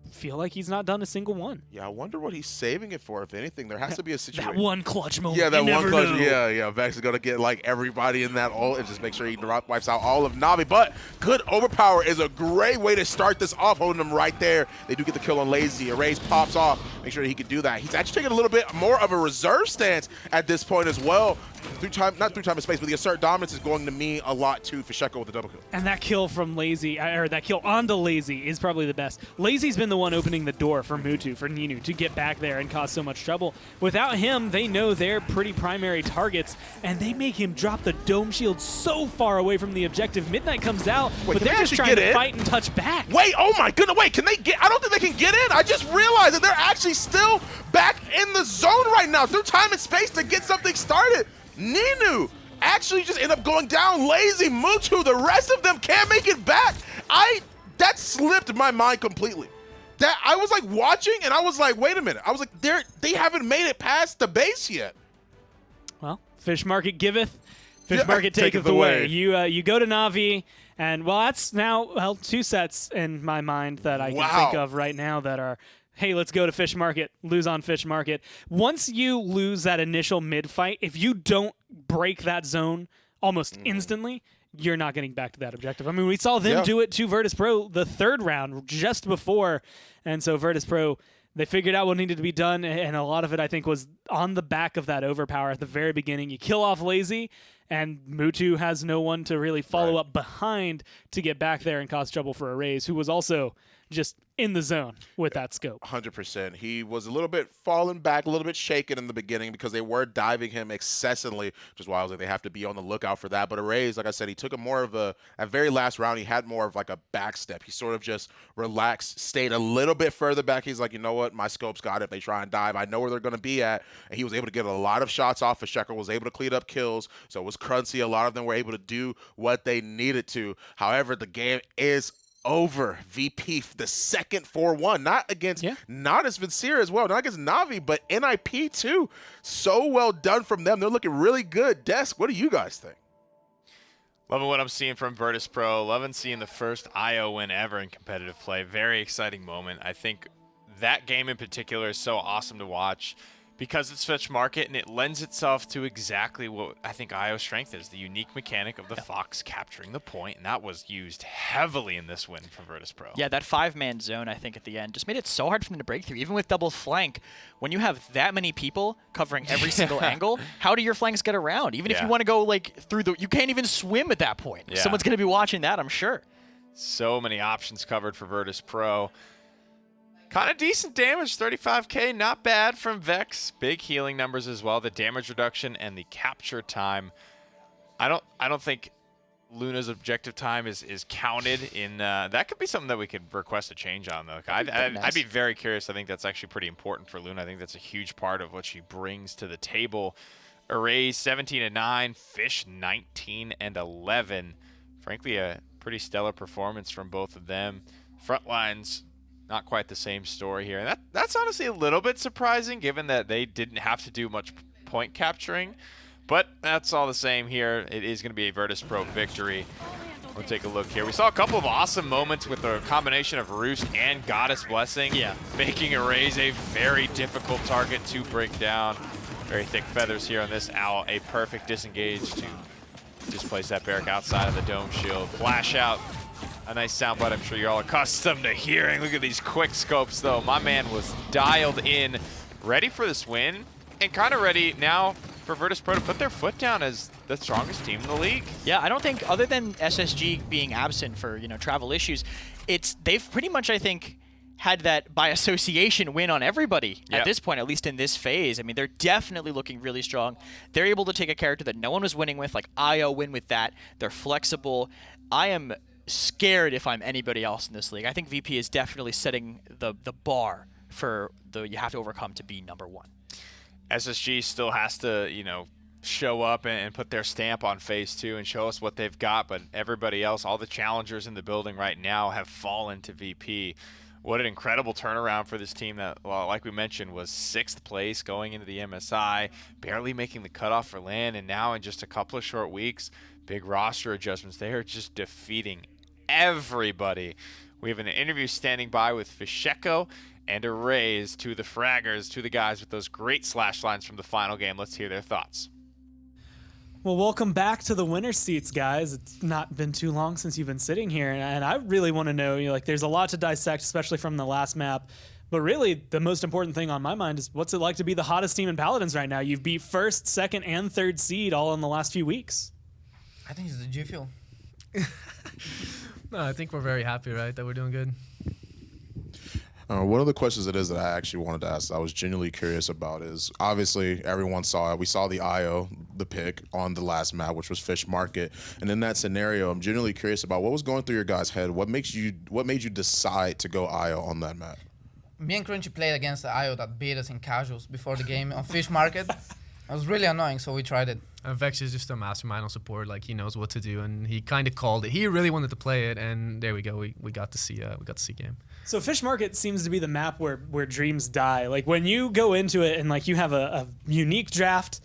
feel like he's not done a single one. Yeah, I wonder what he's saving it for. If anything, there has to be a situation. That one clutch moment. Yeah, that you one never clutch. know. Yeah. Vex is gonna get like everybody in that ult and just make sure he wipes out all of Navi. But good overpower is a great way to start this off, holding him right there. They do get the kill on Lazy. Erase pops off. Make sure he can do that. He's actually taking a little bit more of a reserve stance at this point as well. Not through time and space, but the assert dominance is going to mean a lot to Fasheko with the double kill. And that kill from Lazy, or that kill onto Lazy, is probably the best. Lazy's been the one opening the door for Ninu to get back there and cause so much trouble. Without him, they know they're pretty primary targets, and they make him drop the dome shield so far away from the objective. Midnight comes out, Wait, but can they're they just actually trying get to in? fight and touch back. Wait, oh my goodness, wait, can they get, I don't think they can get in. I just realized that they're actually still back in the zone right now through time and space to get something started. Ninu actually just end up going down. Lazy, Mutu, the rest of them can't make it back. That slipped my mind completely. That I was like watching and I was like, wait a minute. I was like, they haven't made it past the base yet. Well, Fish Market giveth, Fish Yeah, Market taketh taketh away. away. You go to Navi, and well, that's now two sets in my mind that I can think of right now that are, hey, let's go to Fish Market, lose on Fish Market. Once you lose that initial mid fight, if you don't break that zone almost instantly, you're not getting back to that objective. I mean, we saw them do it to Virtus.Pro the third round just before, and so Virtus.Pro, they figured out what needed to be done, and a lot of it, I think, was on the back of that overpower at the very beginning. You kill off Lazy, and Mutu has no one to really follow up behind to get back there and cause trouble for Erase, who was also just in the zone with that scope. 100%. He was a little bit falling back, a little bit shaken in the beginning because they were diving him excessively, which is why I was like, they have to be on the lookout for that. But Erase, like I said, he took a more of at very last round, he had more of like a back step. He sort of just relaxed, stayed a little bit further back. He's like, you know what? My scope's got it. If they try and dive, I know where they're going to be at. And he was able to get a lot of shots off. Fasheko was able to clean up kills. So it was Crunchy. A lot of them were able to do what they needed to. However, the game is over. VP, the second 4-1, not against Natus Vincere as well, not against Navi, but NIP too. So well done from them. They're looking really good. Desk, what do you guys think? Loving what I'm seeing from Virtus.Pro. Loving seeing the first IO win ever in competitive play. Very exciting moment. I think that game in particular is so awesome to watch because it's Fish Market and it lends itself to exactly what I think IO's strength is, the unique mechanic of the Fox capturing the point, and that was used heavily in this win from Virtus.Pro. Yeah, that 5-man zone, I think, at the end just made it so hard for them to break through. Even with double flank, when you have that many people covering every single angle, how do your flanks get around? Even if you want to go like through you can't even swim at that point. Yeah. Someone's going to be watching that, I'm sure. So many options covered for Virtus.Pro. Kind of decent damage, 35k, not bad from Vex. Big healing numbers as well. The damage reduction and the capture time. I don't think Luna's objective time is counted in. That could be something that we could request a change on though. I'd be very curious. I think that's actually pretty important for Luna. I think that's a huge part of what she brings to the table. Erase 17-9, Fish 19-11. Frankly, a pretty stellar performance from both of them. Frontlines, not quite the same story here. And that's honestly a little bit surprising given that they didn't have to do much point capturing. But that's all the same here. It is going to be a Virtus.Pro victory. We'll take a look here. We saw a couple of awesome moments with a combination of Roost and Goddess Blessing. Yeah. Making Erase a very difficult target to break down. Very thick feathers here on this Owl. A perfect disengage to just place that barrack outside of the dome shield. Flash out. A nice soundbite I'm sure you're all accustomed to hearing. Look at these quick scopes, though. My man was dialed in, ready for this win, and kind of ready now for Virtus.Pro to put their foot down as the strongest team in the league. Yeah, I don't think, other than SSG being absent for travel issues, they've pretty much, I think, had that by association win on everybody at this point, at least in this phase. I mean, they're definitely looking really strong. They're able to take a character that no one was winning with, like IO win with that. They're flexible. I am scared if I'm anybody else in this league. I think VP is definitely setting the bar for you have to overcome to be #1. SSG still has to, show up and put their stamp on phase 2 and show us what they've got, but everybody else, all the challengers in the building right now have fallen to VP. What an incredible turnaround for this team that, well, like we mentioned, was 6th place going into the MSI, barely making the cutoff for LAN, and now in just a couple of short weeks, big roster adjustments. They are just defeating everybody. We have an interview standing by with Fisheko and a raise to the fraggers, to the guys with those great slash lines from the final game. Let's hear their thoughts. Well, welcome back to the winner's seats, guys. It's not been too long since you've been sitting here, and I really want to know, like, there's a lot to dissect, especially from the last map. But really, the most important thing on my mind is what's it like to be the hottest team in Paladins right now? You've beat 1st, 2nd, and 3rd seed all in the last few weeks. I think it's the G Fuel. No, I think we're very happy, right, that we're doing good. One of the questions it is that I actually wanted to ask, I was genuinely curious about, is obviously everyone saw it. We saw the IO, the pick on the last map, which was Fish Market. And in that scenario, I'm genuinely curious about what was going through your guys' head. What made you decide to go IO on that map? Me and Crunchy played against the IO that beat us in casuals before the game on Fish Market. It was really annoying, so we tried it. Vex is just a mastermind on support. Like, he knows what to do, and he kind of called it. He really wanted to play it, and there we go. We got to see game. So Fish Market seems to be the map where dreams die. Like, when you go into it and, like, you have a unique draft,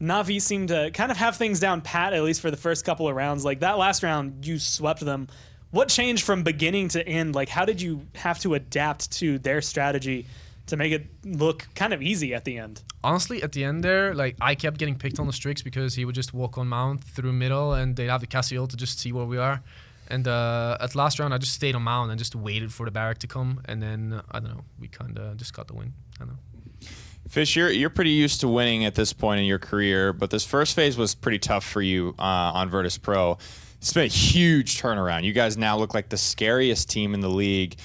Na'Vi seem to kind of have things down pat, at least for the first couple of rounds. Like, that last round, you swept them. What changed from beginning to end? Like, how did you have to adapt to their strategy to make it look kind of easy at the end? Honestly, at the end there, like, I kept getting picked on the Strix because he would just walk on mount through middle, and they'd have the Cassiel to just see where we are. And at last round, I just stayed on mount and just waited for the barrack to come, and then, I don't know, we kind of just got the win. I don't know. Fish, you're pretty used to winning at this point in your career, but this first phase was pretty tough for you on Virtus.Pro. It's been a huge turnaround. You guys now look like the scariest team in the league,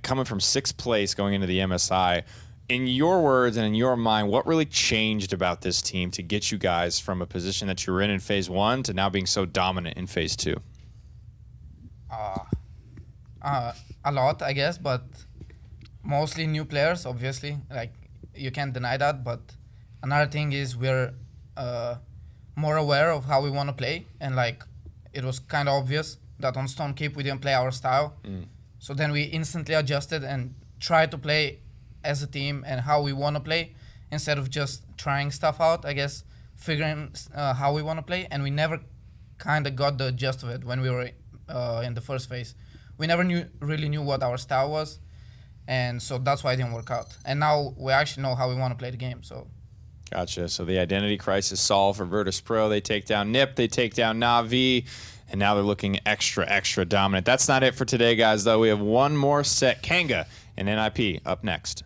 coming from 6th place going into the MSI. In your words and in your mind, what really changed about this team to get you guys from a position that you were in phase 1 to now being so dominant in phase 2? A lot, I guess, but mostly new players, obviously. Like, you can't deny that, but another thing is we're more aware of how we want to play, and, like, it was kind of obvious that on Stone Keep we didn't play our style. So then we instantly adjusted and tried to play as a team and how we want to play instead of just trying stuff out, I guess, figuring how we want to play. And we never kind of got the gist of it when we were in the first phase. We never really knew what our style was, and so that's why it didn't work out. And now we actually know how we want to play the game. So. Gotcha. So the identity crisis solved for Virtus.Pro. They take down NIP, they take down Na'Vi, and now they're looking extra dominant. That's not it for today, guys, though. We have one more set. Kanga and NIP up next.